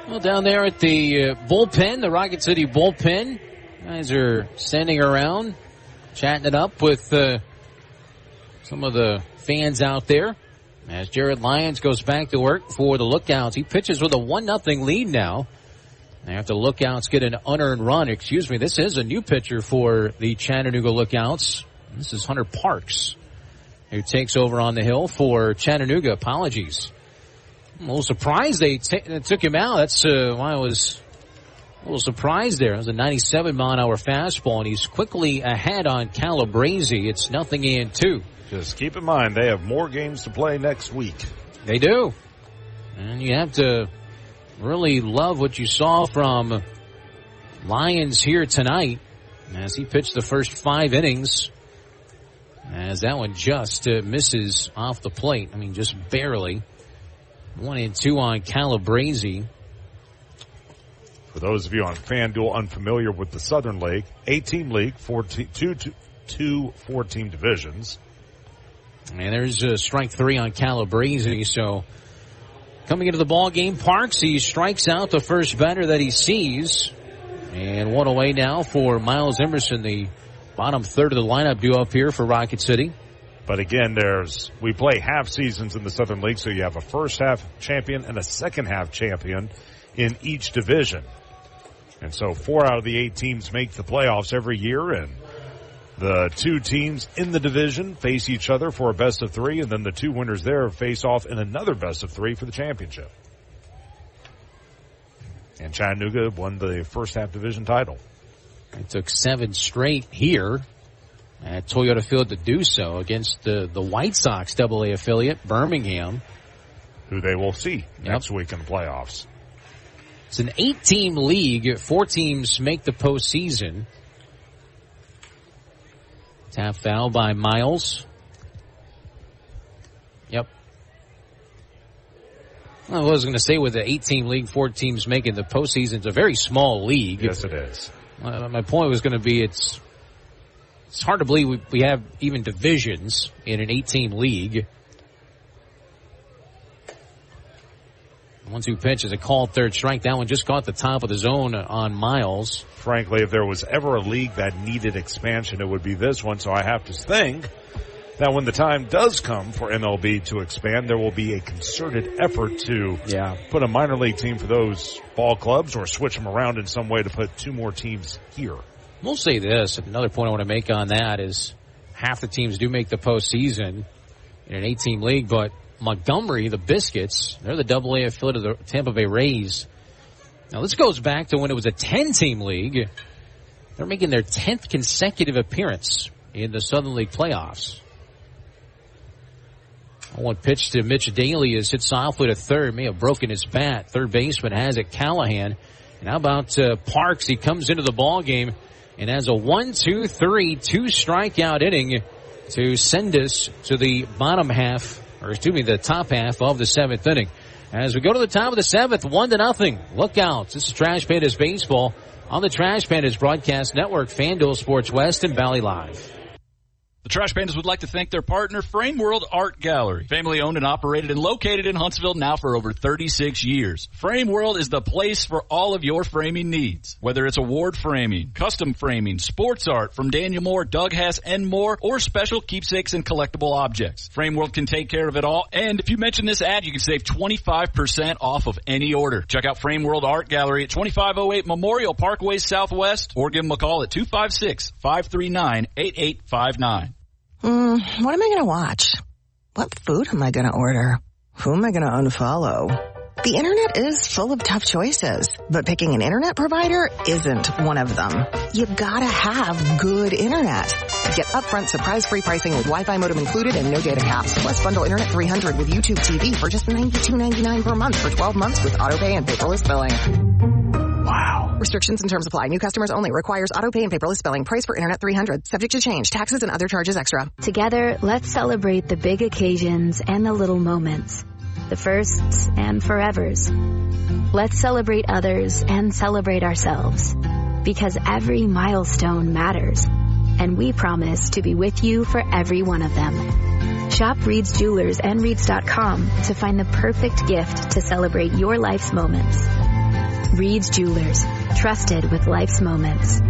Speaker 7: Well, down there at the bullpen, the Rocket City bullpen, guys are standing around, chatting it up with some of the fans out there. As Jared Lyons goes back to work for the Lookouts. He pitches with a 1-0 lead now. After the Lookouts get an unearned run, this is a new pitcher for the Chattanooga Lookouts. This is Hunter Parks, who takes over on the hill for Chattanooga. Apologies. I'm a little surprised they took him out. That's why I was a little surprised there. It was a 97-mile-an-hour fastball, and he's quickly ahead on Calabrese. It's 0-2.
Speaker 2: Just keep in mind, they have more games to play next week.
Speaker 7: They do. And you have to really love what you saw from Lyons here tonight as he pitched the first 5 innings. As that one just misses off the plate. I mean, just barely. 1-2 on Calabrese.
Speaker 2: For those of you on FanDuel unfamiliar with the Southern League, 8-team league, 2 4-team divisions.
Speaker 7: And there's strike 3 on Calabrese. So coming into the ball game, Parks, he strikes out the first batter that he sees. And 1 away now for Miles Emerson, the bottom third of the lineup due up here for Rocket City.
Speaker 2: But again, we play half seasons in the Southern League, so you have a first half champion and a second half champion in each division. And so 4 out of the 8 teams make the playoffs every year, and the 2 teams in the division face each other for a best of 3, and then the 2 winners there face off in another best of 3 for the championship. And Chattanooga won the first half division title.
Speaker 7: They took 7 straight here at Toyota Field to do so against the White Sox AA affiliate, Birmingham.
Speaker 2: Who they will see next week in the playoffs.
Speaker 7: It's an 8-team league. 4 teams make the postseason. Tap foul by Miles. Yep. I was going to say with the 8-team league, 4 teams making the postseason, it's a very small league.
Speaker 2: Yes, it is.
Speaker 7: My point was going to be it's hard to believe we have even divisions in an 8-team league. 1-2 pitch is a called third strike. That one just caught the top of the zone on Miles.
Speaker 2: Frankly, if there was ever a league that needed expansion, it would be this one. So I have to think that when the time does come for MLB to expand, there will be a concerted effort to put a minor league team for those ball clubs or switch them around in some way to put 2 more teams here.
Speaker 7: We'll say this. Another point I want to make on that is half the teams do make the postseason in an 8-team league, but Montgomery, the Biscuits, they're the AA affiliate of the Tampa Bay Rays. Now, this goes back to when it was a 10-team league. They're making their 10th consecutive appearance in the Southern League playoffs. One pitch to Mitch Daly is hit softly to third. May have broken his bat. Third baseman has it, Callahan. And how about Parks? He comes into the ball game and has a 1-2-3, 2 strikeout inning to send us to the the top half of the 7th inning. As we go to the top of the 7th, 1-0. Look out. This is Trash Pandas Baseball on the Trash Pandas Broadcast Network, FanDuel Sports West, and Valley Live.
Speaker 8: The Trash Pandas would like to thank their partner, Frame World Art Gallery. Family owned and operated and located in Huntsville now for over 36 years. Frame World is the place for all of your framing needs. Whether it's award framing, custom framing, sports art from Daniel Moore, Doug Hess, and more, or special keepsakes and collectible objects. Frame World can take care of it all. And if you mention this ad, you can save 25% off of any order. Check out Frame World Art Gallery at 2508 Memorial Parkway Southwest, or give them a call at 256-539-8859.
Speaker 9: What am I going to watch? What food am I going to order? Who am I going to unfollow? The internet is full of tough choices, but picking an internet provider isn't one of them. You gotta have good internet. Get upfront surprise-free pricing with Wi-Fi modem included and no data caps. Plus bundle Internet 300 with YouTube TV for just $92.99 per month for 12 months with autopay and paperless billing. Wow. Restrictions and terms apply. New customers only. Requires autopay and paperless billing. Price for Internet 300. Subject to change. Taxes and other charges extra.
Speaker 10: Together, let's celebrate the big occasions and the little moments. The firsts and forevers. Let's celebrate others and celebrate ourselves. Because every milestone matters. And we promise to be with you for every one of them. Shop Reed's Jewelers and Reeds.com to find the perfect gift to celebrate your life's moments. Reed's Jewelers, trusted with life's moments.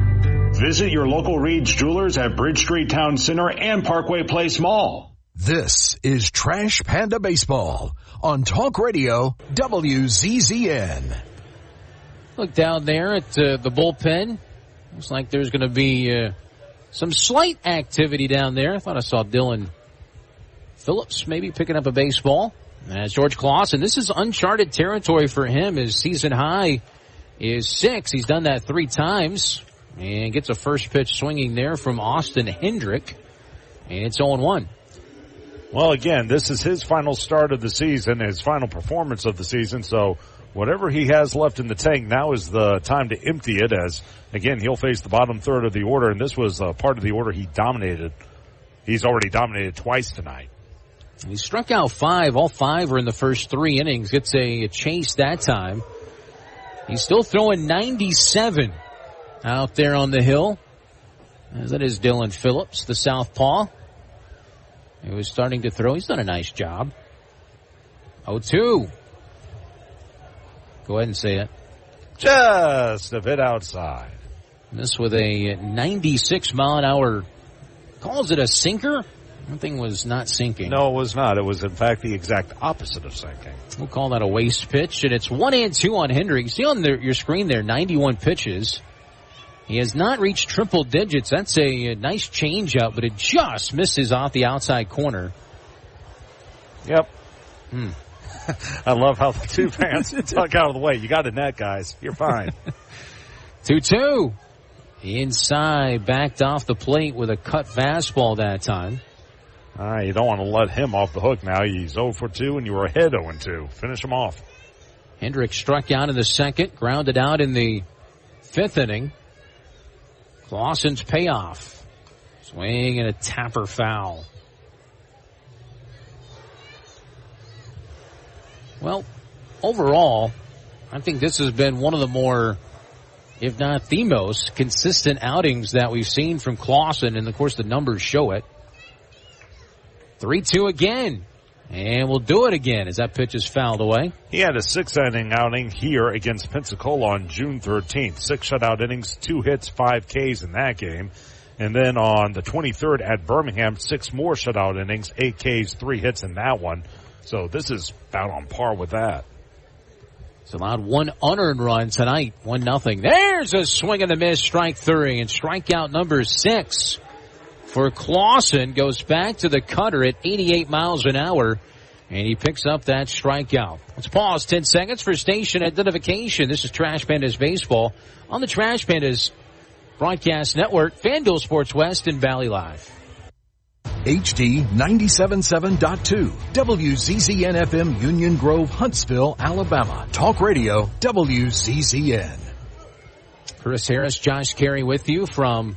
Speaker 3: Visit your local Reed's Jewelers at Bridge Street Town Center and Parkway Place Mall.
Speaker 1: This is Trash Panda Baseball on Talk Radio WZZN.
Speaker 7: Look down there at the bullpen. Looks like there's going to be some slight activity down there. I thought I saw Dylan Phillips maybe picking up a baseball. As George Clausen, this is uncharted territory for him. His season high is 6. He's done that 3 times. And gets a first pitch swinging there from Austin Hendrick. And it's 0-1.
Speaker 2: Well, again, this is his final start of the season, his final performance of the season. So whatever he has left in the tank, now is the time to empty it, as, again, he'll face the bottom third of the order. And this was part of the order he dominated. He's already dominated twice tonight.
Speaker 7: He struck out 5. All 5 were in the first 3 innings. Gets a chase that time. He's still throwing 97 out there on the hill. As that is Dylan Phillips, the southpaw. He was starting to throw. He's done a nice job. 0-2. Go ahead and say it.
Speaker 2: Just a bit outside.
Speaker 7: This with a 96 mile an hour. Calls it a sinker. That thing was not sinking.
Speaker 2: No, it was not. It was, in fact, the exact opposite of sinking.
Speaker 7: We'll call that a waste pitch, and it's 1-2 on Hendrick. You see on your screen there, 91 pitches. He has not reached triple digits. That's a nice change-up, but it just misses off the outside corner.
Speaker 2: Yep. I love how the two fans tuck out of the way. You got a net, guys. You're fine.
Speaker 7: 2-2. Inside, backed off the plate with a cut fastball that time.
Speaker 2: All right, you don't want to let him off the hook now. He's 0-2, and you were ahead 0-2. Finish him off.
Speaker 7: Hendrick struck out in the second, grounded out in the 5th inning. Clausen's payoff. Swing and a tapper foul. Well, overall, I think this has been one of the more, if not the most, consistent outings that we've seen from Clausen, and of course the numbers show it. 3-2 again. And we'll do it again as that pitch is fouled away.
Speaker 2: He had a 6-inning outing here against Pensacola on June 13th. 6 shutout innings, 2 hits, 5 Ks in that game. And then on the 23rd at Birmingham, 6 more shutout innings, 8 Ks, 3 hits in that one. So this is about on par with that.
Speaker 7: It's allowed 1 unearned run tonight, 1-0. There's a swing and a miss, strike 3, and strikeout number 6. For Clausen, goes back to the cutter at 88 miles an hour, and he picks up that strikeout. Let's pause 10 seconds for station identification. This is Trash Pandas Baseball on the Trash Pandas Broadcast Network, FanDuel Sports West, and Valley Live.
Speaker 1: HD 97.7.2, WZZN FM, Union Grove, Huntsville, Alabama. Talk Radio, WZZN.
Speaker 7: Chris Harris, Josh Carey with you from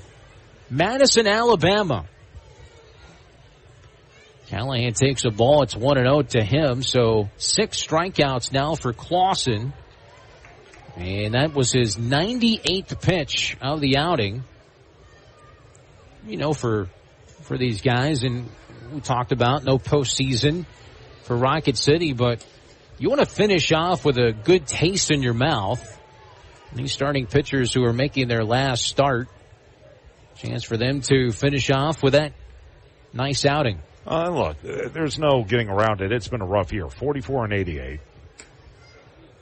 Speaker 7: Madison, Alabama. Callahan takes a ball. It's 1-0 to him. So 6 strikeouts now for Clausen. And that was his 98th pitch of the outing. You know, for these guys, and we talked about no postseason for Rocket City, but you want to finish off with a good taste in your mouth. These starting pitchers who are making their last start, chance for them to finish off with that nice outing.
Speaker 2: Look, there's no getting around it. It's been a rough year, 44-88.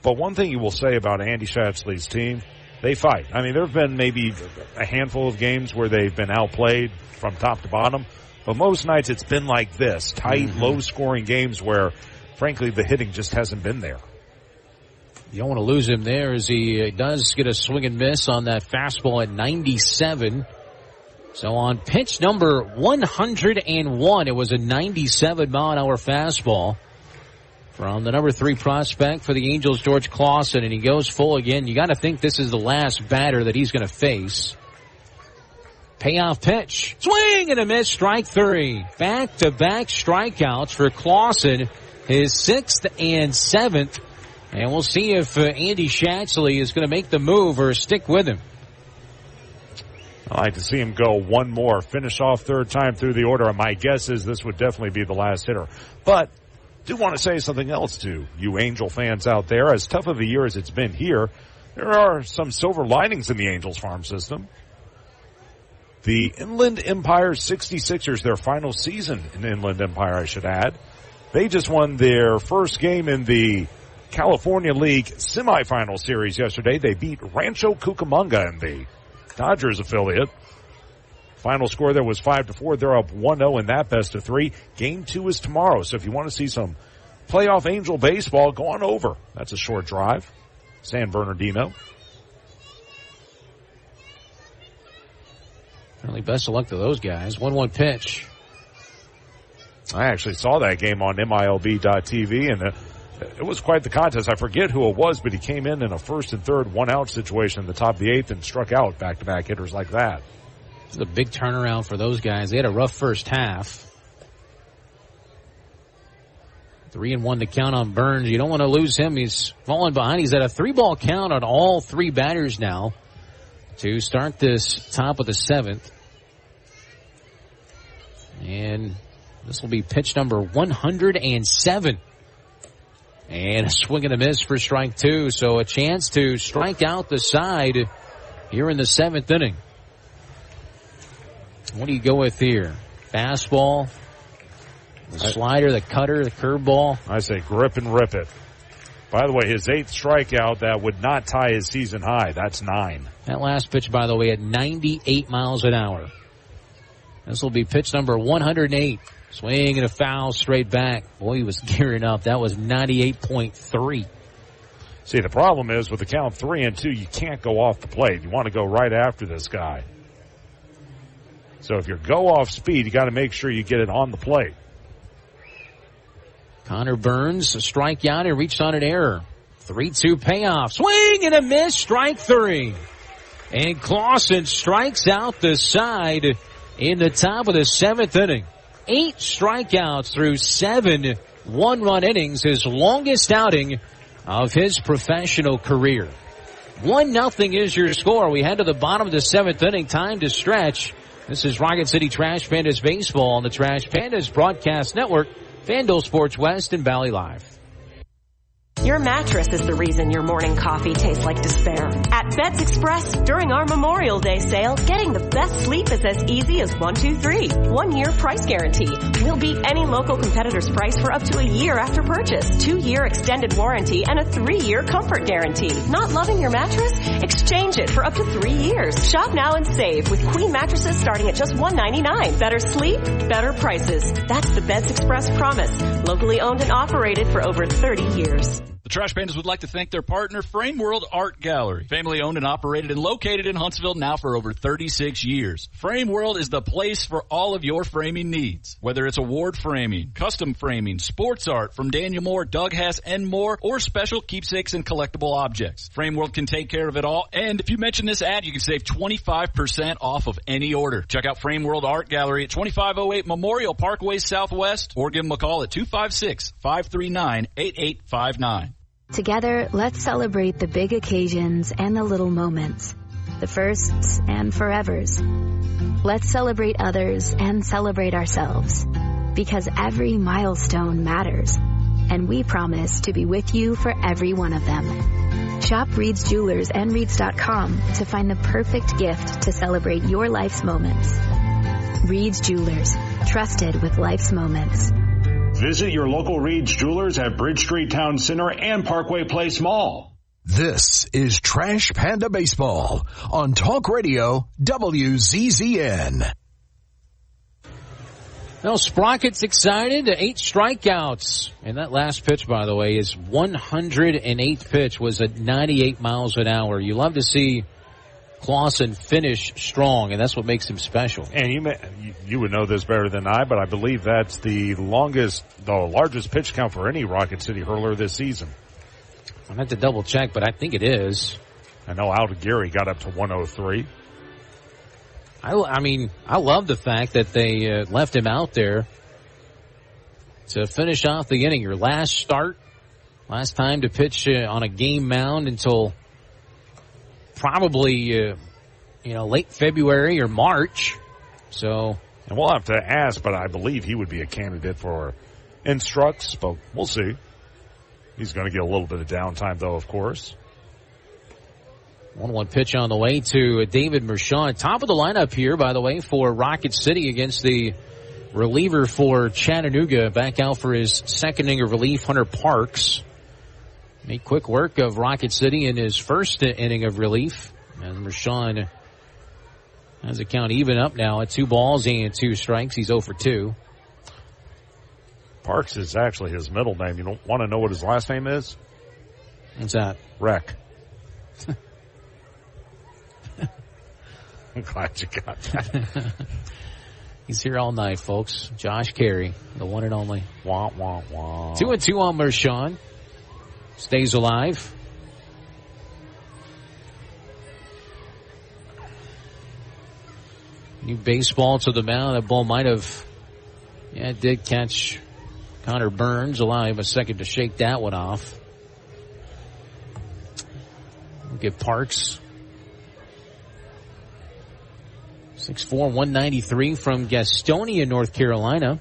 Speaker 2: But one thing you will say about Andy Schatsley's team, they fight. I mean, there have been maybe a handful of games where they've been outplayed from top to bottom, but most nights it's been like this, tight, low-scoring games where, frankly, the hitting just hasn't been there.
Speaker 7: You don't want to lose him there as he does get a swing and miss on that fastball at 97. So on pitch number 101, it was a 97-mile-an-hour fastball from the number 3 prospect for the Angels, George Clausen, and he goes full again. You got to think this is the last batter that he's going to face. Payoff pitch. Swing and a miss, strike 3. Back-to-back strikeouts for Clausen, his 6th and 7th. And we'll see if Andy Schatsley is going to make the move or stick with him.
Speaker 2: I like to see him go one more, finish off third time through the order. And my guess is this would definitely be the last hitter. But do want to say something else to you Angel fans out there. As tough of a year as it's been here, there are some silver linings in the Angels farm system. The Inland Empire 66ers, their final season in Inland Empire, I should add. They just won their first game in the California League semifinal series yesterday. They beat Rancho Cucamonga in the Dodgers affiliate. Final score there was 5-4. They're up 1-0 in that best of 3. Game 2 is tomorrow. So if you want to see some playoff Angel baseball, go on over. That's a short drive. San Bernardino.
Speaker 7: Really best of luck to those guys. 1-1 pitch.
Speaker 2: I actually saw that game on MILB.TV, and it was quite the contest. I forget who it was, but he came in a first and third one-out situation in the top of the 8th and struck out back-to-back hitters like that.
Speaker 7: It's a big turnaround for those guys. They had a rough first half. 3-1 to count on Burns. You don't want to lose him. He's falling behind. He's at a 3-ball count on all 3 batters now to start this top of the 7th. And this will be pitch number 107. And a swing and a miss for strike 2. So a chance to strike out the side here in the 7th inning. What do you go with here? Fastball, the slider, the cutter, the curveball?
Speaker 2: I say grip and rip it. By the way, his 8th strikeout, that would not tie his season high. That's 9.
Speaker 7: That last pitch, by the way, at 98 miles an hour. This will be pitch number 108. Swing and a foul straight back. Boy, he was gearing up. That was 98.3.
Speaker 2: See, the problem is with the count 3-2, you can't go off the plate. You want to go right after this guy. So if you go off speed, you got to make sure you get it on the plate.
Speaker 7: Connor Burns, a strikeout, and reached on an error. 3-2 payoff. Swing and a miss, strike 3. And Clausen strikes out the side in the top of the 7th inning. 8 strikeouts through 7 one-run innings, his longest outing of his professional career. 1-0 is your score. We head to the bottom of the 7th inning. Time to stretch. This is Rocket City Trash Pandas Baseball on the Trash Pandas Broadcast Network, FanDuel Sports West, and Valley Live.
Speaker 5: Your mattress is the reason your morning coffee tastes like despair. At Beds Express, during our Memorial Day sale, getting the best sleep is as easy as 1, 2, 3. 1-year price guarantee. We'll beat any local competitor's price for up to a year after purchase. 2-year extended warranty and a 3-year comfort guarantee. Not loving your mattress? Exchange it for up to 3 years. Shop now and save with queen mattresses starting at just $199. Better sleep, better prices. That's the Beds Express promise. Locally owned and operated for over 30 years.
Speaker 8: The Trash Pandas would like to thank their partner, Frame World Art Gallery. Family owned and operated and located in Huntsville now for over 36 years. Frame World is the place for all of your framing needs. Whether it's award framing, custom framing, sports art from Daniel Moore, Doug Hess, and more, or special keepsakes and collectible objects. Frame World can take care of it all. And if you mention this ad, you can save 25% off of any order. Check out Frame World Art Gallery at 2508 Memorial Parkway Southwest, or give them a call at 256-539-8859.
Speaker 10: Together, let's celebrate the big occasions and the little moments, the firsts and forevers. Let's celebrate others and celebrate ourselves, because every milestone matters, and we promise to be with you for every one of them. Shop Reed's Jewelers and Reeds.com to find the perfect gift to celebrate your life's moments. Reed's Jewelers, trusted with life's moments.
Speaker 3: Visit your local Reed's Jewelers at Bridge Street Town Center and Parkway Place Mall.
Speaker 1: This is Trash Panda Baseball on Talk Radio WZZN.
Speaker 7: Well, Sprocket's excited. 8 strikeouts. And that last pitch, by the way, is 108th pitch, was at 98 miles an hour. You love to see Clausen finish strong, and that's what makes him special.
Speaker 2: And you would know this better than I, but I believe that's the largest pitch count for any Rocket City hurler this season.
Speaker 7: I have to double check, but I think it is.
Speaker 2: I know Aldeguerri got up to 103.
Speaker 7: I mean, I love the fact that they left him out there to finish off the inning. Your last time to pitch on a game mound until probably, late February or March. So,
Speaker 2: and we'll have to ask, but I believe he would be a candidate for instructs, but we'll see. He's going to get a little bit of downtime, though, of course.
Speaker 7: 1-1 pitch on the way to David Mershon. Top of the lineup here, by the way, for Rocket City against the reliever for Chattanooga. Back out for his second inning of relief, Hunter Parks. Made quick work of Rocket City in his first inning of relief. And Mershon has the count even up now at 2 balls and 2 strikes. He's 0 for 2.
Speaker 2: Parks is actually his middle name. You don't want to know what his last name is?
Speaker 7: What's that?
Speaker 2: Wreck. I'm glad you got that.
Speaker 7: He's here all night, folks. Josh Carey, the one and only. Wah, wah, wah. 2-2 on Mershon. Stays alive. New baseball to the mound. That ball might have, it did catch Connor Burns. Allow him a second to shake that one off. We'll get Parks. 6'4", 193 from Gastonia, North Carolina.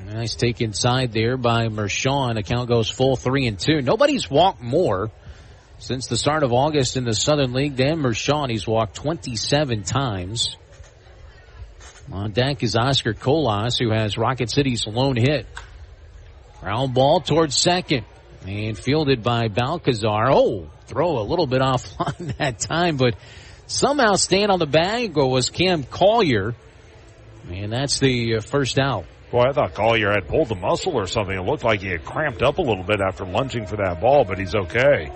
Speaker 7: Nice take inside there by Mershon. Account goes full 3-2. Nobody's walked more since the start of August in the Southern League than Mershon. He's walked 27 times. On deck is Oscar Colas, who has Rocket City's lone hit. Ground ball towards second. And fielded by Balcazar. Oh, throw a little bit offline that time, but somehow staying on the bag was Cam Collier. And that's the first out.
Speaker 2: Boy, I thought Collier had pulled the muscle or something. It looked like he had cramped up a little bit after lunging for that ball, but he's okay.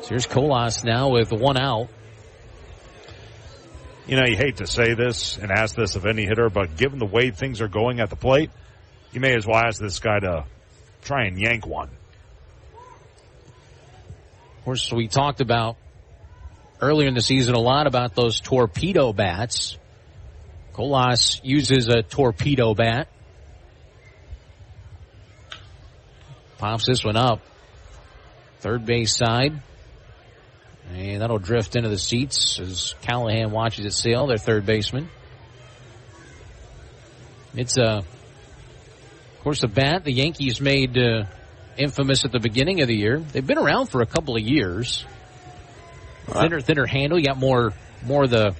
Speaker 7: So here's Colas now with 1 out.
Speaker 2: You know, you hate to say this and ask this of any hitter, but given the way things are going at the plate, you may as well ask this guy to try and yank one.
Speaker 7: Of course, we talked about earlier in the season a lot about those torpedo bats. Colas uses a torpedo bat. Pops this one up. Third base side. And that'll drift into the seats as Callahan watches it sail, their third baseman. It's of course, a bat the Yankees made infamous at the beginning of the year. They've been around for a couple of years. Thinner handle. You got more of the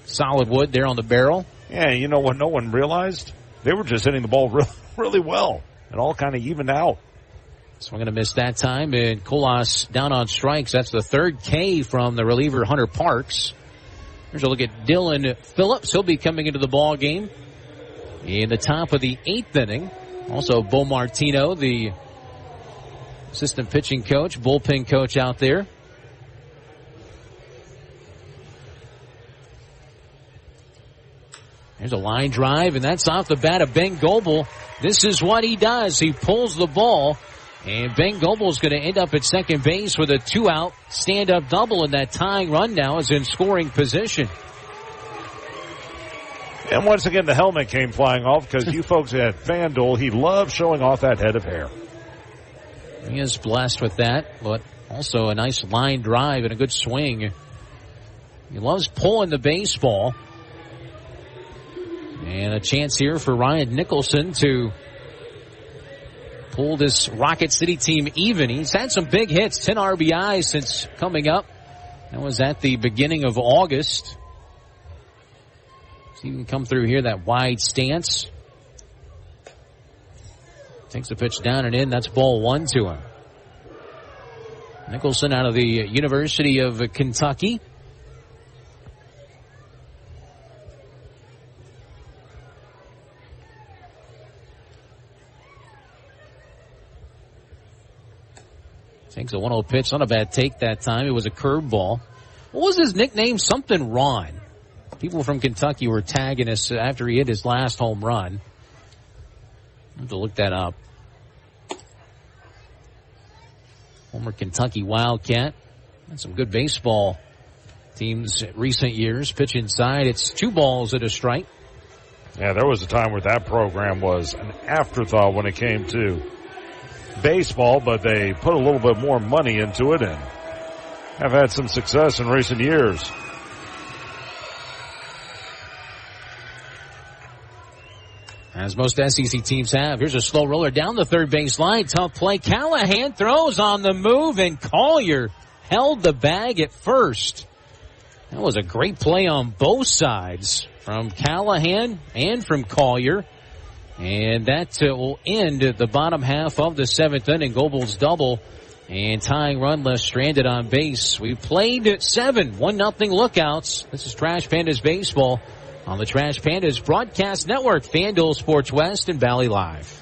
Speaker 7: solid wood there on the barrel.
Speaker 2: Yeah, you know what no one realized? They were just hitting the ball really well. It all kind of evened out.
Speaker 7: So we're going to miss that time. And Colas down on strikes. That's the third K from the reliever, Hunter Parks. Here's a look at Dylan Phillips. He'll be coming into the ball game in the top of the 8th inning. Also, Bo Martino, the assistant pitching coach, bullpen coach out there. There's a line drive, and that's off the bat of Ben Goebel. This is what he does. He pulls the ball, and Ben Goebel is going to end up at second base with a 2-out stand-up double, and that tying run now is in scoring position.
Speaker 2: And once again, the helmet came flying off because you folks at FanDuel, he loves showing off that head of hair.
Speaker 7: He is blessed with that, but also a nice line drive and a good swing. He loves pulling the baseball. And a chance here for Ryan Nicholson to pull this Rocket City team even. He's had some big hits, 10 RBIs since coming up. That was at the beginning of August. See if he can come through here, that wide stance. Takes the pitch down and in. That's ball 1 to him. Nicholson out of the University of Kentucky. Takes a 1-0 pitch. Not a bad take that time. It was a curveball. What was his nickname? Something Ron. People from Kentucky were tagging us after he hit his last home run. I have to look that up. Former Kentucky Wildcat. Had some good baseball teams in recent years. Pitch inside. It's 2 balls and a strike.
Speaker 2: Yeah, there was a time where that program was an afterthought when it came to baseball, but they put a little bit more money into it and have had some success in recent years.
Speaker 7: As most SEC teams have. Here's a slow roller down the third base line. Tough play. Callahan throws on the move, and Collier held the bag at first. That was a great play on both sides from Callahan and from Collier. And that will end the bottom half of the 7th inning. Goebel's double and tying run left stranded on base. We played 7 1-0 lookouts. This is Trash Pandas Baseball on the Trash Pandas Broadcast Network, FanDuel, Sports West, and Valley Live.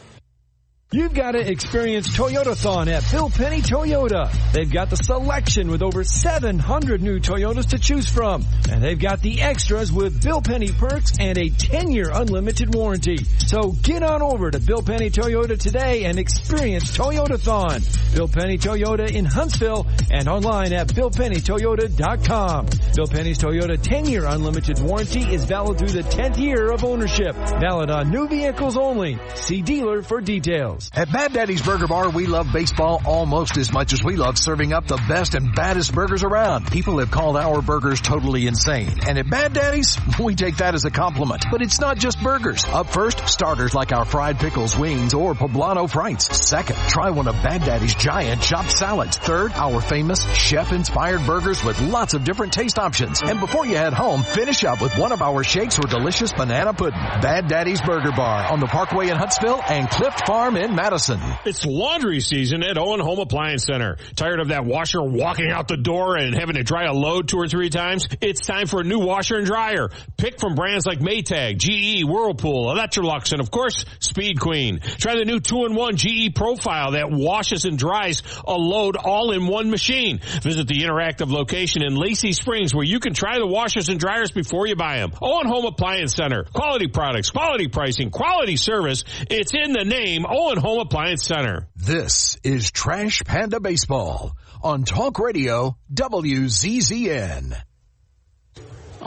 Speaker 12: You've got to experience Toyotathon at Bill Penny Toyota. They've got the selection with over 700 new Toyotas to choose from. And they've got the extras with Bill Penny perks and a 10-year unlimited warranty. So get on over to Bill Penny Toyota today and experience Toyotathon. Bill Penny Toyota in Huntsville and online at BillPennyToyota.com. Bill Penny's Toyota 10-year unlimited warranty is valid through the 10th year of ownership. Valid on new vehicles only. See dealer for details.
Speaker 14: At Bad Daddy's Burger Bar, we love baseball almost as much as we love serving up the best and baddest burgers around. People have called our burgers totally insane. And at Bad Daddy's, we take that as a compliment. But it's not just burgers. Up first, starters like our fried pickles, wings, or poblano frites. Second, try one of Bad Daddy's giant chopped salads. Third, our famous chef-inspired burgers with lots of different taste options. And before you head home, finish up with one of our shakes or delicious banana pudding. Bad Daddy's Burger Bar on the Parkway in Huntsville and Clift Farm in Madison.
Speaker 13: It's laundry season at Owen Home Appliance Center. Tired of that washer walking out the door and having to dry a load 2 or 3 times? It's time for a new washer and dryer. Pick from brands like Maytag, GE, Whirlpool, Electrolux, and of course, Speed Queen. Try the new 2-in-1 GE Profile that washes and dries a load all in one machine. Visit the interactive location in Lacey Springs where you can try the washers and dryers before you buy them. Owen Home Appliance Center. Quality products, quality pricing, quality service. It's in the name, Owen Home Appliance Center.
Speaker 1: This is Trash Panda Baseball on Talk Radio WZZN.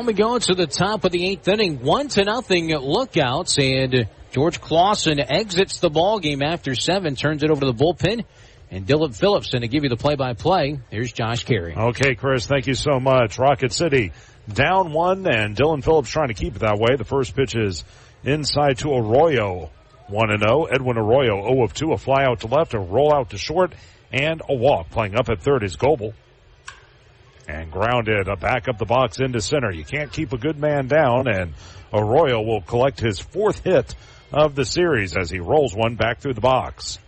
Speaker 7: We go to the top of the 8th inning, 1-0 lookouts, and George Clausen exits the ball game after 7, turns it over to the bullpen, and Dylan Phillipson to give you the play-by-play. Here's Josh Carey.
Speaker 2: Okay, Chris, thank you so much. Rocket City down 1, and Dylan Phillips trying to keep it that way. The first pitch is inside to Arroyo. 1-0. Edwin Arroyo 0 of 2. A fly out to left, a roll out to short, and a walk. Playing up at third is Goebel. And grounded back up the box into center. You can't keep a good man down, and Arroyo will collect his 4th hit of the series as he rolls one back through the box.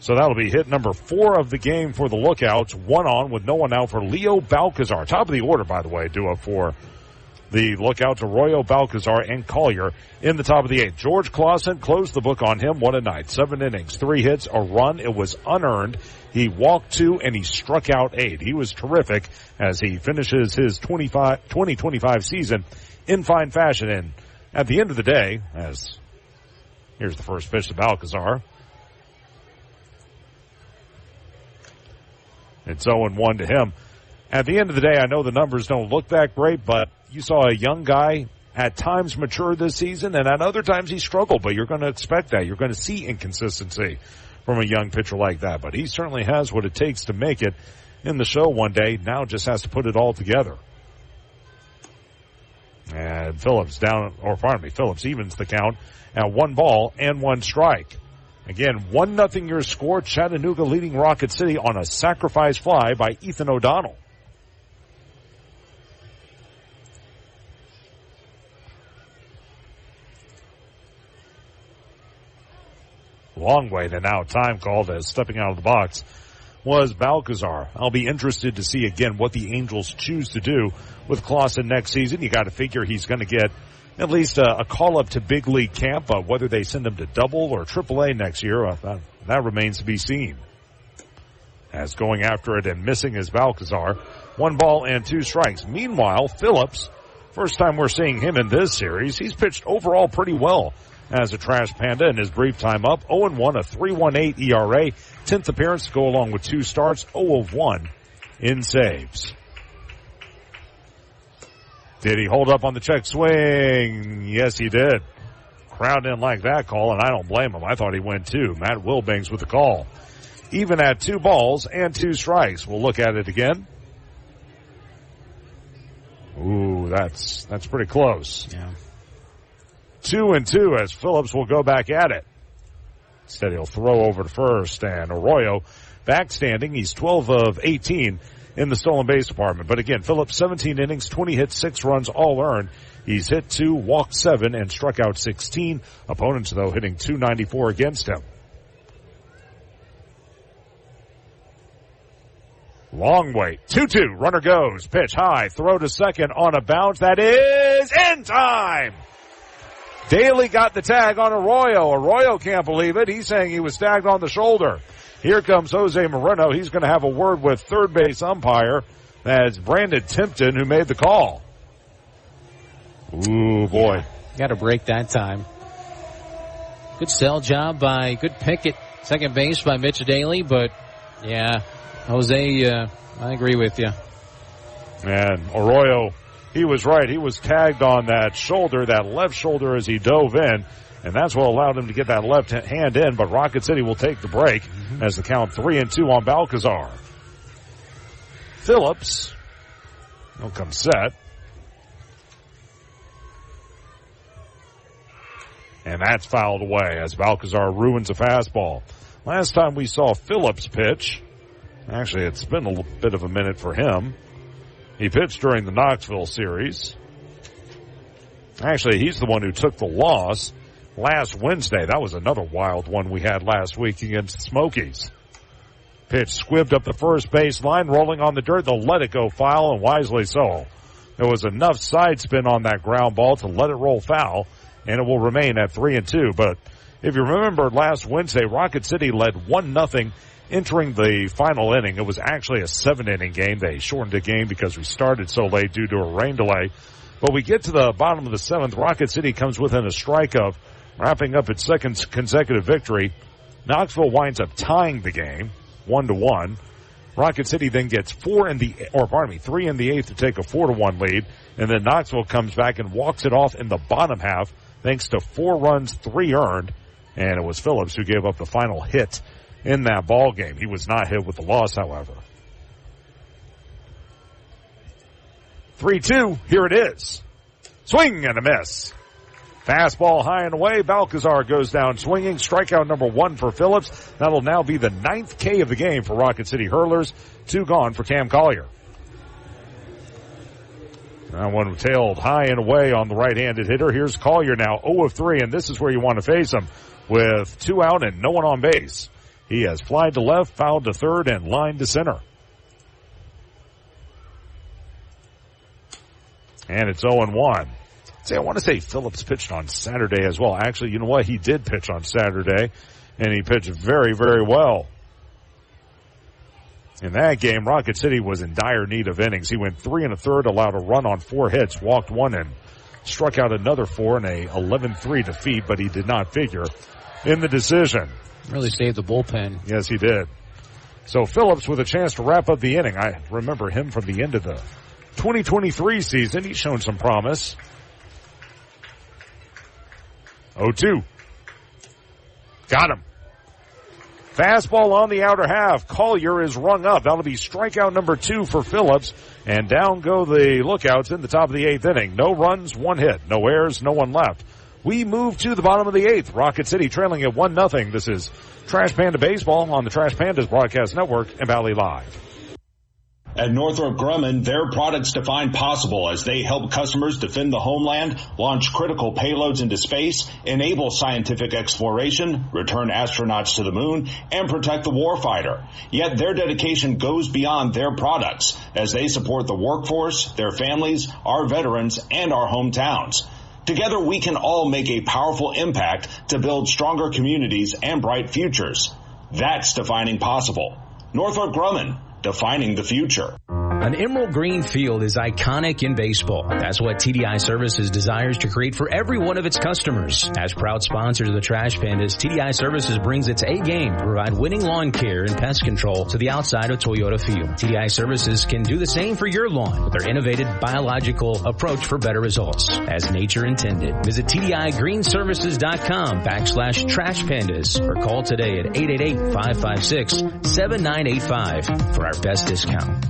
Speaker 2: So that'll be hit number 4 of the game for the Lookouts. 1 on with no one out for Leo Balcazar. Top of the order, by the way, due up for The lookout to Royo, Balcazar, and Collier in the top of the 8th. George Clausen closed the book on him. What a night. 7 innings, 3 hits, a run. It was unearned. He walked 2 and he struck out 8. He was terrific as he finishes his 2025 season in fine fashion. And at the end of the day, here's the first pitch to Balcazar. It's 0-1 to him. At the end of the day, I know the numbers don't look that great, but you saw a young guy at times mature this season, and at other times he struggled, but you're going to expect that. You're going to see inconsistency from a young pitcher like that, but he certainly has what it takes to make it in the show one day. Now just has to put it all together. And Phillips evens the count at 1 ball and 1 strike. Again, 1-0 your score. Chattanooga leading Rocket City on a sacrifice fly by Ethan O'Donnell. Long way to now time called as stepping out of the box was Balcazar. I'll be interested to see again what the Angels choose to do with Clausen next season. You got to figure he's going to get at least a call up to big league camp, but whether they send him to Double or AAA next year, that remains to be seen. As going after it and missing is Balcazar. 1 ball and 2 strikes. Meanwhile, Phillips, first time we're seeing him in this series, he's pitched overall pretty well as a Trash Panda in his brief time up. 0-1, a 3.18 ERA. 10th appearance to go along with 2 starts. 0-1 in saves. Did he hold up on the check swing? Yes, he did. Crowd didn't like that call, and I don't blame him. I thought he went too. Matt Wilbanks with the call. Even at 2 balls and 2 strikes. We'll look at it again. Ooh, that's pretty close.
Speaker 7: Yeah.
Speaker 2: 2-2 as Phillips will go back at it. Instead, he'll throw over to first, and Arroyo back standing. He's 12 of 18 in the stolen base department. But again, Phillips, 17 innings, 20 hits, 6 runs, all earned. He's hit 2, walked 7, and struck out 16. Opponents, though, hitting .294 against him. Long wait. 2-2. Runner goes. Pitch high. Throw to second on a bounce. That is in time. Daly got the tag on Arroyo. Arroyo can't believe it. He's saying he was tagged on the shoulder. Here comes Jose Moreno. He's going to have a word with third base umpire. That's Brandon Timpton who made the call. Ooh, boy.
Speaker 7: Got to break that time. Good sell job good pick at second base by Mitch Daly, but yeah, Jose, I agree with you.
Speaker 2: And Arroyo, he was right. He was tagged on that shoulder, that left shoulder as he dove in, and that's what allowed him to get that left hand in, but Rocket City will take the break as the count 3-2 on Balcazar. Phillips, he'll come set. And that's fouled away as Balcazar ruins a fastball. Last time we saw Phillips pitch, actually it's been a bit of a minute for him. He pitched during the Knoxville series. Actually, he's the one who took the loss last Wednesday. That was another wild one we had last week against the Smokies. Pitch squibbed up the first base line, rolling on the dirt. They'll let it go foul, and wisely so. There was enough side spin on that ground ball to let it roll foul, and it will remain at 3-2. But if you remember last Wednesday, Rocket City led 1-0 entering the final inning. It was actually a 7-inning game. They shortened the game because we started so late due to a rain delay. But we get to the bottom of the 7th. Rocket City comes within a strike of wrapping up its second consecutive victory. Knoxville winds up tying the game 1-1. Rocket City then gets 3 in the 8th to take a 4-1 lead. And then Knoxville comes back and walks it off in the bottom half thanks to 4 runs, 3 earned. And it was Phillips who gave up the final hit in that ball game. He was not hit with the loss, however. 3-2, here it is. Swing and a miss. Fastball high and away. Balcazar goes down swinging. Strikeout number 1 for Phillips. That'll now be the 9th K of the game for Rocket City hurlers. 2 gone for Cam Collier. That one tailed high and away on the right-handed hitter. Here's Collier now, 0 of 3, and this is where you want to face him with 2 out and no one on base. He has flied to left, fouled to third, and lined to center. And it's 0-1. See, I want to say Phillips pitched on Saturday as well. Actually, you know what? He did pitch on Saturday, and he pitched very, very well. In that game, Rocket City was in dire need of innings. He went 3 1/3, allowed a run on 4 hits, walked 1, and struck out another 4 in a 11-3 defeat, but he did not figure in the decision.
Speaker 7: Really saved the bullpen.
Speaker 2: Yes, he did. So Phillips with a chance to wrap up the inning. I remember him from the end of the 2023 season. He's shown some promise. 0-2. Got him. Fastball on the outer half. Collier is rung up. That'll be strikeout number 2 for Phillips. And down go the Lookouts in the top of the 8th inning. No runs, 1 hit. No errors, no one left. We move to the bottom of the 8th. Rocket City trailing at 1-0. This is Trash Panda Baseball on the Trash Pandas Broadcast Network and Valley Live.
Speaker 3: At Northrop Grumman, their products define possible as they help customers defend the homeland, launch critical payloads into space, enable scientific exploration, return astronauts to the moon, and protect the warfighter. Yet their dedication goes beyond their products as they support the workforce, their families, our veterans, and our hometowns. Together, we can all make a powerful impact to build stronger communities and bright futures. That's defining possible. Northrop Grumman, defining the future.
Speaker 4: An emerald green field is iconic in baseball. That's what TDI Services desires to create for every one of its customers. As proud sponsors of the Trash Pandas, TDI Services brings its A game to provide winning lawn care and pest control to the outside of Toyota Field. TDI Services can do the same for your lawn with their innovative biological approach for better results, as nature intended. Visit TDIGreenServices.com/Trash Pandas or call today at 888-556-7985 for our best discount.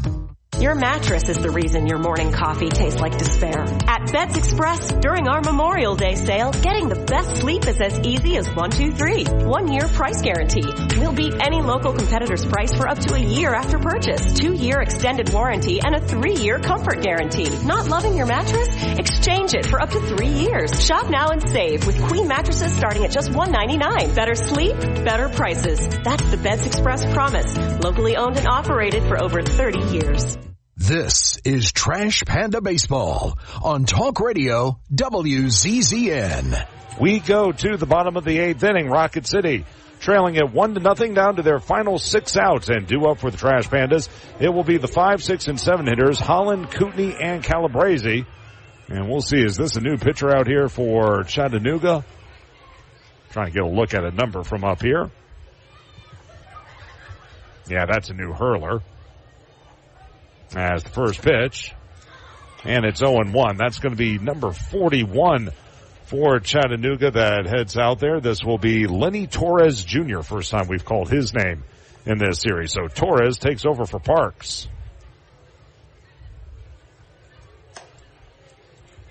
Speaker 5: Your mattress is the reason your morning coffee tastes like despair. At Beds Express, during our Memorial Day sale, getting the best sleep is as easy as 1, 2, 3. 1 year price guarantee. We'll beat any local competitor's price for up to a year after purchase. 2-year extended warranty and a 3-year comfort guarantee. Not loving your mattress? Exchange it for up to 3 years. Shop now and save with queen mattresses starting at just $199. Better sleep, better prices. That's the Beds Express promise. Locally owned and operated for over 30 years.
Speaker 1: This is Trash Panda Baseball on Talk Radio WZZN.
Speaker 2: We go to the bottom of the 8th inning. Rocket City trailing at 1-0 down to their final 6 outs, and due up for the Trash Pandas, it will be the 5, 6, and 7 hitters, Holland, Kootenai, and Calabrese. And we'll see, is this a new pitcher out here for Chattanooga? Trying to get a look at a number from up here. Yeah, that's a new hurler. As the first pitch, and it's 0-1. That's going to be number 41 for Chattanooga that heads out there. This will be Lenny Torres Jr., first time we've called his name in this series. So Torres takes over for Parks.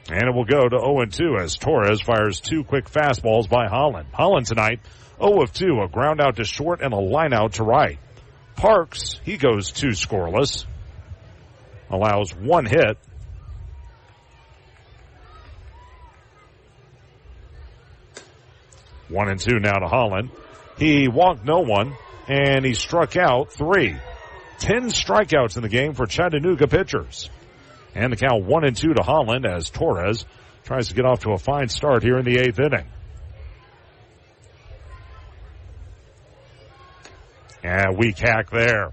Speaker 2: And it will go to 0-2 as Torres fires 2 quick fastballs by Holland. Holland tonight, 0-2, a ground out to short and a line out to right. Parks, he goes 2 scoreless. Allows 1 hit. One and 2 now to Holland. He walked no one, and he struck out 3. 10 strikeouts in the game for Chattanooga pitchers. And the count 1-2 to Holland as Torres tries to get off to a fine start here in the 8th inning. And weak hack there.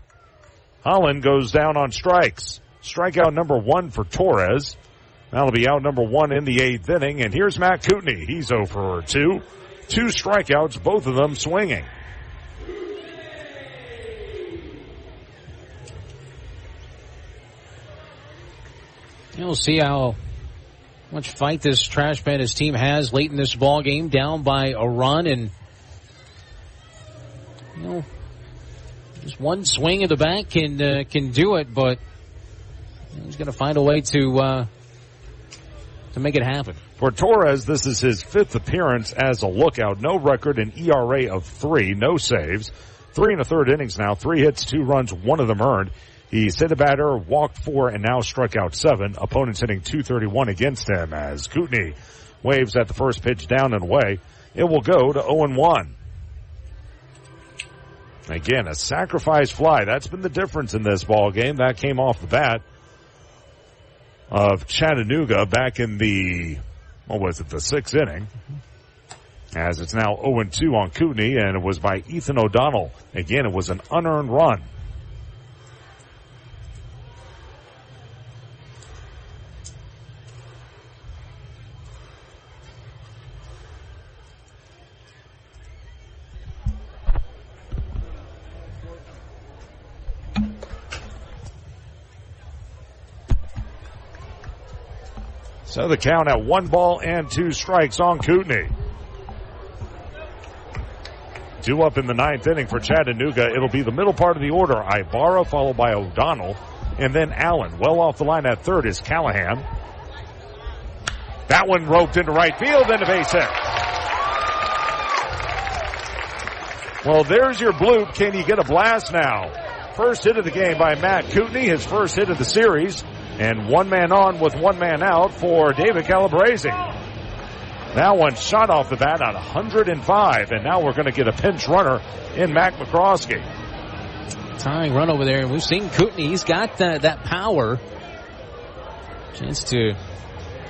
Speaker 2: Holland goes down on strikes. Strikeout number 1 for Torres. That'll be out number 1 in the 8th inning. And here's Matt Kootenai. He's 0 for 2. 2 strikeouts, both of them swinging.
Speaker 7: We'll see how much fight this Trash Pandas team has late in this ball game, down by a run, and just one swing of the bat can do it, but he's going to find a way to make it happen.
Speaker 2: For Torres, this is his 5th appearance as a lookout. No record, an ERA of 3, no saves. 3 1/3 innings now, 3 hits, 2 runs, 1 of them earned. He's hit a batter, walked 4, and now struck out 7. Opponents hitting .231 against him as Kootenai waves at the first pitch down and away. It will go to 0-1. Again, a sacrifice fly. That's been the difference in this ball game. That came off the bat of Chattanooga back in the, the 6th inning. As it's now 0-2 on Kootenai, and it was by Ethan O'Donnell. Again, it was an unearned run. So the count at 1 ball and 2 strikes on Kootenai. 2 up in the 9th inning for Chattanooga. It'll be the middle part of the order. Ibarra followed by O'Donnell, and then Allen. Well off the line at third is Callahan. That one roped into right field and a base hit. Well, there's your bloop. Can you get a blast now? First hit of the game by Matt Kootenai, his first hit of the series. And 1 man on with 1 man out for David Calabrese. That one shot off the bat at 105, and now we're going to get a pinch runner in Mac McCroskey.
Speaker 7: Tying run over there, and we've seen Kootenai. He's got that power. Chance to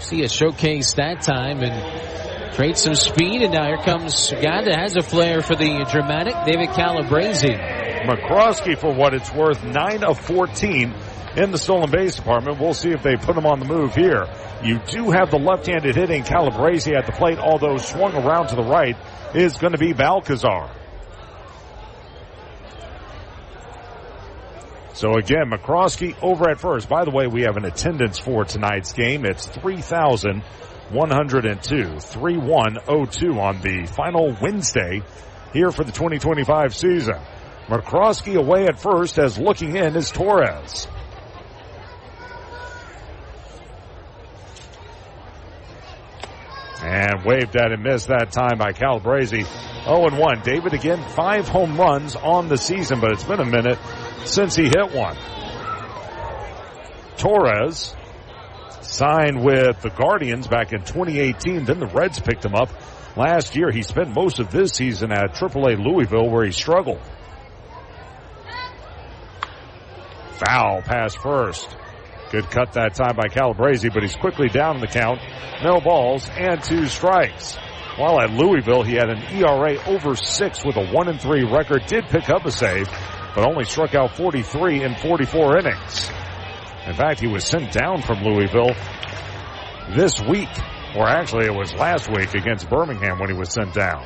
Speaker 7: see a showcase that time and create some speed, and now here comes a guy that has a flair for the dramatic, David Calabrese.
Speaker 2: McCroskey, for what it's worth, 9 of 14 in the stolen base department. We'll see if they put him on the move here. You do have the left-handed hitting Calabrese at the plate, although swung around to the right is going to be Balcazar. So again, McCroskey over at first. By the way, we have an attendance for tonight's game. It's 3,102, 3,102 on the final Wednesday here for the 2025 season. McCroskey away at first, as looking in is Torres. And waved at and missed that time by Calabrese. 0-1. David again, 5 home runs on the season, but it's been a minute since he hit one. Torres signed with the Guardians back in 2018. Then the Reds picked him up last year. He spent most of this season at AAA Louisville, where he struggled. Foul pass first. Good cut that time by Calabrese, but he's quickly down in the count. No balls and 2 strikes. While at Louisville, he had an ERA over 6 with a 1-3 record. Did pick up a save, but only struck out 43 in 44 innings. In fact, he was sent down from Louisville this week, or actually it was last week against Birmingham when he was sent down.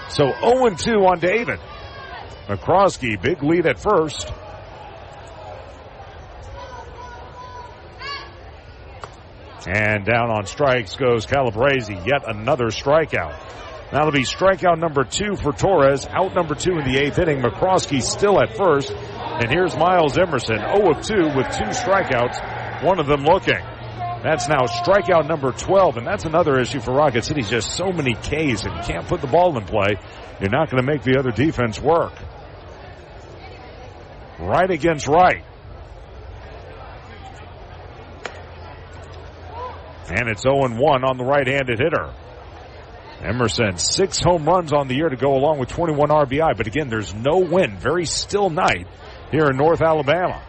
Speaker 2: So 0-2 on David. McCroskey, big lead at first. And down on strikes goes Calabrese. Yet another strikeout. Now it'll be strikeout number 2 for Torres. Out number 2 in the 8th inning. McCroskey still at first. And here's Miles Emerson. 0-2 with 2 strikeouts. One of them looking. That's now strikeout number 12. And that's another issue for Rocket City. Just so many Ks. If you can't put the ball in play, you're not going to make the other defense work. Right against right. And it's 0-1 on the right-handed hitter. Emerson, 6 home runs on the year to go along with 21 RBI. But again, there's no wind. Very still night here in North Alabama.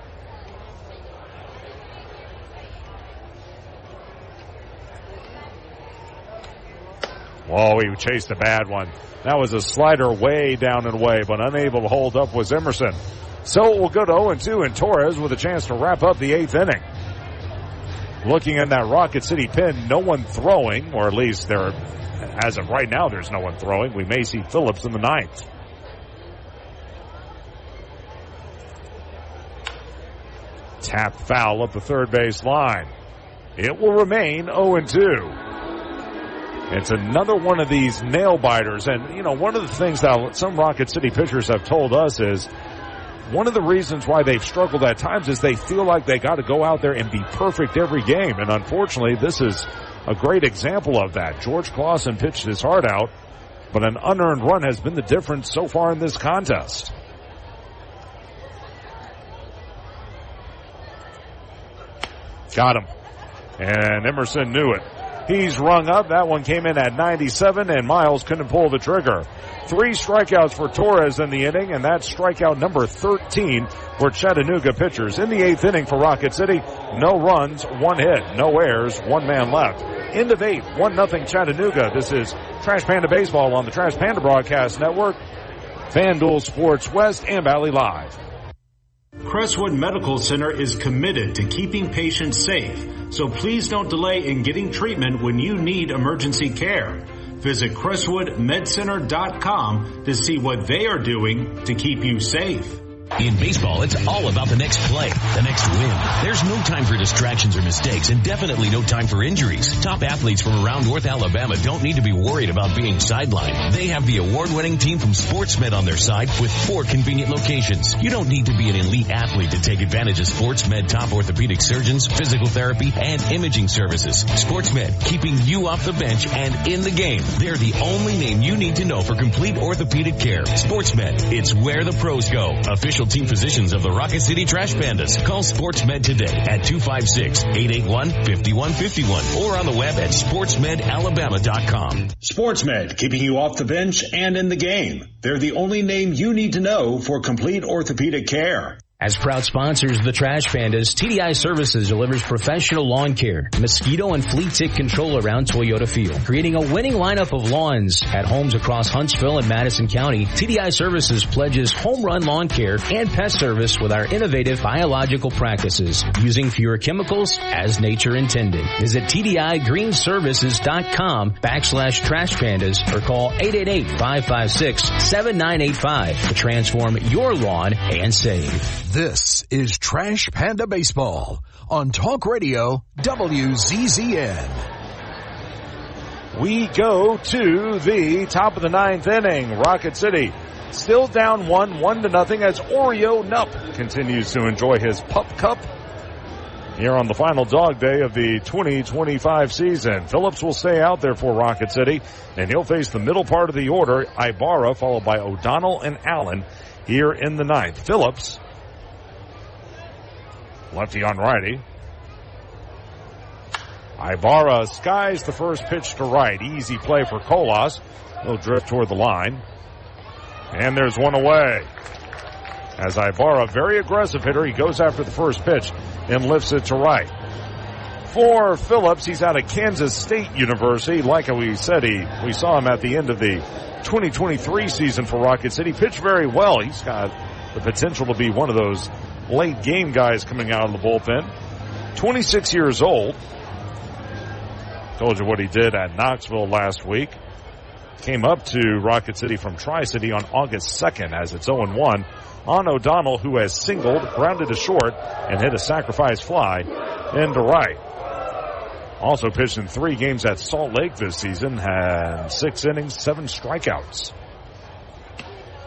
Speaker 2: Whoa, he chased a bad one. That was a slider way down and away, but unable to hold up was Emerson. So it will go to 0-2, and Torres with a chance to wrap up the 8th inning. Looking in that Rocket City pen, no one throwing, or at least there, as of right now, there's no one throwing. We may see Phillips in the 9th. Tap foul up the third base line. It will remain 0-2. It's another one of these nail biters. And, you know, one of the things that some Rocket City pitchers have told us is one of the reasons why they've struggled at times is they feel like they got to go out there and be perfect every game. And unfortunately, this is a great example of that. George Clausen pitched his heart out, but an unearned run has been the difference so far in this contest. Got him. And Emerson knew it. He's rung up. That one came in at 97, and Miles couldn't pull the trigger. 3 strikeouts for Torres in the inning, and that's strikeout number 13 for Chattanooga pitchers. In the 8th inning for Rocket City, no runs, 1 hit, no errors, 1 man left. End of 8, 1-0 Chattanooga. This is Trash Panda Baseball on the Trash Panda Broadcast Network, FanDuel Sports West, and Valley Live.
Speaker 3: Crestwood Medical Center is committed to keeping patients safe, so please don't delay in getting treatment when you need emergency care. Visit CrestwoodMedCenter.com to see what they are doing to keep you safe.
Speaker 6: In baseball, it's all about the next play, the next win. There's no time for distractions or mistakes, and definitely no time for injuries. Top athletes from around North Alabama don't need to be worried about being sidelined. They have the award-winning team from SportsMed on their side with 4 convenient locations. You don't need to be an elite athlete to take advantage of SportsMed top orthopedic surgeons, physical therapy, and imaging services. SportsMed, keeping you off the bench and in the game. They're the only name you need to know for complete orthopedic care. SportsMed, it's where the pros go. Official team physicians of the Rocket City Trash Pandas. Call SportsMed today at 256-881-5151 or on the web at sportsmedalabama.com.
Speaker 3: SportsMed, keeping you off the bench and in the game. They're the only name you need to know for complete orthopedic care.
Speaker 4: As proud sponsors of the Trash Pandas, TDI Services delivers professional lawn care, mosquito and flea tick control around Toyota Field. Creating a winning lineup of lawns at homes across Huntsville and Madison County, TDI Services pledges home run lawn care and pest service with our innovative biological practices, using fewer chemicals as nature intended. Visit TDIGreenServices.com/Trash Pandas or call 888-556-7985 to transform your lawn and save.
Speaker 1: This is Trash Panda Baseball on Talk Radio WZZN.
Speaker 2: We go to the top of the 9th inning. Rocket City still down 1-0 as Oreo Nup continues to enjoy his Pup Cup here on the final dog day of the 2025 season. Phillips will stay out there for Rocket City, and he'll face the middle part of the order, Ibarra, followed by O'Donnell and Allen here in the 9th. Phillips, lefty on righty. Ibarra skies the first pitch to right. Easy play for Colas. He'll drift toward the line. And there's one away. As Ibarra, very aggressive hitter, he goes after the first pitch and lifts it to right. For Phillips, he's out of Kansas State University. Like we said, we saw him at the end of the 2023 season for Rocket City. Pitched very well. He's got the potential to be one of those late game guys coming out of the bullpen. 26 years old. Told you what he did at Knoxville last week. Came up to Rocket City from Tri-City on August 2nd as it's 0-1 on O'Donnell, who has singled, grounded to short, and hit a sacrifice fly into right. Also pitched in 3 games at Salt Lake this season, had 6 innings, 7 strikeouts.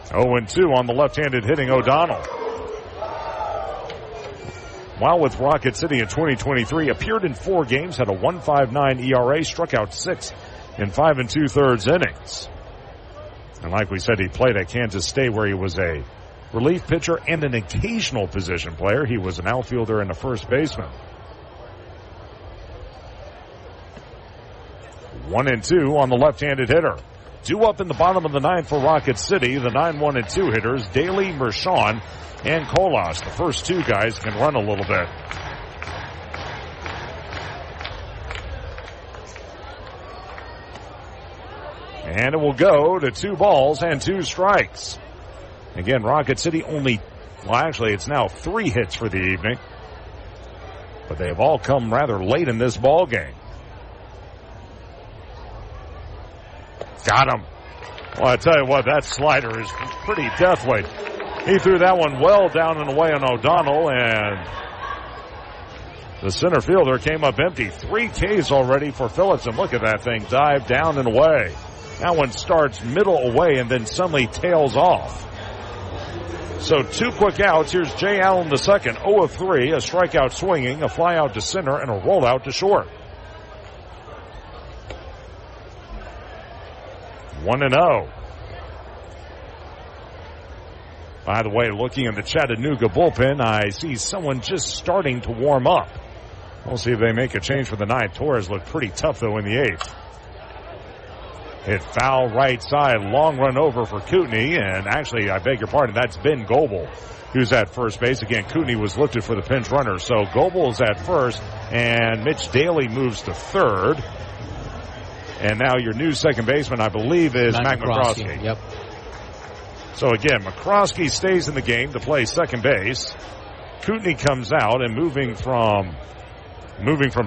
Speaker 2: 0-2 on the left-handed hitting O'Donnell. While with Rocket City in 2023, appeared in 4 games, had a 1.59 ERA, struck out 6 in 5 2/3 innings. And like we said, he played at Kansas State where he was a relief pitcher and an occasional position player. He was an outfielder and a first baseman. 1-2 on the left-handed hitter. 2 up in the bottom of the 9th for Rocket City. The 9-1 and 2 hitters, Daly, Mershon, and Colas. The first 2 guys can run a little bit. And it will go to 2 balls and 2 strikes. Again, Rocket City only, well, actually, it's now 3 hits for the evening. But they have all come rather late in this ball game. Got him. Well, I tell you what, that slider is pretty deathly. He threw that one well down and away on O'Donnell, and the center fielder came up empty. 3 Ks already for Phillips, and look at that thing dive down and away. That one starts middle away and then suddenly tails off. So 2 quick outs. Here's Jay Allen the second, 0 of 3, a strikeout swinging, a fly out to center, and a rollout to short. 1-0. By the way, looking at the Chattanooga bullpen, I see someone just starting to warm up. We'll see if they make a change for the ninth. Torres looked pretty tough, though, in the eighth. Hit foul right side, long run over for Kootenai, and actually, I beg your pardon, that's Ben Goebel, who's at first base. Again, Kootenai was listed for the pinch runner, so Goebel is at first, and Mitch Daly moves to third. And now your new second baseman, I believe, is Matt McCroskey.
Speaker 7: Yep.
Speaker 2: So again, McCroskey stays in the game to play second base. Kootenai comes out, and moving from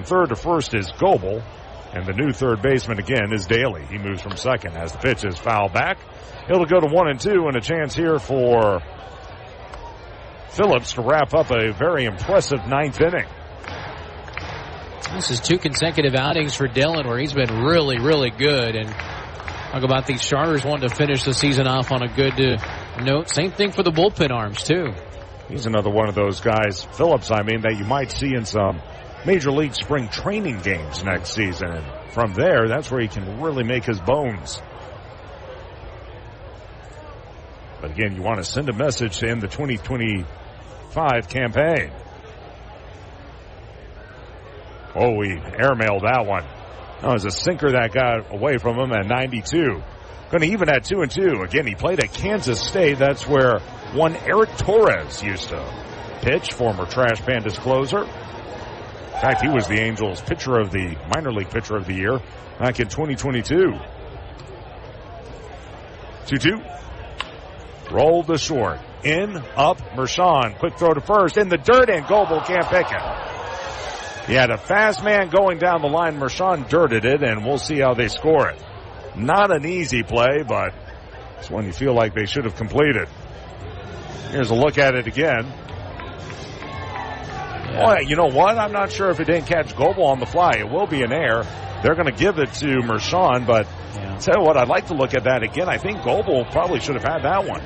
Speaker 2: third to first is Goebel. And the new third baseman again is Daly. He moves from second as the pitch is fouled back. It'll go to 1-2, and a chance here for Phillips to wrap up a very impressive ninth inning.
Speaker 7: This is 2 consecutive outings for Dillon where he's been really, really good. And talk about these starters wanting to finish the season off on a good note. Same thing for the bullpen arms, too.
Speaker 2: He's another one of those guys, Phillips, that you might see in some Major League spring training games next season. And from there, that's where he can really make his bones. But again, you want to send a message in the 2025 campaign. Oh, he airmailed that one. That was a sinker that got away from him at 92. Going to even at 2-2. Again, he played at Kansas State. That's where one Eric Torres used to pitch, former Trash Pandas closer. In fact, he was the Angels' minor league pitcher of the year back in 2022. 2-2. Rolled to short. In, up, Mershon. Quick throw to first. In the dirt, and Goebel can't pick it. He had a fast man going down the line. Mershon dirted it, and we'll see how they score it. Not an easy play, but it's one you feel like they should have completed. Here's a look at it again. Boy, you know what? I'm not sure if it didn't catch Goebel on the fly. It will be an error. They're going to give it to Mershon, but tell you what, I'd like to look at that again. I think Goebel probably should have had that one.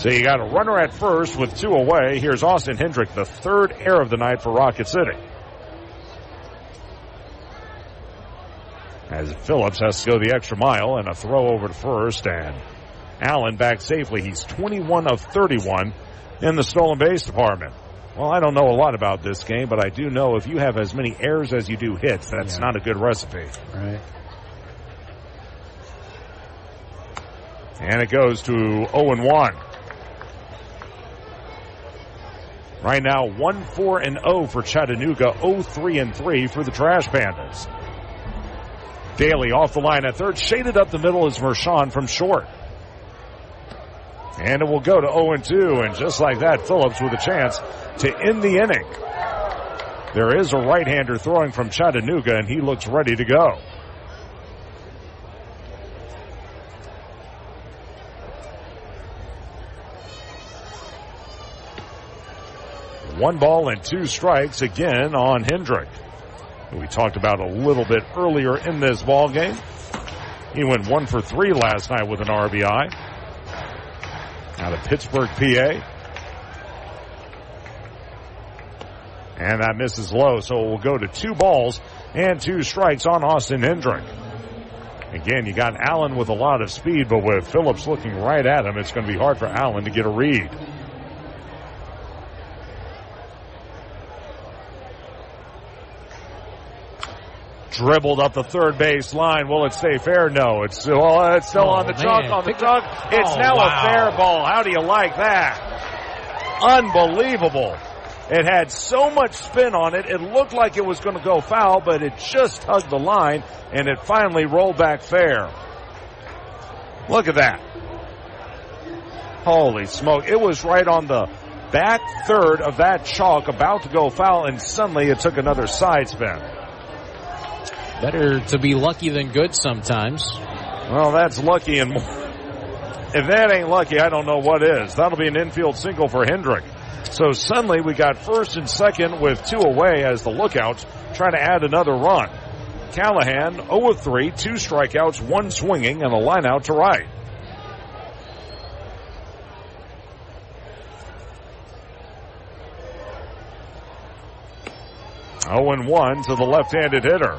Speaker 2: So you got a runner at first with 2 away. Here's Austin Hendrick, the third error of the night for Rocket City. As Phillips has to go the extra mile and a throw over to first, and Allen back safely. He's 21 of 31 in the stolen base department. Well, I don't know a lot about this game, but I do know if you have as many errors as you do hits, that's not a good recipe.
Speaker 7: Right.
Speaker 2: And it goes to 0-1. Right now, 1-4-0 for Chattanooga, 0-3-3 for the Trash Pandas. Daly off the line at third. Shaded up the middle is Mershon from short. And it will go to 0-2, and just like that, Phillips with a chance to end the inning. There is a right-hander throwing from Chattanooga, and he looks ready to go. One ball and 2 strikes again on Hendrick. We talked about a little bit earlier in this ball game. He went 1 for 3 last night with an RBI. Out of Pittsburgh, PA. And that misses low, so it will go to 2 balls and 2 strikes on Austin Hendrick. Again, you got Allen with a lot of speed, but with Phillips looking right at him, it's going to be hard for Allen to get a read. Dribbled up the third base line. Will it stay fair? No. It's still on the chalk. It's now a fair ball. How do you like that? Unbelievable. It had so much spin on it. It looked like it was going to go foul, but it just hugged the line, and it finally rolled back fair. Look at that. Holy smoke. It was right on the back third of that chalk, about to go foul, and suddenly it took another side spin.
Speaker 7: Better to be lucky than good sometimes.
Speaker 2: Well, that's lucky and more. If that ain't lucky, I don't know what is. That'll be an infield single for Hendrick. So suddenly we got first and second with 2 away as the lookouts try to add another run. Callahan 0 of 3, 2 strikeouts, 1 swinging, and a line out to right. Oh and 1 to the left-handed hitter.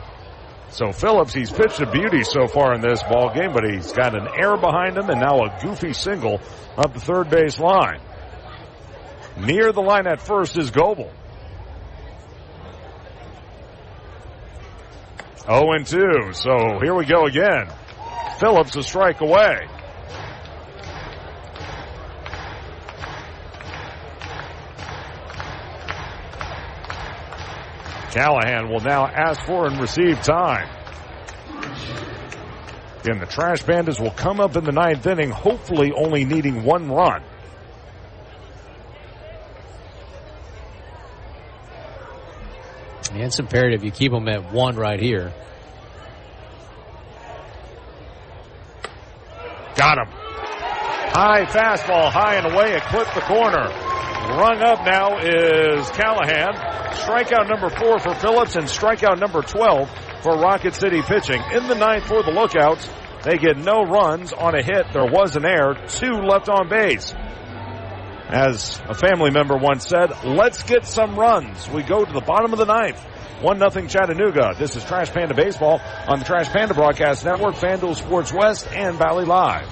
Speaker 2: So Phillips, he's pitched a beauty so far in this ball game, but he's got an error behind him and now a goofy single up the third base line. Near the line at first is Goebel. 0-2. So here we go again. Phillips a strike away. Callahan will now ask for and receive time. Again, the Trash Pandas will come up in the 9th inning, hopefully only needing 1 run.
Speaker 7: And it's imperative you keep them at 1 right here.
Speaker 2: Got him. High fastball, high and away. It clipped the corner. Rung up now is Callahan. Strikeout number 4 for Phillips and strikeout number 12 for Rocket City pitching. In the 9th for the Lookouts, they get no runs on a hit. There was an error. 2 left on base. As a family member once said, let's get some runs. We go to the bottom of the 9th. 1-0 Chattanooga. This is Trash Panda Baseball on the Trash Panda Broadcast Network, FanDuel Sports West, and Valley Live.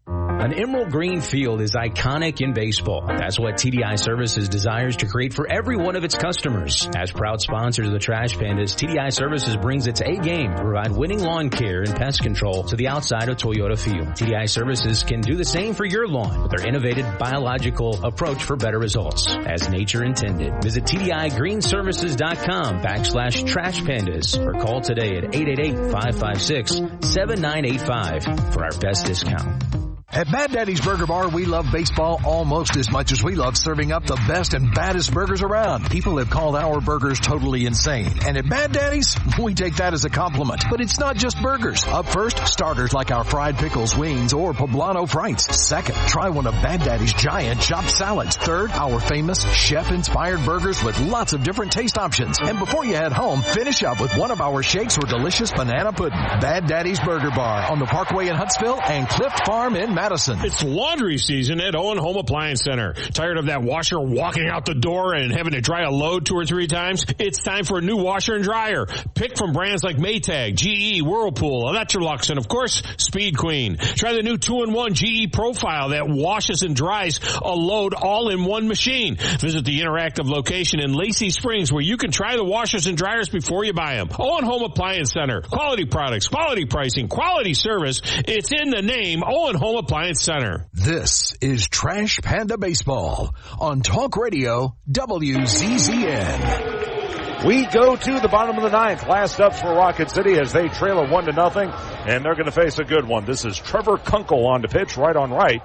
Speaker 4: An emerald green field is iconic in baseball. That's what TDI Services desires to create for every one of its customers. As proud sponsors of the Trash Pandas, TDI Services brings its A game to provide winning lawn care and pest control to the outside of Toyota Field. TDI Services can do the same for your lawn with their innovative biological approach for better results. As nature intended. Visit TDIGreenServices.com/Trash Pandas or call today at 888-556-7985 for our best discount.
Speaker 14: At Mad Daddy's Burger Bar, we love baseball almost as much as we love serving up the best and baddest burgers around. People have called our burgers totally insane. And at Mad Daddy's, we take that as a compliment. But it's not just burgers. Up first, starters like our fried pickles, wings, or poblano frites. Second, try one of Mad Daddy's giant chopped salads. Third, our famous chef-inspired burgers with lots of different taste options. And before you head home, finish up with one of our shakes or delicious banana pudding. Mad Daddy's Burger Bar on the Parkway in Huntsville and Clift Farm in Madison.
Speaker 13: It's laundry season at Owen Home Appliance Center. Tired of that washer walking out the door and having to dry a load 2 or 3 times? It's time for a new washer and dryer. Pick from brands like Maytag, GE, Whirlpool, Electrolux, and of course, Speed Queen. Try the new 2-in-1 GE Profile that washes and dries a load all in one machine. Visit the interactive location in Lacey Springs where you can try the washers and dryers before you buy them. Owen Home Appliance Center. Quality products, quality pricing, quality service. It's in the name, Owen Home Appliance Center.
Speaker 1: This is Trash Panda Baseball on Talk Radio WZZN.
Speaker 2: We go to the bottom of the 9th. Last ups for Rocket City as they trail it 1-0, and they're going to face a good one. This is Trevor Kunkel on to pitch right on right.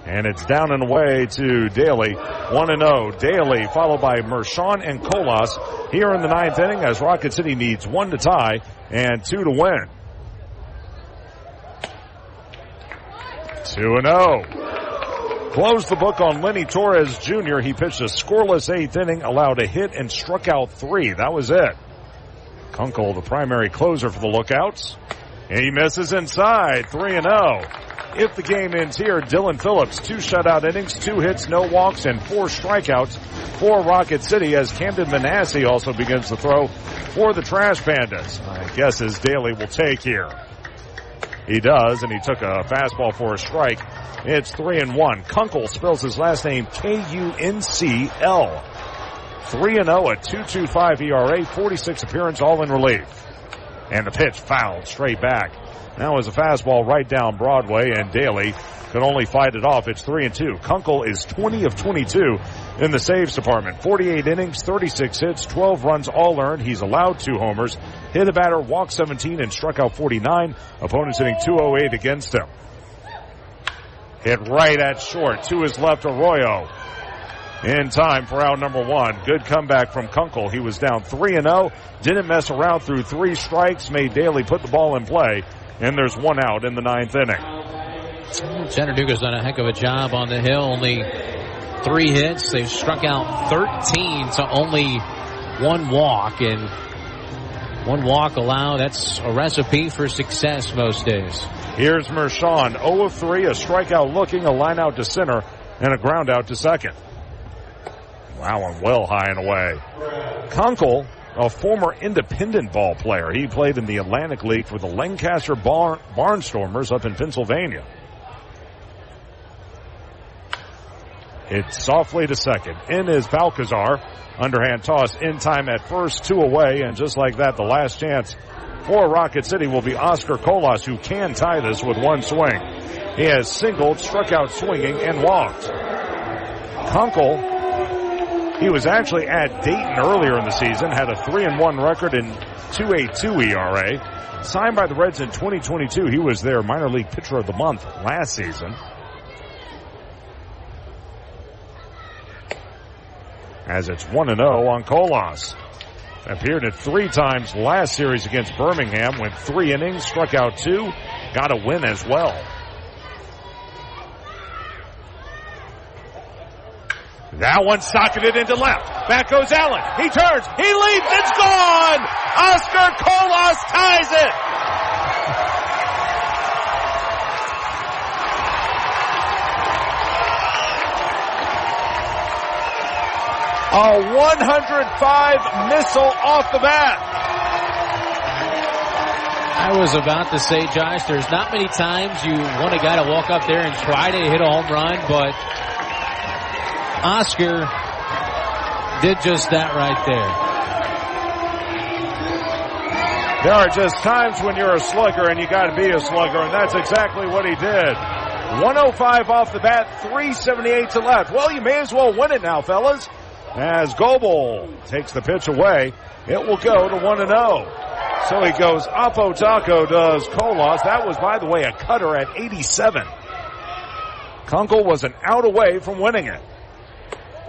Speaker 2: And it's down and away to Daly. 1-0. Daly followed by Mershon and Colas here in the 9th inning as Rocket City needs 1 to tie and 2 to win. 2-0. Closed the book on Lenny Torres Jr. He pitched a scoreless 8th inning, allowed a hit, and struck out 3. That was it. Kunkel, the primary closer for the Lookouts. And he misses inside. 3-0. If the game ends here, Dylan Phillips, 2 shutout innings, 2 hits, no walks, and 4 strikeouts for Rocket City as Camden Manassi also begins to throw for the Trash Pandas. My guess is Daly will take here. He does, and he took a fastball for a strike. It's 3-1. Kunkel spells his last name Kuncl. 3-0 at 2.25 ERA, 46 appearance, all in relief. And the pitch fouled straight back. Now is a fastball right down Broadway, and Daly could only fight it off. It's 3-2. Kunkel is 20 of 22 in the saves department. 48 innings, 36 hits, 12 runs all earned. He's allowed 2 homers, hit a batter, walked 17, and struck out 49. Opponents hitting .208 against him. Hit right at short. To his left, Arroyo. In time for out number 1. Good comeback from Kunkel. He was down 3-0. Didn't mess around through 3 strikes. Made Daly put the ball in play. And there's 1 out in the 9th inning.
Speaker 7: Chattanooga's done a heck of a job on the hill. Only 3 hits. They've struck out 13 to only 1 walk. And 1 walk allowed. That's a recipe for success most days.
Speaker 2: Here's Mershon. 0 of 3. A strikeout looking. A line out to center. And a ground out to second. Wow, and well high and away. Kunkel, a former independent ball player. He played in the Atlantic League for the Lancaster Barnstormers up in Pennsylvania. It's softly to second. In is Balcazar. Underhand toss in time at first, 2 away, and just like that, the last chance for Rocket City will be Oscar Colas, who can tie this with one swing. He has singled, struck out swinging, and walked. Kunkel, he was actually at Dayton earlier in the season, had a 3-1 record and 2.82 ERA. Signed by the Reds in 2022. He was their minor league pitcher of the month last season. As it's 1-0 on Colas. Appeared at 3 times last series against Birmingham, went 3 innings, struck out 2, got a win as well. That one socketed into left. Back goes Allen. He turns. He leaps. It's gone. Oscar Colas ties it. A 105 missile off the bat.
Speaker 7: I was about to say, Josh, there's not many times you want a guy to walk up there and try to hit a home run, but Oscar did just that right there.
Speaker 2: There are just times when you're a slugger and you got to be a slugger, and that's exactly what he did. 105 off the bat, 378 to left. Well, you may as well win it now, fellas. As Goebel takes the pitch away, it will go to 1-0. So he goes Apo Taco, does Colas. That was, by the way, a cutter at 87. Kunkel was an out away from winning it.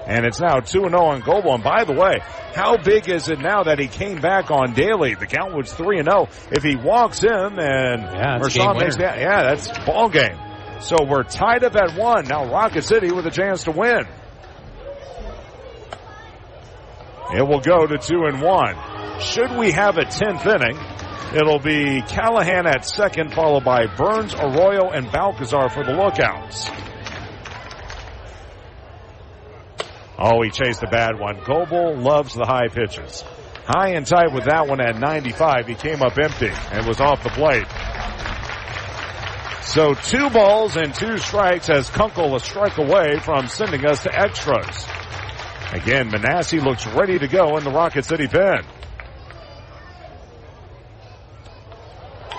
Speaker 2: And it's now 2-0 on Goebel. And by the way, how big is it now that he came back on Daly? The count was 3-0. If he walks in and Mershon makes that, that's ball game. So we're tied up at 1. Now Rocket City with a chance to win. It will go to 2-1. Should we have a 10th inning, it'll be Callahan at second, followed by Burns, Arroyo, and Balcazar for the lookouts. Oh, he chased a bad one. Goebel loves the high pitches. High and tight with that one at 95. He came up empty and was off the plate. So 2 balls and 2 strikes as Kunkel a strike away from sending us to extras. Again, Manassi looks ready to go in the Rocket City pen.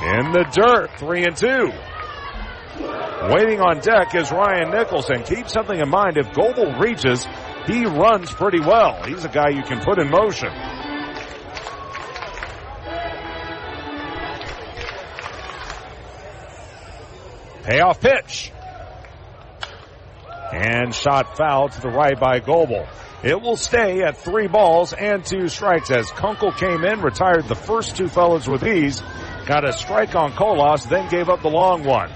Speaker 2: In the dirt, 3-2. Waiting on deck is Ryan Nicholson. Keep something in mind. If Goebel reaches, he runs pretty well. He's a guy you can put in motion. Payoff pitch. And shot foul to the right by Goebel. It will stay at 3 balls and 2 strikes as Kunkel came in, retired the first 2 fellas with ease, got a strike on Colas, then gave up the long one.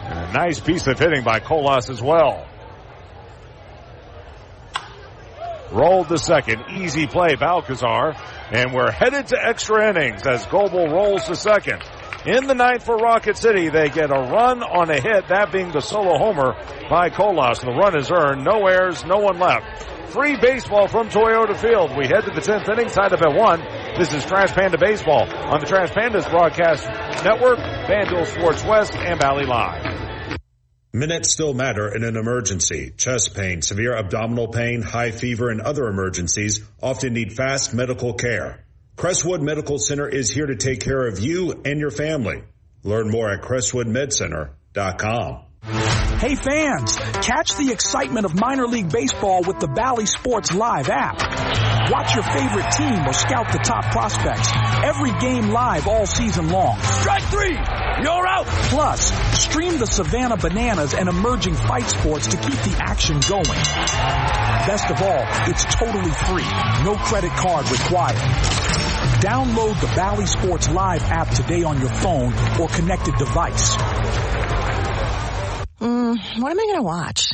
Speaker 2: And a nice piece of hitting by Colas as well. Rolled to second. Easy play, Balcazar. And we're headed to extra innings as Goebel rolls to second. In the ninth for Rocket City, they get a run on a hit, that being the solo homer by Colas. The run is earned. No errors, no one left. Free baseball from Toyota Field. We head to the 10th inning, tied up at 1. This is Trash Panda Baseball on the Trash Pandas Broadcast Network, FanDuel Sports West, and Valley Live.
Speaker 3: Minutes still matter in an emergency. Chest pain, severe abdominal pain, high fever, and other emergencies often need fast medical care. Crestwood Medical Center is here to take care of you and your family. Learn more at crestwoodmedcenter.com.
Speaker 11: Hey fans, catch the excitement of minor league baseball with the Bally Sports Live app. Watch your favorite team or scout the top prospects. Every game live all season long.
Speaker 15: Strike 3! You're out!
Speaker 11: Plus, stream the Savannah Bananas and emerging fight sports to keep the action going. Best of all, it's totally free. No credit card required. Download the Bally Sports Live app today on your phone or connected device.
Speaker 9: What am I going to watch?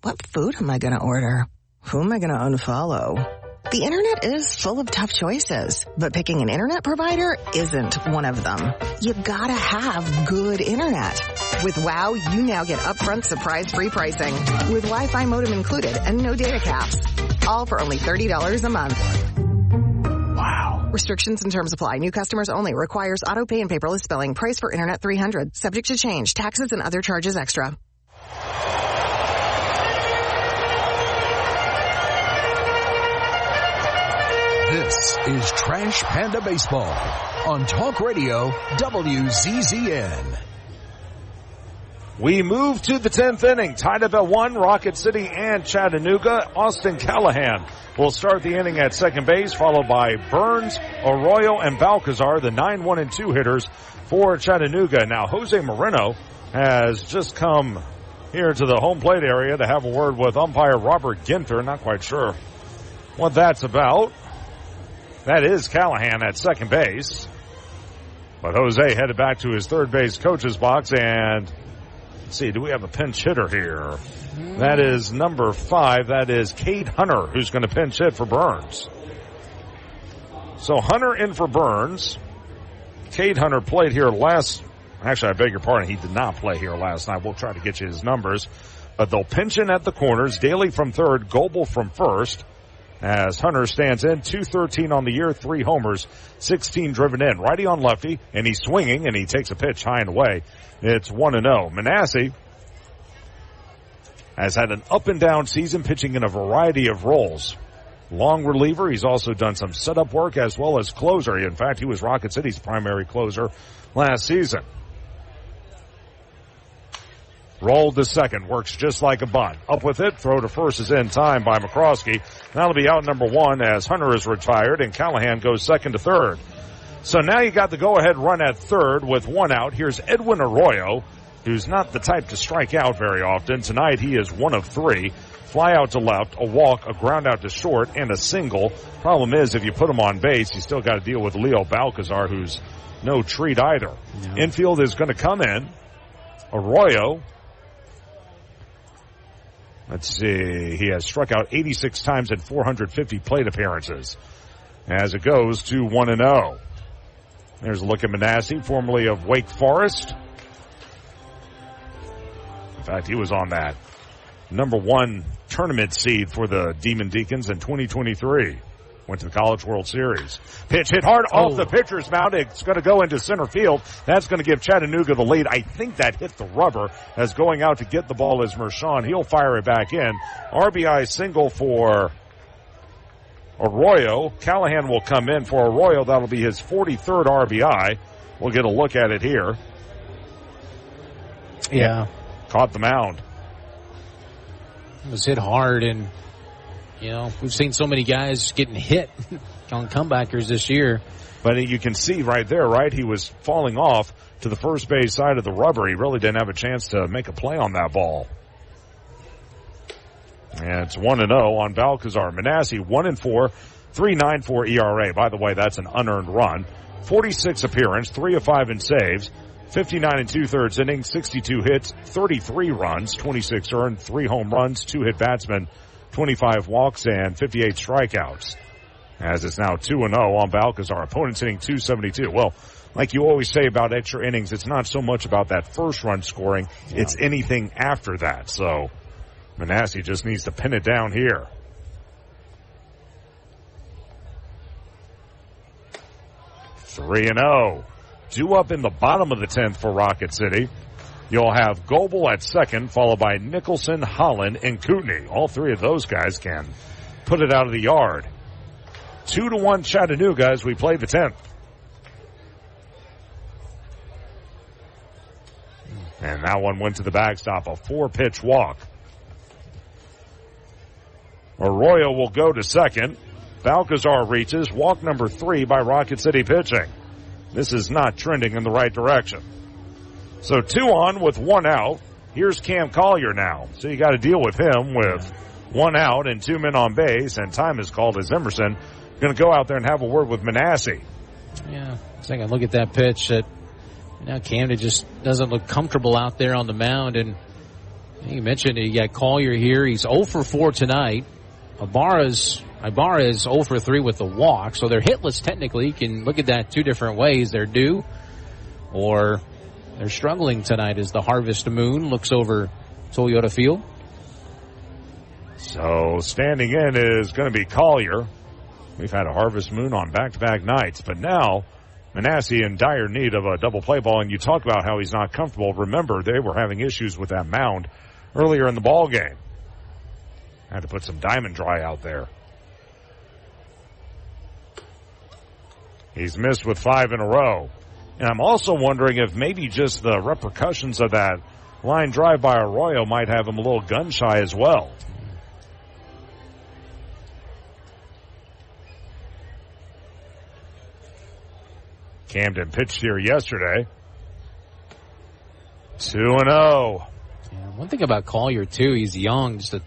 Speaker 9: What food am I going to order? Who am I going to unfollow? The internet is full of tough choices, but picking an internet provider isn't one of them. You gotta have good internet. With WOW, you now get upfront surprise-free pricing with Wi-Fi modem included and no data caps. All for only $30 a month. Wow. Restrictions and terms apply. New customers only. Requires auto pay and paperless billing. Price for internet $300. Subject to change. Taxes and other charges extra.
Speaker 1: This is Trash Panda Baseball on Talk Radio WZZN.
Speaker 2: We move to the 10th inning, tied up at 1, Rocket City and Chattanooga. Austin Callahan will start the inning at second base, followed by Burns, Arroyo, and Balcazar, the 9-1 and 2 hitters for Chattanooga. Now, Jose Moreno has just come here to the home plate area to have a word with umpire Robert Ginter. Not quite sure what that's about. That is Callahan at second base. But Jose headed back to his third base coach's box, and let's see, do we have a pinch hitter here? That is number 5. That is Cade Hunter, who's going to pinch hit for Burns. So Hunter in for Burns. Cade Hunter played here actually, I beg your pardon, he did not play here last night. We'll try to get you his numbers. But they'll pinch in at the corners. Daly from third, Goebel from first. As Hunter stands in, 213 on the year, 3 homers, 16 driven in. Righty on lefty, and he's swinging, and he takes a pitch high and away. It's 1-0. Manasseh has had an up-and-down season, pitching in a variety of roles. Long reliever, he's also done some setup work as well as closer. In fact, he was Rocket City's primary closer last season. Rolled to second, works just like a bunt. Up with it, throw to first is in time by McCroskey. That'll be out number 1 as Hunter is retired and Callahan goes second to third. So now you got the go-ahead run at third with 1 out. Here's Edwin Arroyo, who's not the type to strike out very often. Tonight he is 1 of 3. Fly out to left, a walk, a ground out to short, and a single. Problem is, if you put him on base, you still got to deal with Leo Balcazar, who's no treat either. Yeah. Infield is going to come in. Arroyo, let's see, he has struck out 86 times in 450 plate appearances as it goes to 1-0. There's a look at Manasseh, formerly of Wake Forest. In fact, he was on that number 1 tournament seed for the Demon Deacons in 2023. Went to the College World Series. Pitch hit hard off the pitcher's mound. It's going to go into center field. That's going to give Chattanooga the lead. I think that hit the rubber as going out to get the ball is Mershon. He'll fire it back in. RBI single for Arroyo. Callahan will come in for Arroyo. That'll be his 43rd RBI. We'll get a look at it here.
Speaker 7: Yeah.
Speaker 2: Caught the mound.
Speaker 7: It was hit hard, and we've seen so many guys getting hit on comebackers this year.
Speaker 2: But you can see right there, right? He was falling off to the first base side of the rubber. He really didn't have a chance to make a play on that ball. And it's 1-0 on Balcazar. Manasseh 1-4, 3.94 ERA. By the way, that's an unearned run. 46 appearance, 3 of 5 in saves. 59 and 2/3 innings, 62 hits, 33 runs, 26 earned, 3 home runs, 2 hit batsmen, 25 walks, and 58 strikeouts. As it's now 2-0 on Balcazar. Opponents hitting .272. Well, like you always say about extra innings, it's not so much about that first run scoring. Yeah. It's anything after that. So Manasseh just needs to pin it down here. Three and 0. Due up in the bottom of the 10th for Rocket City. You'll have Goebel at second, followed by Nicholson, Holland, and Kootenai. All 3 of those guys can put it out of the yard. 2-1 Chattanooga as we play the 10th. And that one went to the backstop, a 4-pitch walk. Arroyo will go to second. Balcazar reaches, walk number 3 by Rocket City pitching. This is not trending in the right direction. So 2 on with 1 out. Here's Cam Collier now. So you got to deal with him with 1 out and 2 men on base, and time is called as Emerson going to go out there and have a word with Manasseh.
Speaker 7: Yeah, so I can look at that pitch that Camden just doesn't look comfortable out there on the mound. And you mentioned you got Collier here. He's 0 for 4 tonight. Ibarra is 0 for 3 with the walk, so they're hitless technically. You can look at that 2 different ways. They're due or they're struggling tonight as the Harvest Moon looks over Toyota Field.
Speaker 2: So standing in is going to be Collier. We've had a Harvest Moon on back-to-back nights, but now Manasseh in dire need of a double play ball, and you talk about how he's not comfortable. Remember, they were having issues with that mound earlier in the ball game. Had to put some diamond dry out there. He's missed with 5 in a row. And I'm also wondering if maybe just the repercussions of that line drive by Arroyo might have him a little gun shy as well. Camden pitched here yesterday. 2-0.
Speaker 7: Yeah, one thing about Collier, too, he's young, just a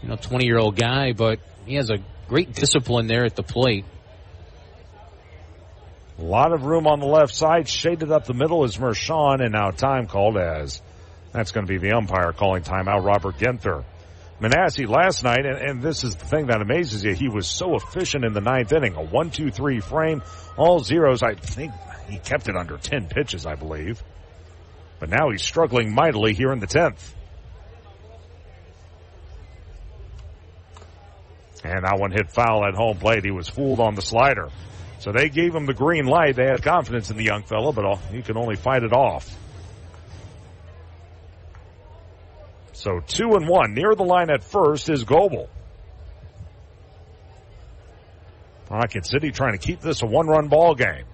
Speaker 7: 20-year-old guy, but he has a great discipline there at the plate.
Speaker 2: A lot of room on the left side. Shaded up the middle is Mershon, and now time called as that's going to be the umpire calling timeout, Robert Ginther. Manasseh last night, and this is the thing that amazes you, he was so efficient in the ninth inning. A 1-2-3 frame, all zeros. I think he kept it under 10 pitches, I believe. But now he's struggling mightily here in the 10th. And that one hit foul at home plate. He was fooled on the slider. So they gave him the green light. They had confidence in the young fellow, but he can only fight it off. So 2-1. Near the line at first is Goebel. Rocket City trying to keep this a one-run ball game.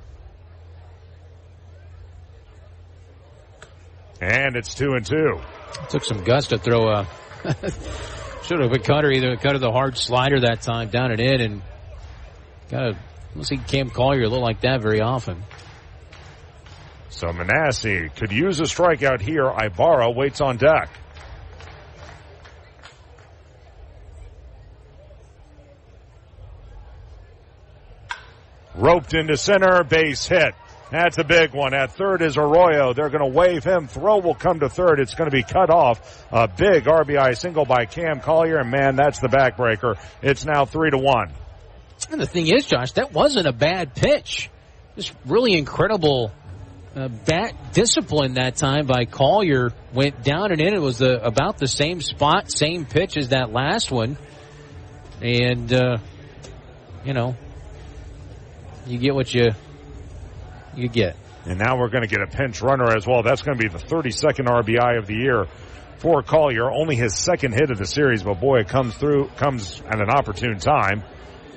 Speaker 2: And it's 2-2.
Speaker 7: Took some guts to throw a should have been cutter, either cut the hard slider that time down and in, and I don't see Cam Collier look like that very often.
Speaker 2: So Manasseh could use a strikeout here. Ibarra waits on deck. Roped into center, base hit. That's a big one. At third is Arroyo. They're going to wave him. Throw will come to third. It's going to be cut off. A big RBI single by Cam Collier, and man, that's the backbreaker. It's now 3-1.
Speaker 7: And the thing is, Josh, that wasn't a bad pitch. Just really incredible bat discipline that time by Collier. Went down and in. It was about the same spot, same pitch as that last one. And, you get what you get.
Speaker 2: And now we're going to get a pinch runner as well. That's going to be the 32nd RBI of the year for Collier. Only his second hit of the series, but boy, it comes at an opportune time.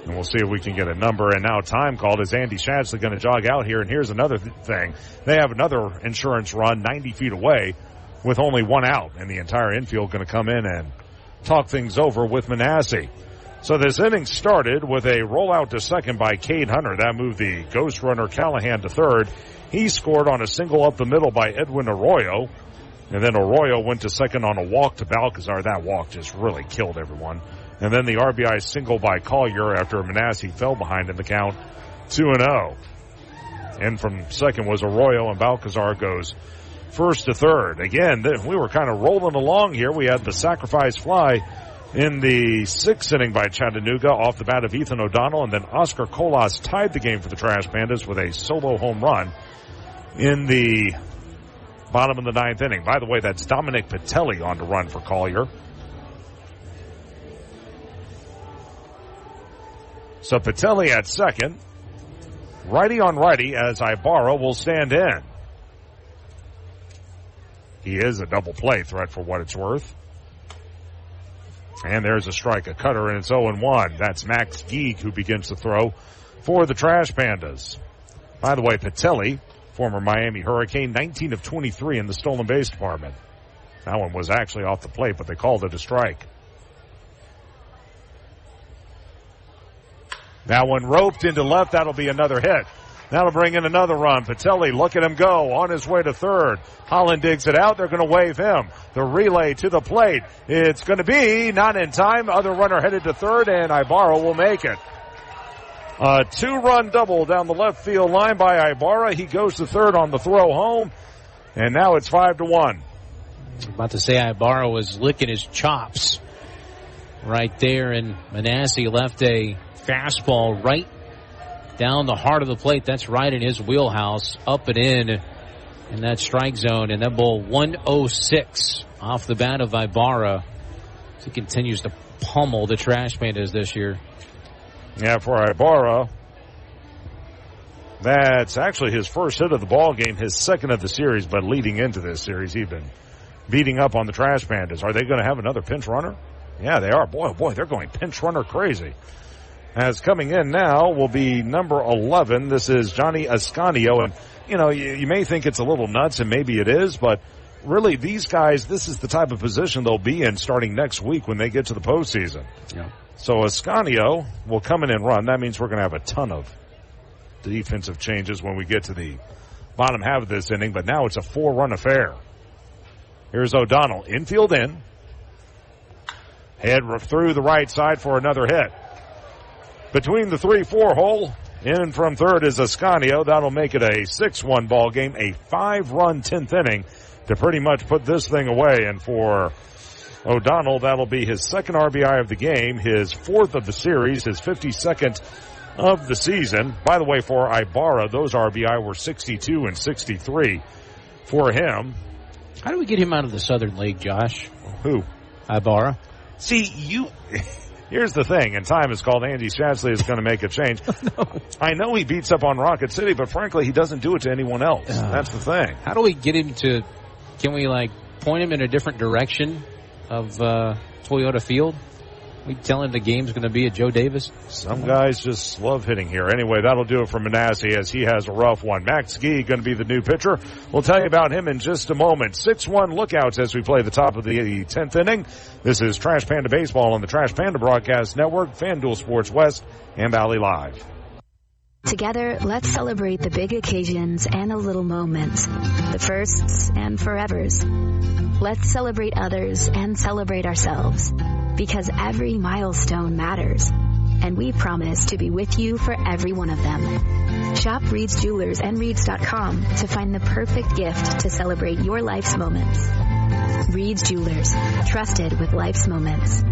Speaker 2: And we'll see if we can get a number. And now time called. Is Andy Shatsley going to jog out here? And here's another thing. They have another insurance run 90 feet away with only one out. And the entire infield going to come in and talk things over with Manasseh. So this inning started with a rollout to second by Cade Hunter. That moved the ghost runner Callahan to third. He scored on a single up the middle by Edwin Arroyo. And then Arroyo went to second on a walk to Balcazar. That walk just really killed everyone. And then the RBI single by Collier after Manasseh fell behind in the count, 2-0. And from second was Arroyo, and Balcazar goes first to third. Again, we were kind of rolling along here. We had the sacrifice fly in the sixth inning by Chattanooga off the bat of Ethan O'Donnell, and then Oscar Colas tied the game for the Trash Pandas with a solo home run in the bottom of the ninth inning. By the way, that's Dominic Patelli on to run for Collier. So Patelli at second. Righty on righty as Ibarra will stand in. He is a double play threat for what it's worth. And there's a strike, a cutter, and it's 0-1. That's Max Geek who begins to throw for the Trash Pandas. By the way, Patelli, former Miami Hurricane, 19 of 23 in the stolen base department. That one was actually off the plate, but they called it a strike. That one roped into left. That'll be another hit. That'll bring in another run. Patelli, look at him go on his way to third. Holland digs it out. They're going to wave him. The relay to the plate. It's going to be not in time. Other runner headed to third, and Ibarra will make it. A two-run double down the left field line by Ibarra. He goes to third on the throw home, and now it's 5-1.
Speaker 7: I'm about to say Ibarra was licking his chops right there, and Manasseh left a fastball right down the heart of the plate. That's right in his wheelhouse, up and in that strike zone. And that ball 106 off the bat of Ibarra. He continues to pummel the Trash Pandas this year.
Speaker 2: Yeah, for Ibarra, that's actually his first hit of the ball game, his second of the series. But leading into this series, he'd been beating up on the Trash Pandas. Are they going to have another pinch runner? Yeah, they are. Boy, they're going pinch runner crazy. As coming in now will be number 11. This is Johnny Ascanio. And, you may think it's a little nuts, and maybe it is, but really these guys, this is the type of position they'll be in starting next week when they get to the postseason.
Speaker 7: Yeah.
Speaker 2: So Ascanio will come in and run. That means we're going to have a ton of defensive changes when we get to the bottom half of this inning, but now it's a 4-run affair. Here's O'Donnell. Infield in. Head through the right side for another hit. Between the 3-4 hole, in from third is Ascanio. That'll make it a 6-1 ball game, a 5-run 10th inning to pretty much put this thing away. And for O'Donnell, that'll be his second RBI of the game, his fourth of the series, his 52nd of the season. By the way, for Ibarra, those RBI were 62 and 63 for him.
Speaker 7: How do we get him out of the Southern League, Josh?
Speaker 2: Who?
Speaker 7: Ibarra.
Speaker 2: See, here's the thing, and time is called. Andy Schatsley is going to make a change.
Speaker 7: No.
Speaker 2: I know he beats up on Rocket City, but frankly, he doesn't do it to anyone else. That's the thing.
Speaker 7: How do we get him to, can we point him in a different direction of Toyota Field? We telling the game's going to be at Joe Davis?
Speaker 2: Some guys just love hitting here. Anyway, that'll do it for Manasseh as he has a rough one. Max Gee going to be the new pitcher. We'll tell you about him in just a moment. 6-1 lookouts as we play the top of the 10th inning. This is Trash Panda Baseball on the Trash Panda Broadcast Network, FanDuel Sports West, and Valley Live.
Speaker 10: Together, let's celebrate the big occasions and the little moments, the firsts and forevers. Let's celebrate others and celebrate ourselves, because every milestone matters, and we promise to be with you for every one of them. Shop Reed's Jewelers and Reeds.com to find the perfect gift to celebrate your life's moments. Reed's Jewelers, trusted with life's moments.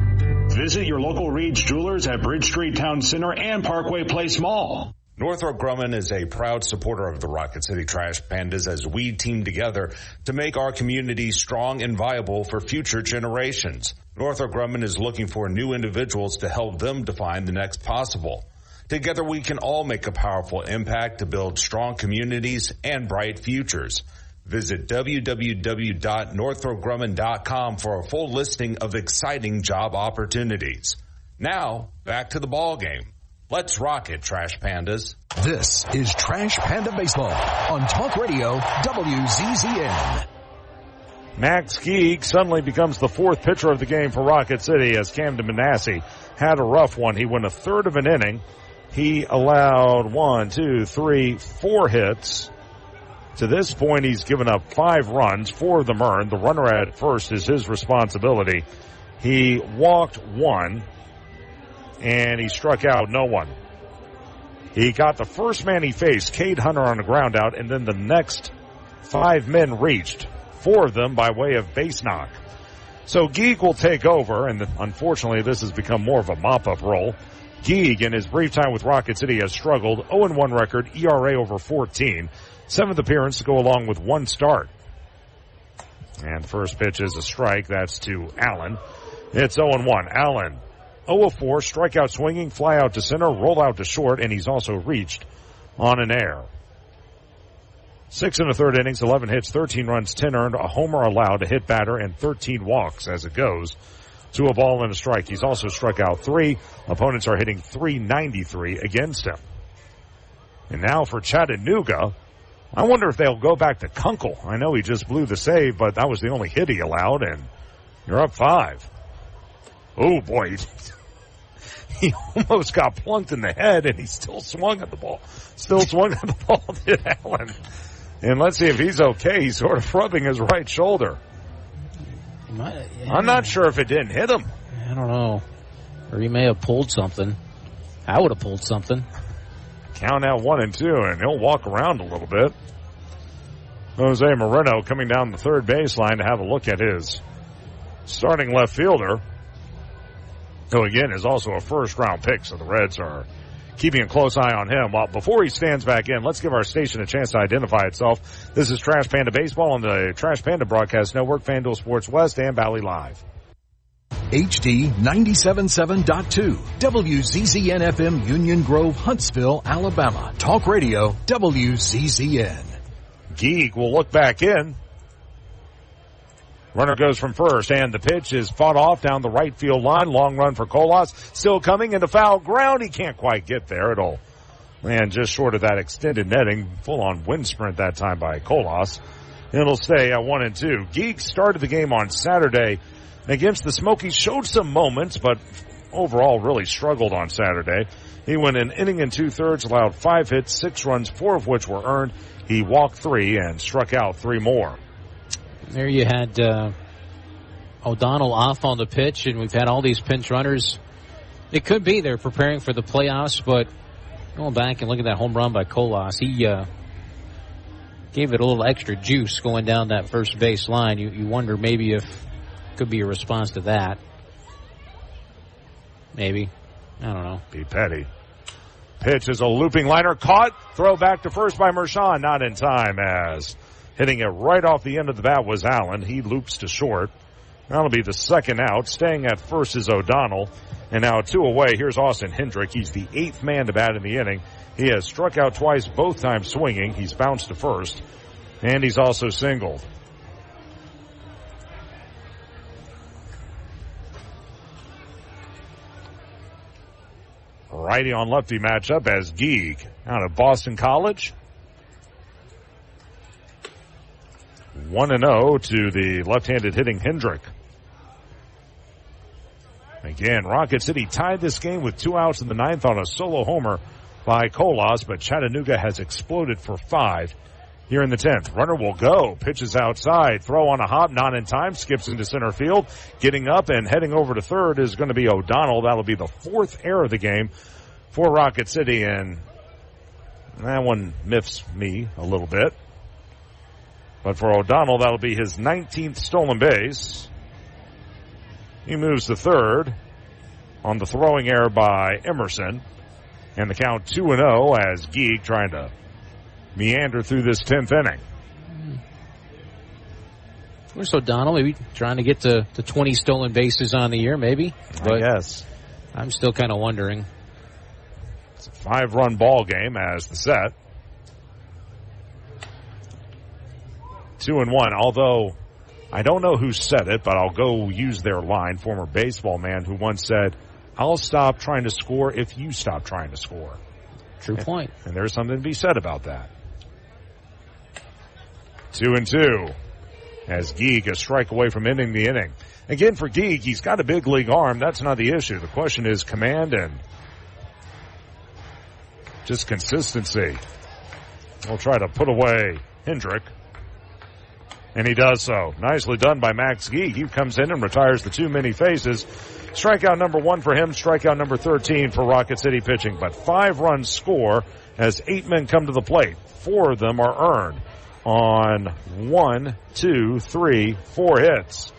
Speaker 3: Visit your local Reed's Jewelers at Bridge Street Town Center and Parkway Place Mall.
Speaker 2: Northrop Grumman is a proud supporter of the Rocket City Trash Pandas as we team together to make our community strong and viable for future generations. Northrop Grumman is looking for new individuals to help them define the next possible. Together we can all make a powerful impact to build strong communities and bright futures. Visit www.northropgrumman.com for a full listing of exciting job opportunities. Now, back to the ball game. Let's rock it, Trash Pandas.
Speaker 1: This is Trash Panda Baseball on Talk Radio WZZN.
Speaker 2: Max Geek suddenly becomes the fourth pitcher of the game for Rocket City as Camden Manasseh had a rough one. He went a third of an inning. He allowed 4 hits. To this point, he's given up 5 runs, 4 of them earned. The runner at first is his responsibility. He walked 1. And he struck out no one. He got the first man he faced, Cade Hunter, on the ground out, and then the next 5 men reached, 4 of them by way of base knock. So Geek will take over, and unfortunately this has become more of a mop-up role. Geek, in his brief time with Rocket City, has struggled. 0-1 record, ERA over 14. 7th appearance to go along with 1 start. And first pitch is a strike. That's to Allen. It's 0-1. Allen. 0-4, strikeout swinging, fly out to center, roll out to short, and he's also reached on an error. 6 1/3 innings, 11 hits, 13 runs, 10 earned, a homer allowed, a hit batter, and 13 walks as it goes to a ball and a strike. He's also struck out 3. Opponents are hitting .393 against him. And now for Chattanooga, I wonder if they'll go back to Kunkel. I know he just blew the save, but that was the only hit he allowed, and you're up 5. Oh, boy. He almost got plunked in the head, and he still swung at the ball. Did Allen. And let's see if he's okay. He's sort of rubbing his right shoulder. I'm not sure if it didn't hit him.
Speaker 7: I don't know. Or he may have pulled something. I would have pulled something.
Speaker 2: Count out 1 and 2, and he'll walk around a little bit. Jose Moreno coming down the third baseline to have a look at his starting left fielder, who again is also a first-round pick, so the Reds are keeping a close eye on him. Well, before he stands back in, let's give our station a chance to identify itself. This is Trash Panda Baseball on the Trash Panda Broadcast Network, FanDuel Sports West, and Valley Live.
Speaker 1: HD 97.7.2, WZZN FM, Union Grove, Huntsville, Alabama. Talk Radio WZZN.
Speaker 2: Geek will look back in. Runner goes from first, and the pitch is fought off down the right field line. Long run for Colas. Still coming into foul ground. He can't quite get there. It'll land just short of that extended netting. Full-on wind sprint that time by Colas. It'll stay at 1-2. Geek started the game on Saturday against the Smokies. Showed some moments, but overall really struggled on Saturday. He went an inning and 2/3, allowed 5 hits, 6 runs, 4 of which were earned. He walked 3 and struck out 3 more.
Speaker 7: There you had O'Donnell off on the pitch, and we've had all these pinch runners. It could be they're preparing for the playoffs, but going back and looking at that home run by Colas, he gave it a little extra juice going down that first base line. You wonder maybe if it could be a response to that. Maybe. I don't know.
Speaker 2: Be petty. Pitch is a looping liner. Caught. Throw back to first by Mershon. Not in time, as hitting it right off the end of the bat was Allen. He loops to short. That'll be the second out. Staying at first is O'Donnell. And now 2 away. Here's Austin Hendrick. He's the 8th man to bat in the inning. He has struck out twice, both times swinging. He's bounced to first. And he's also singled. Righty on lefty matchup as Geek out of Boston College. 1-0 to the left-handed hitting Hendrick. Again, Rocket City tied this game with 2 outs in the 9th on a solo homer by Colas, but Chattanooga has exploded for 5 here in the 10th. Runner will go. Pitches outside. Throw on a hop. Not in time. Skips into center field. Getting up and heading over to third is going to be O'Donnell. That'll be the 4th error of the game for Rocket City, and that one miffs me a little bit. But for O'Donnell, that'll be his 19th stolen base. He moves to third on the throwing error by Emerson. And the count 2-0 as Geek trying to meander through this 10th inning.
Speaker 7: Where's O'Donnell? Maybe trying to get to 20 stolen bases on the year, maybe. But
Speaker 2: yes.
Speaker 7: I'm still kind of wondering.
Speaker 2: It's a 5-run ball game as the set. 2-1, although I don't know who said it, but I'll go use their line. Former baseball man who once said, "I'll stop trying to score if you stop trying to score."
Speaker 7: True point.
Speaker 2: And there's something to be said about that. 2-2 as Geek a strike away from ending the inning. Again, for Geek, he's got a big league arm. That's not the issue. The question is command and just consistency. We'll try to put away Hendrick. And he does so. Nicely done by Max Geek. He comes in and retires the 2 many faces. Strikeout number 1 for him. Strikeout number 13 for Rocket City pitching. But 5 runs score as 8 men come to the plate. 4 of them are earned on 1, 2, 3, 4 hits.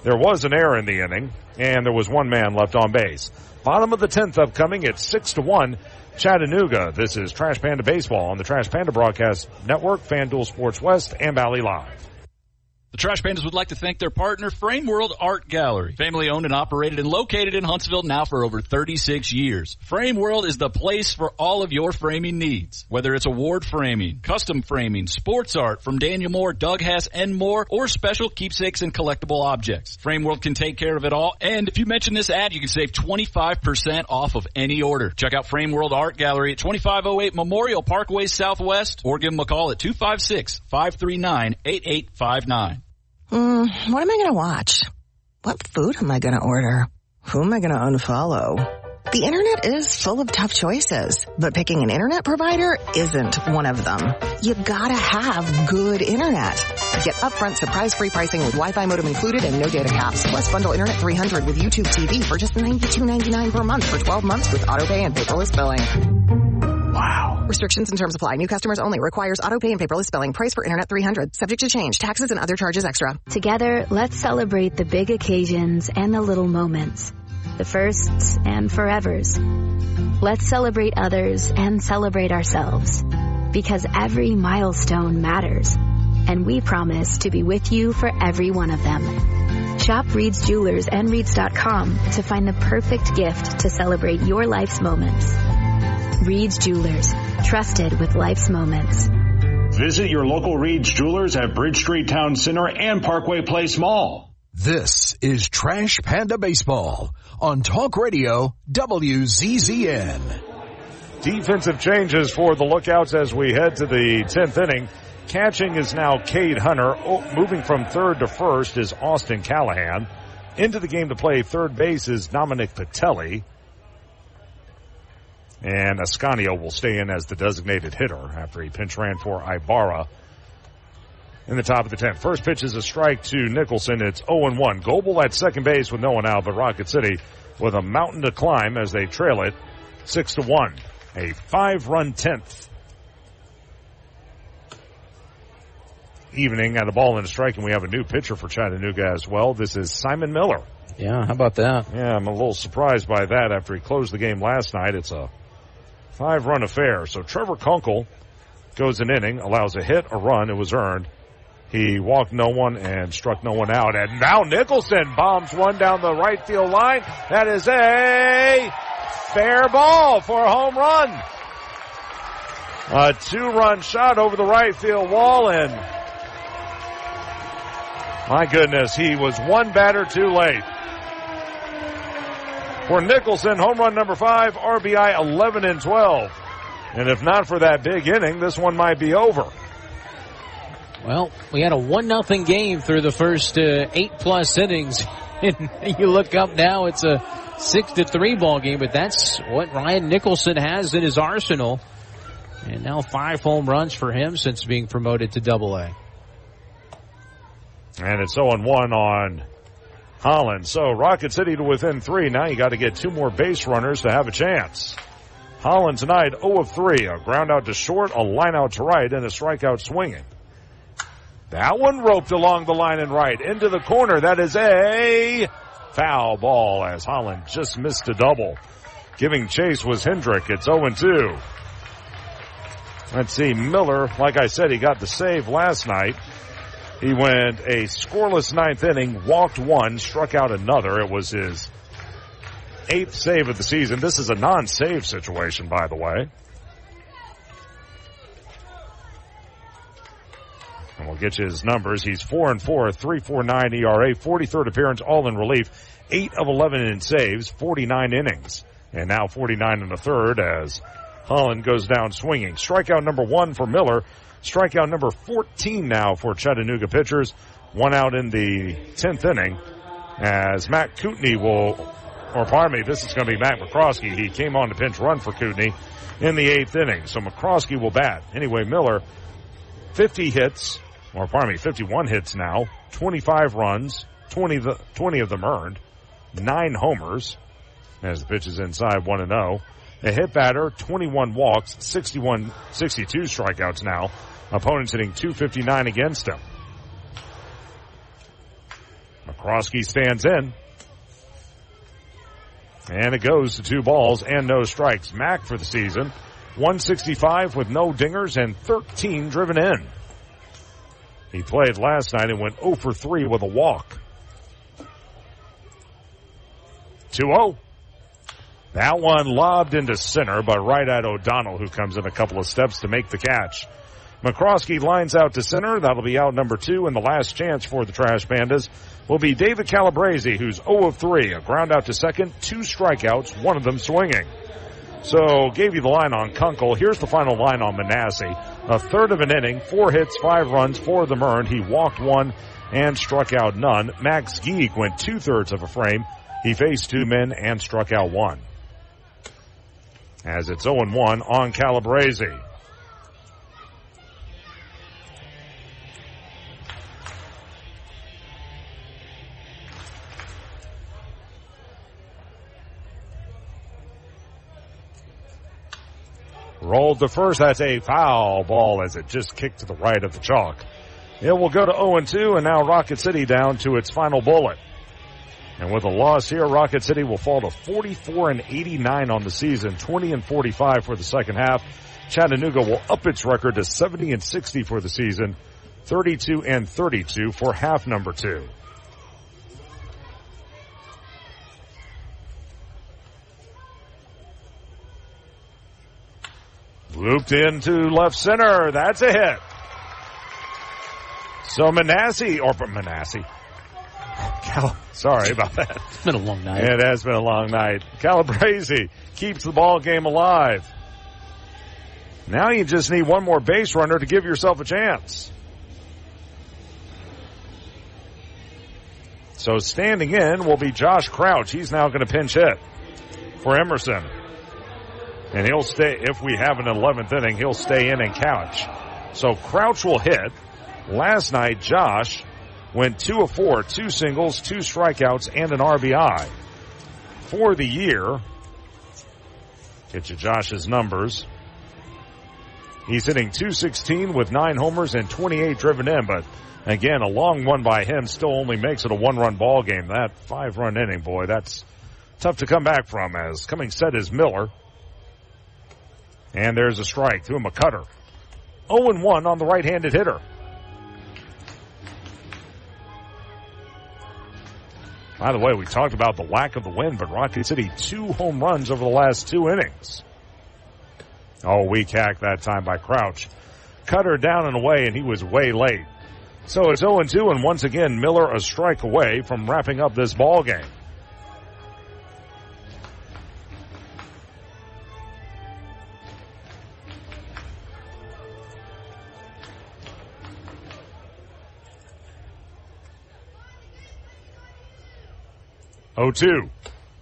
Speaker 2: There was an error in the inning, and there was 1 man left on base. Bottom of the 10th upcoming at 6-1. Chattanooga. This is Trash Panda Baseball on the Trash Panda Broadcast Network, FanDuel Sports West, and Valley Live.
Speaker 8: The Trash Pandas would like to thank their partner, Frame World Art Gallery. Family owned and operated and located in Huntsville now for over 36 years. Frame World is the place for all of your framing needs. Whether it's award framing, custom framing, sports art from Daniel Moore, Doug Hass, and more, or special keepsakes and collectible objects. Frame World can take care of it all. And if you mention this ad, you can save 25% off of any order. Check out Frame World Art Gallery at 2508 Memorial Parkway Southwest, or give them a call at 256-539-8859.
Speaker 9: What am I going to watch? What food am I going to order? Who am I going to unfollow? The internet is full of tough choices, but picking an internet provider isn't one of them. You gotta have good internet. Get upfront surprise-free pricing with Wi-Fi modem included and no data caps. Plus bundle Internet 300 with YouTube TV for just $92.99 per month for 12 months with autopay and paperless billing. Wow. Restrictions and terms apply. New customers only. Requires autopay and paperless billing. Price for Internet 300. Subject to change. Taxes and other charges extra.
Speaker 10: Together, let's celebrate the big occasions and the little moments. The firsts and forevers. Let's celebrate others and celebrate ourselves. Because every milestone matters. And we promise to be with you for every one of them. Shop Reed's Jewelers and Reeds.com to find the perfect gift to celebrate your life's moments. Reed's Jewelers, trusted with life's moments.
Speaker 3: Visit your local Reed's Jewelers at Bridge Street Town Center and Parkway Place Mall.
Speaker 1: This is Trash Panda Baseball on Talk Radio WZZN.
Speaker 2: Defensive changes for the Lookouts as we head to the 10th inning. Catching is now Cade Hunter. Moving from third to first is Austin Callahan. Into the game to play third base is Dominic Patelli. And Ascanio will stay in as the designated hitter after he pinch ran for Ibarra in the top of the 10th. First pitch is a strike to Nicholson. It's 0-1. Goebel at second base with no one out, but Rocket City with a mountain to climb as they trail it 6-1. A 5-run 10th. Evening at a ball and a strike, and we have a new pitcher for Chattanooga as well. This is Simon Miller.
Speaker 7: Yeah, how about that?
Speaker 2: Yeah, I'm a little surprised by that after he closed the game last night. It's a 5-run affair. So Trevor Kunkel goes an inning, allows a hit, a run. It was earned. He walked no one and struck no one out. And now Nicholson bombs one down the right field line. That is a fair ball for a home run. A 2-run shot over the right field wall, and my goodness, he was one batter too late. For Nicholson, home run number 5, RBI 11 and 12. And if not for that big inning, this one might be over.
Speaker 7: Well, we had a 1-0 game through the first 8+ innings. And you look up now, it's a 6-3 ball game, but that's what Ryan Nicholson has in his arsenal. And now 5 home runs for him since being promoted to Double-A.
Speaker 2: And it's 0-1 on Holland. So Rocket City to within 3. Now you got to get 2 more base runners to have a chance. Holland tonight 0-3. A ground out to short, a line out to right, and a strikeout swinging. That one roped along the line and right into the corner. That is a foul ball as Holland just missed a double. Giving chase was Hendrick. It's 0-2. Let's see, Miller, like I said, he got the save last night. He went a scoreless 9th inning, walked 1, struck out another. It was his 8th save of the season. This is a non-save situation, by the way. And we'll get you his numbers. He's 4-4, 3.49 ERA, 43rd appearance, all in relief, 8 of 11 in saves, 49 innings. And now 49 1/3 as Holland goes down swinging. Strikeout number 1 for Miller. Strikeout number 14 now for Chattanooga pitchers. 1 out in the 10th inning as Matt Kootenai this is going to be Matt McCroskey. He came on to pinch run for Kootenai in the 8th inning. So McCroskey will bat. Anyway, Miller, 51 hits now, 25 runs, 20 of them earned, 9 homers as the pitch is inside 1-0. A hit batter, 21 walks, 62 strikeouts now. Opponents hitting .259 against him. McCroskey stands in. And it goes to 2 balls and no strikes. Mack for the season, 165 with no dingers and 13 driven in. He played last night and went 0-3 with a walk. 2-0. That one lobbed into center, but right at O'Donnell, who comes in a couple of steps to make the catch. McCroskey lines out to center. That'll be out number 2, and the last chance for the Trash Pandas will be David Calabrese, who's 0-3. A ground out to second, 2 strikeouts, 1 of them swinging. So, gave you the line on Kunkel. Here's the final line on Manasseh. A third of an inning, 4 hits, 5 runs, 4 of them earned. He walked 1 and struck out none. Max Geek went 2/3 of a frame. He faced 2 men and struck out 1. As it's 0-1 on Calabrese. Rolled to first. That's a foul ball as it just kicked to the right of the chalk. It will go to 0-2, and now Rocket City down to its final bullet. And with a loss here, Rocket City will fall to 44-89 on the season, 20-45 for the second half. Chattanooga will up its record to 70-60 for the season, 32-32 for half number 2. Looped into left center. That's a hit. So Manasseh. Sorry about that.
Speaker 7: It's been a long night.
Speaker 2: It has been a long night. Calabrese keeps the ball game alive. Now you just need one more base runner to give yourself a chance. So standing in will be Josh Crouch. He's now going to pinch hit for Emerson. And he'll stay, if we have an 11th inning, he'll stay in and catch. So Crouch will hit. Last night, Josh went 2 of 4, 2 singles, 2 strikeouts, and an RBI. For the year, get you Josh's numbers. He's hitting .216 with 9 homers and 28 driven in, but again, a long one by him still only makes it a 1-run ball game. That 5-run inning, boy, that's tough to come back from, as coming set is Miller. And there's a strike to him, a cutter. 0-1 on the right-handed hitter. By the way, we talked about the lack of the wind, but Rocket City 2 home runs over the last 2 innings. Oh, weak hack that time by Crouch. Cutter down and away, and he was way late. So it's 0-2, and once again, Miller a strike away from wrapping up this ball game.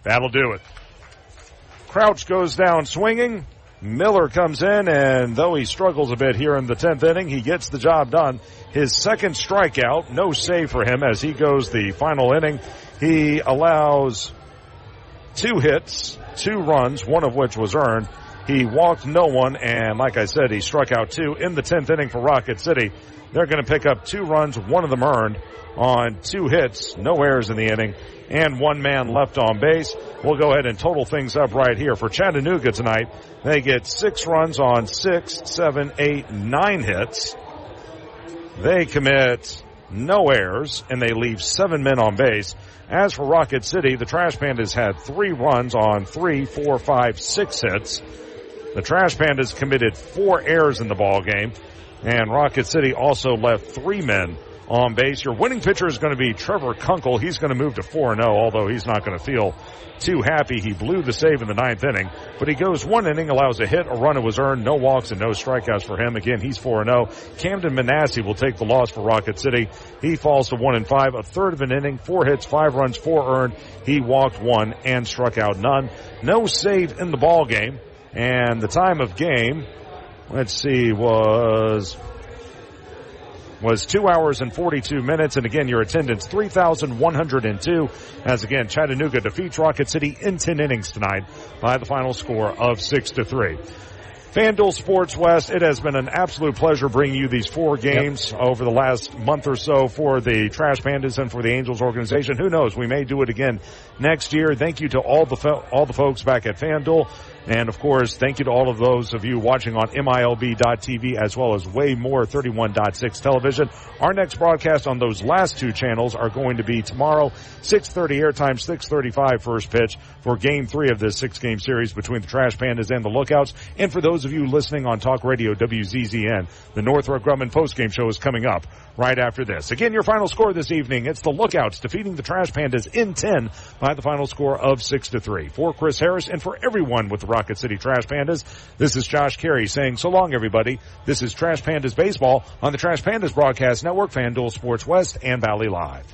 Speaker 2: That'll do it. Crouch goes down swinging. Miller comes in, and though he struggles a bit here in the 10th inning, he gets the job done. His second strikeout, no save for him as he goes the final inning. He allows 2 hits, 2 runs, one of which was earned. He walked no one, and like I said, he struck out 2 in the 10th inning for Rocket City. They're going to pick up 2 runs, one of them earned on 2 hits, no errors in the inning, and 1 man left on base. We'll go ahead and total things up right here. For Chattanooga tonight, they get 6 runs on 6, 7, 8, 9 hits. They commit no errors, and they leave 7 men on base. As for Rocket City, the Trash Pandas had 3 runs on 3, 4, 5, 6 hits. The Trash Pandas committed 4 errors in the ball game, and Rocket City also left 3 men on base. Your winning pitcher is going to be Trevor Kunkel. He's going to move to 4-0, although he's not going to feel too happy. He blew the save in the 9th inning, but he goes 1 inning, allows a hit, a run that was earned, no walks and no strikeouts for him. Again, he's 4-0. Camden Manasseh will take the loss for Rocket City. He falls to 1-5, a third of an inning, 4 hits, 5 runs, 4 earned. He walked 1 and struck out none. No save in the ball game, and the time of game, let's see, was 2 hours and 42 minutes. And again, your attendance 3,102. As again, Chattanooga defeats Rocket City in 10 innings tonight by the final score of 6-3. FanDuel Sports West, it has been an absolute pleasure bringing you these 4 games over the last month or so for the Trash Pandas and for the Angels organization. Who knows? We may do it again next year. Thank you to all the folks back at FanDuel. And, of course, thank you to all of those of you watching on MILB.TV as well as way more 31.6 television. Our next broadcast on those last 2 channels are going to be tomorrow, 6:30 airtime, 6:35 first pitch for Game 3 of this 6-game series between the Trash Pandas and the Lookouts. And for those of you listening on Talk Radio WZZN, the Northrop Grumman postgame show is coming up right after this. Again, your final score this evening, it's the Lookouts defeating the Trash Pandas in 10 by the final score of 6-3. For Chris Harris and for everyone with the Rocket City Trash Pandas, this is Josh Carey saying so long, everybody. This is Trash Pandas Baseball on the Trash Pandas Broadcast Network, FanDuel Sports West, and Valley Live.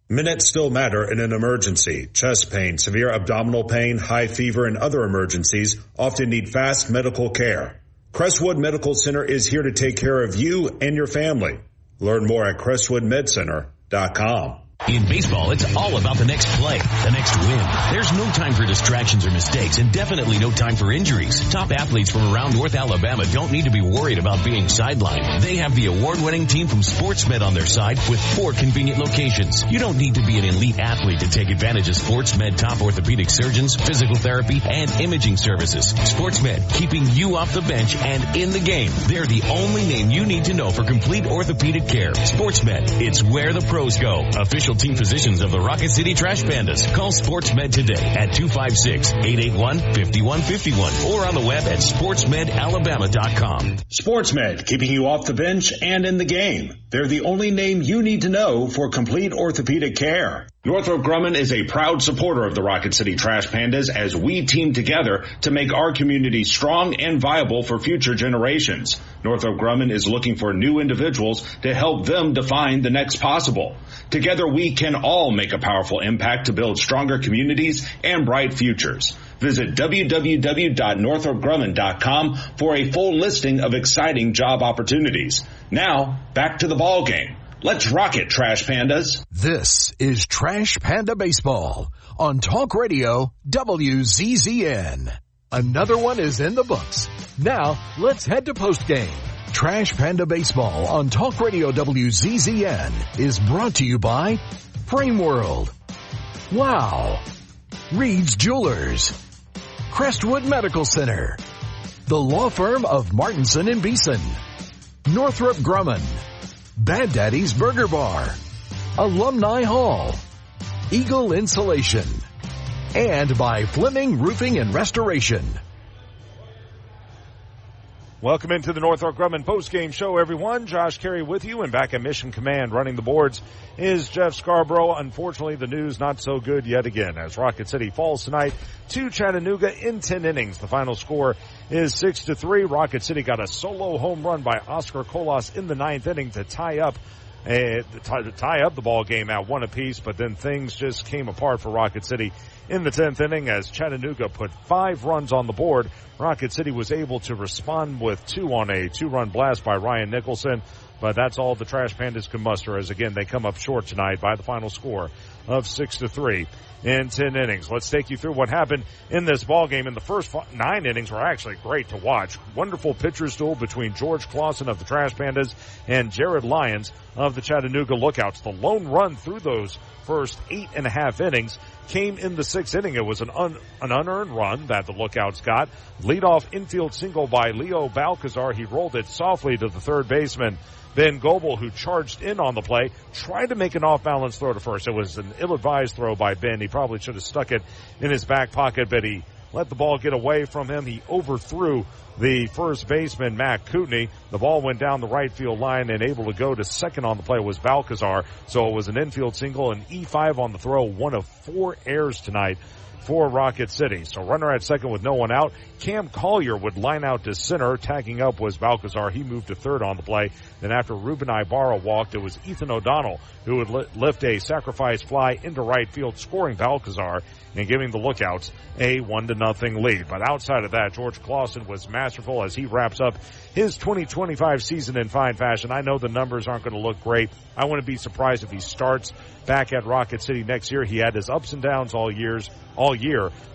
Speaker 3: Minutes still matter in an emergency. Chest pain, severe abdominal pain, high fever, and other emergencies often need fast medical care. Crestwood Medical Center is here to take care of you and your family. Learn more at crestwoodmedcenter.com.
Speaker 6: In baseball, it's all about the next play, the next win. There's no time for distractions or mistakes, and definitely no time for injuries. Top athletes from around North Alabama don't need to be worried about being sidelined. They have the award-winning team from SportsMed on their side with 4 convenient locations. You don't need to be an elite athlete to take advantage of SportsMed top orthopedic surgeons, physical therapy, and imaging services. SportsMed, keeping you off the bench and in the game. They're the only name you need to know for complete orthopedic care. SportsMed, it's where the pros go. Official official team physicians of the Rocket City Trash Pandas. Call SportsMed today at 256-881-5151 or on the web at sportsmedalabama.com.
Speaker 3: SportsMed, keeping you off the bench and in the game. They're the only name you need to know for complete orthopedic care. Northrop Grumman is a proud supporter of the Rocket City Trash Pandas as we team together to make our community strong and viable for future generations. Northrop Grumman is looking for new individuals to help them define the next possible. Together we can all make a powerful impact to build stronger communities and bright futures. Visit www.northropgrumman.com for a full listing of exciting job opportunities. Now, back to the ball game. Let's rock it, Trash Pandas.
Speaker 1: This is Trash Panda Baseball on Talk Radio WZZN. Another one is in the books. Now, let's head to postgame. Trash Panda Baseball on Talk Radio WZZN is brought to you by Frame World, Wow, Reed's Jewelers, Crestwood Medical Center, the law firm of Martinson and Beeson, Northrop Grumman, Bad Daddy's Burger Bar, Alumni Hall, Eagle Insulation, and by Fleming Roofing and Restoration.
Speaker 2: Welcome into the Northrop Grumman postgame show, everyone. Josh Carey with you, and back at Mission Command running the boards is Jeff Scarborough. Unfortunately, the news not so good yet again as Rocket City falls tonight to Chattanooga in 10 innings. The final score is 6-3. Rocket City got a solo home run by Oscar Colas in the 9th inning to tie up the ball game at 1 apiece, but then things just came apart for Rocket City in the 10th inning as Chattanooga put 5 runs on the board. Rocket City was able to respond with 2 on a 2-run blast by Ryan Nicholson, but that's all the Trash Pandas can muster as, again, they come up short tonight by the final score of 6-3 in 10 innings. Let's take you through what happened in this ball game. In the first 9 innings were actually great to watch. Wonderful pitcher's duel between George Clausen of the Trash Pandas and Jared Lyons of the Chattanooga Lookouts. The lone run through those first 8.5 innings came in the 6th inning. It was an unearned run that the Lookouts got. Leadoff infield single by Leo Balcazar. He rolled it softly to the third baseman, Ben Goebel, who charged in on the play, tried to make an off-balance throw to first. It was an ill-advised throw by Ben. He probably should have stuck it in his back pocket, but he let the ball get away from him. He overthrew the first baseman, Matt Kootenai. The ball went down the right field line, and able to go to second on the play was Balcazar. So it was an infield single, an E5 on the throw, 1 of 4 errors tonight for Rocket City. So runner at second with no one out. Cam Collier would line out to center. Tagging up was Balcazar. He moved to third on the play. Then after Ruben Ibarra walked, it was Ethan O'Donnell who would lift a sacrifice fly into right field, scoring Balcazar and giving the Lookouts a 1-0 lead. But outside of that, George Clausen was masterful as he wraps up his 2025 season in fine fashion. I know the numbers aren't going to look great. I wouldn't be surprised if he starts back at Rocket City next year. He had his ups and downs all year,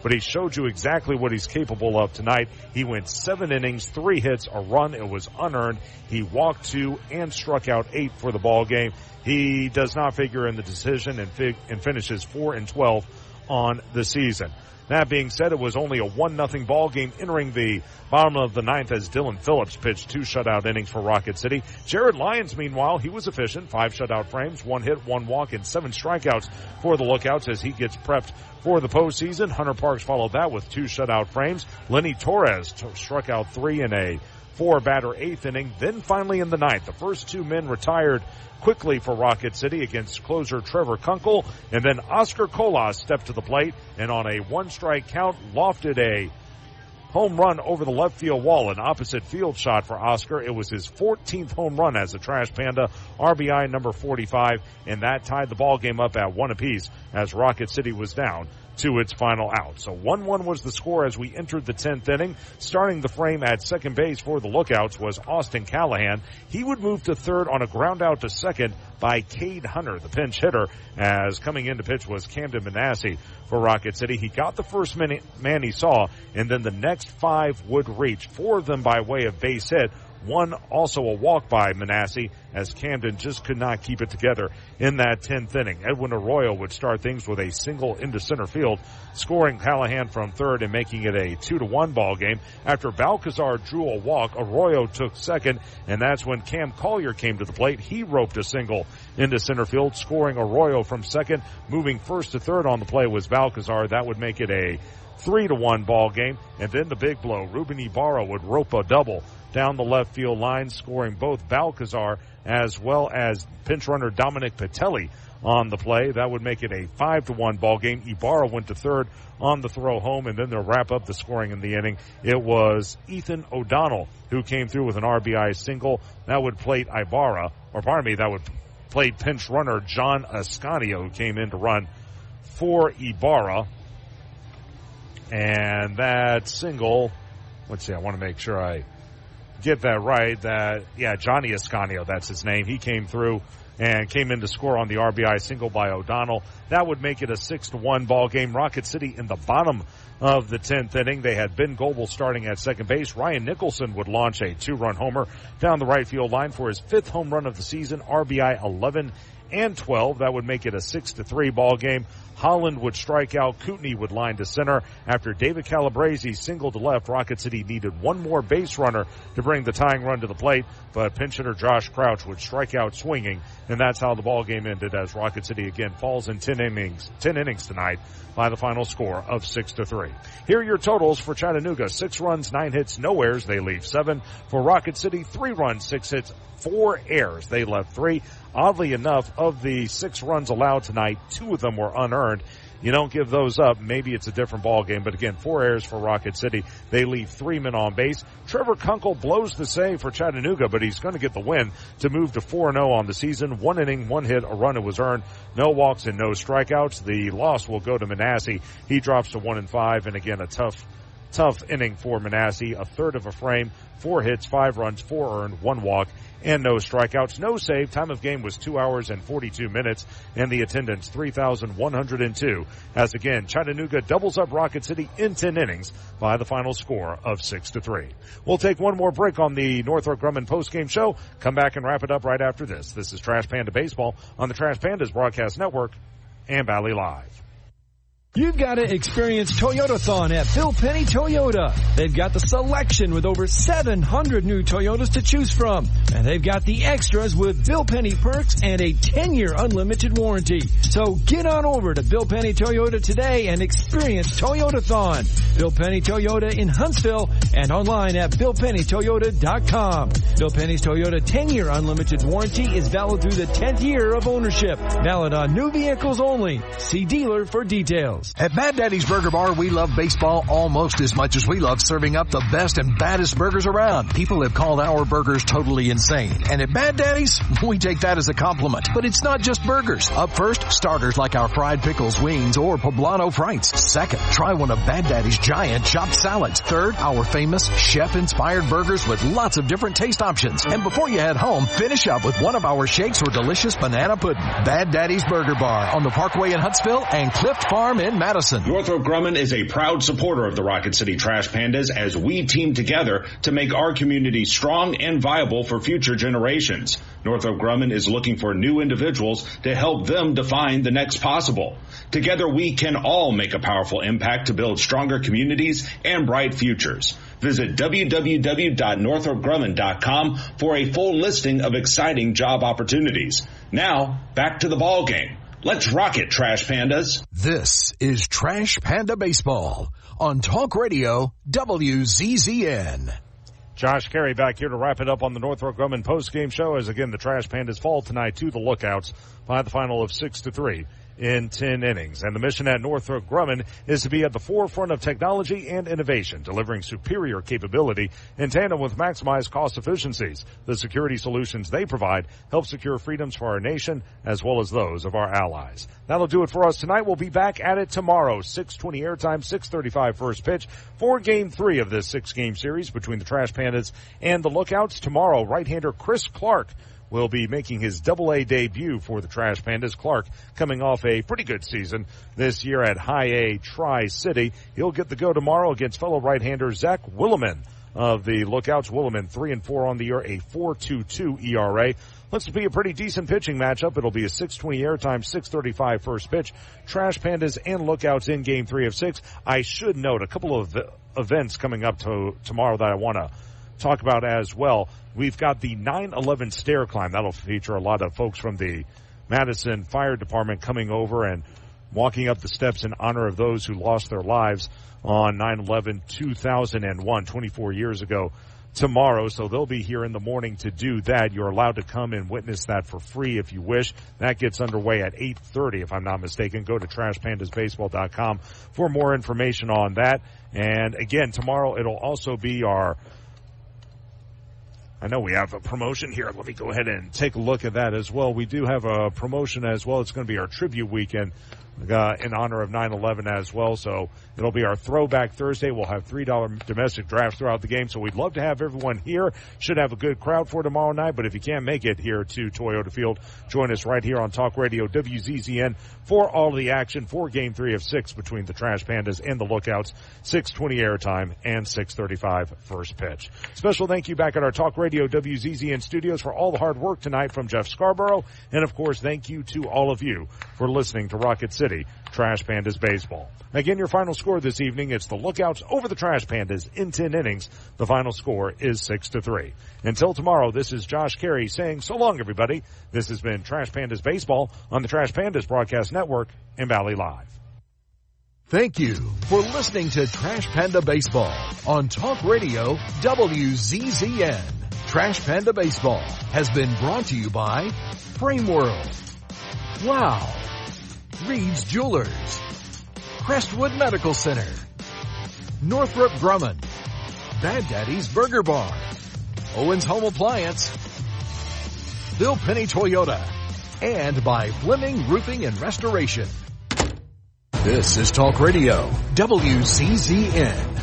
Speaker 2: but he showed you exactly what he's capable of tonight. He went 7 innings, 3 hits, a run. It was unearned. He walked 2 and struck out 8 for the ball game. He does not figure in the decision and finishes 4-12 on the season. That being said, it was only a 1-0 ball game entering the bottom of the 9th as Dylan Phillips pitched 2 shutout innings for Rocket City. Jared Lyons, meanwhile, he was efficient. 5 shutout frames, 1 hit, 1 walk, and 7 strikeouts for the Lookouts as he gets prepped for the postseason. Hunter Parks followed that with 2 shutout frames. Lenny Torres struck out 3 in a 4-batter 8th inning. Then finally in the 9th, the first 2 men retired quickly for Rocket City against closer Trevor Kunkel, and then Oscar Colas stepped to the plate and on a 1-strike count lofted a home run over the left field wall, an opposite field shot for Oscar. It was his 14th home run as a Trash Panda, RBI number 45, and that tied the ball game up at 1 apiece as Rocket City was down to its final out. So 1-1 was the score as we entered the 10th inning. Starting the frame at second base for the Lookouts was Austin Callahan. He would move to third on a ground out to second by Cade Hunter, the pinch hitter, as coming in to pitch was Camden Manassi for Rocket City. He got the first man he saw, and then the next 5 would reach, 4 of them by way of base hit. One also a walk by Manasseh, as Camden just could not keep it together in that 10th inning. Edwin Arroyo would start things with a single into center field, scoring Callahan from third and making it a 2-1 ball game. After Balcazar drew a walk, Arroyo took second, and that's when Cam Collier came to the plate. He roped a single into center field, scoring Arroyo from second. Moving first to third on the play was Balcazar. That would make it a 3-1 ball game. And then the big blow, Ruben Ibarra would rope a double down the left field line, scoring both Balcazar as well as pinch runner Dominic Patelli on the play. That would make it a 5-1 ball game. Ibarra went to third on the throw home, and then they'll wrap up the scoring in the inning. It was Ethan O'Donnell who came through with an RBI single. That would plate that would plate pinch runner John Ascanio, who came in to run for Ibarra. And that single, let's see, I want to make sure I get that right. Johnny Ascanio, that's his name. He came through and came in to score on the RBI single by O'Donnell. That would make it a 6-1 ball game. Rocket City in the bottom of the 10th inning. They had Ben Goebel starting at second base. Ryan Nicholson would launch a 2-run homer down the right field line for his 5th home run of the season, RBI 11 and 12. That would make it a 6-3 ball game. Holland would strike out. Kootenai would line to center. After David Calabrese singled to left, Rocket City needed one more base runner to bring the tying run to the plate, but pinch hitter Josh Crouch would strike out swinging, and that's how the ball game ended, as Rocket City again falls in 10 innings tonight by the final score of 6-3. Here are your totals for Chattanooga: 6 runs, 9 hits, no errors. They leave 7. For Rocket City, 3 runs, 6 hits, 4 errors. They left 3. Oddly enough, of the 6 runs allowed tonight, 2 of them were unearned. You don't give those up, maybe it's a different ball game. But again, 4 errors for Rocket City. They leave 3 men on base. Trevor Kunkel blows the save for Chattanooga, but he's going to get the win to move to 4-0 on the season. 1 inning, 1 hit, a run was earned. No walks and no strikeouts. The loss will go to Manasseh. He drops to 1-5, and again, a tough inning for Manasseh. A third of a frame, 4 hits, 5 runs, 4 earned, 1 walk, and no strikeouts. No save. Time of game was 2 hours and 42 minutes, and the attendance 3,102. As again, Chattanooga doubles up Rocket City in 10 innings by the final score of 6-3. We'll take one more break on the Northrop Grumman postgame show. Come back and wrap it up right after this. This is Trash Panda Baseball on the Trash Pandas Broadcast Network and Valley Live.
Speaker 12: You've got to experience Toyotathon at Bill Penny Toyota. They've got the selection with over 700 new Toyotas to choose from. And they've got the extras with Bill Penny perks and a 10-year unlimited warranty. So get on over to Bill Penny Toyota today and experience Toyotathon. Bill Penny Toyota in Huntsville and online at BillPennyToyota.com. Bill Penny's Toyota 10-year unlimited warranty is valid through the 10th year of ownership. Valid on new vehicles only. See dealer for details.
Speaker 14: At Bad Daddy's Burger Bar, we love baseball almost as much as we love serving up the best and baddest burgers around. People have called our burgers totally insane. And at Bad Daddy's, we take that as a compliment. But it's not just burgers. Up first, starters like our fried pickles, wings, or poblano frites. Second, try one of Bad Daddy's giant chopped salads. Third, our famous chef-inspired burgers with lots of different taste options. And before you head home, finish up with one of our shakes or delicious banana pudding. Bad Daddy's Burger Bar on the Parkway in Huntsville and Clift Farm in Madison.
Speaker 3: Northrop Grumman is a proud supporter of the Rocket City Trash Pandas as we team together to make our community strong and viable for future generations. Northrop Grumman is looking for new individuals to help them define the next possible. Together we can all make a powerful impact to build stronger communities and bright futures. Visit www.northropgrumman.com for a full listing of exciting job opportunities. Now, back to the ball game. Let's rock it, Trash Pandas.
Speaker 1: This is Trash Panda Baseball on Talk Radio WZZN.
Speaker 2: Josh Carey back here to wrap it up on the Northrop Grumman postgame show, as again the Trash Pandas fall tonight to the Lookouts by the final of 6-3 in 10 innings. And the mission at Northrop Grumman is to be at the forefront of technology and innovation, delivering superior capability in tandem with maximized cost efficiencies. The security solutions they provide help secure freedoms for our nation as well as those of our allies. That'll do it for us tonight. We'll be back at it tomorrow, 6:20 airtime, 6:35 first pitch for Game 3 of this 6-game series between the Trash Pandas and the Lookouts. Tomorrow, right-hander Chris Clark will be making his Double-A debut for the Trash Pandas. Clark coming off a pretty good season this year at High A Tri-City. He'll get the go tomorrow against fellow right-hander Zach Willeman of the Lookouts. Williman 3-4 on the year, a 4.22 ERA. Looks to be a pretty decent pitching matchup. It'll be a 6:20 airtime, 6:35 first pitch. Trash Pandas and Lookouts in Game 3 of 6. I should note a couple of events coming up tomorrow that I want to talk about as well. We've got the 9/11 stair climb. That'll feature a lot of folks from the Madison Fire Department coming over and walking up the steps in honor of those who lost their lives on 9/11/2001, 24 years ago tomorrow. So they'll be here in the morning to do that. You're allowed to come and witness that for free if you wish. That gets underway at 8:30, if I'm not mistaken. Go to trashpandasbaseball.com for more information on that. And again, tomorrow it'll also be I know we have a promotion here. Let me go ahead and take a look at that as well. We do have a promotion as well. It's going to be our tribute weekend in honor of 9/11 as well. So it'll be our Throwback Thursday. We'll have $3 domestic drafts throughout the game. So we'd love to have everyone here. Should have a good crowd for tomorrow night. But if you can't make it here to Toyota Field, join us right here on Talk Radio WZZN for all of the action for Game 3 of 6 between the Trash Pandas and the Lookouts. 6:20 airtime and 6:35 first pitch. Special thank you back at our Talk Radio WZZN studios for all the hard work tonight from Jeff Scarborough. And of course, thank you to all of you for listening to Rocket City Trash Pandas Baseball. Again, your final score this evening, it's the Lookouts over the Trash Pandas in 10 innings. The final score is 6-3. Until tomorrow, this is Josh Carey saying so long, everybody. This has been Trash Pandas Baseball on the Trash Pandas Broadcast Network and Valley Live.
Speaker 1: Thank you for listening to Trash Panda Baseball on Talk Radio WZZN. Trash Panda Baseball has been brought to you by Frame World. Wow. Reed's Jewelers, Crestwood Medical Center, Northrop Grumman, Bad Daddy's Burger Bar, Owens Home Appliance, Bill Penny Toyota, and by Fleming Roofing and Restoration. This is Talk Radio WZZN.